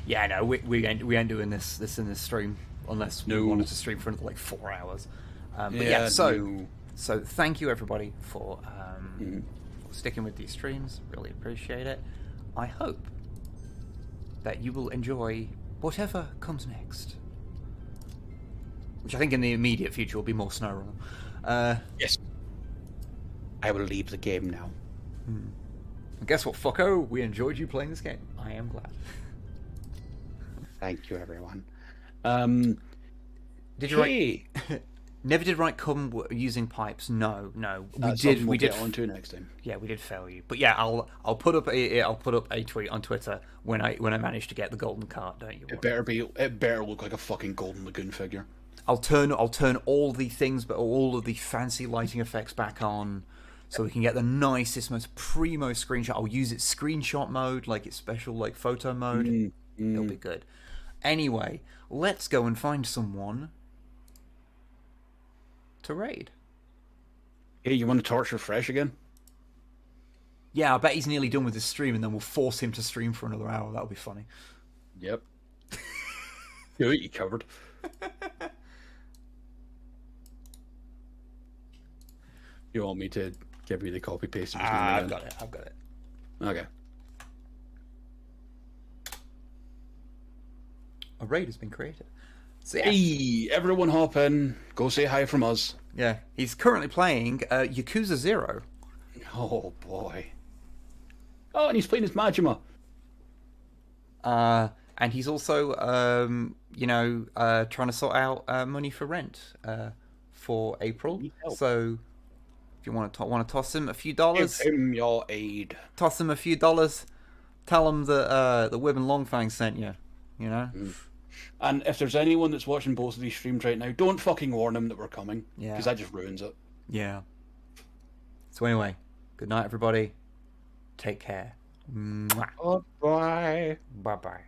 Yeah, no, we ain't doing this in this stream unless we wanted to stream for another, like, 4 hours. But yeah, so thank you everybody for sticking with these streams. Really appreciate it. I hope that you will enjoy whatever comes next. Which I think in the immediate future will be more SnowRunner. Yes. I will leave the game now. And guess what, fucko? We enjoyed you playing this game. I am glad. Thank you, everyone. Did you Hey, write? Never did write "come" using pipes. No. that's something we'll get onto next time. Yeah, we did fail you. But yeah, I'll put up a tweet on Twitter when I manage to get the golden cart. Don't you worry. It better look like a fucking Golden Lagoon figure. I'll turn all the things, but all of the fancy lighting effects back on, so we can get the nicest, most primo screenshot. I'll use its screenshot mode, like its special like photo mode. It'll be good. Anyway, let's go and find someone to raid. Hey, you want to torture Fresh again? Yeah, I bet he's nearly done with his stream, and then we'll force him to stream for another hour. That'll be funny. Yep. Do it, you covered. You want me to give you the copy paste? I've got it. Okay. A raid has been created. So yeah. Hey, everyone hop in. Go say hi from us. Yeah, he's currently playing Yakuza 0. Oh, boy. Oh, and he's playing his Majima. And he's also, trying to sort out money for rent for April. So if you want to toss him a few dollars, Give him your aid. toss him a few dollars. Tell him that the Wib and Longfang sent you. You know. And if there's anyone that's watching both of these streams right now, don't fucking warn them that we're coming. Yeah. Because that just ruins it. Yeah. So anyway, good night, everybody. Take care. Mwah. Bye. Bye bye.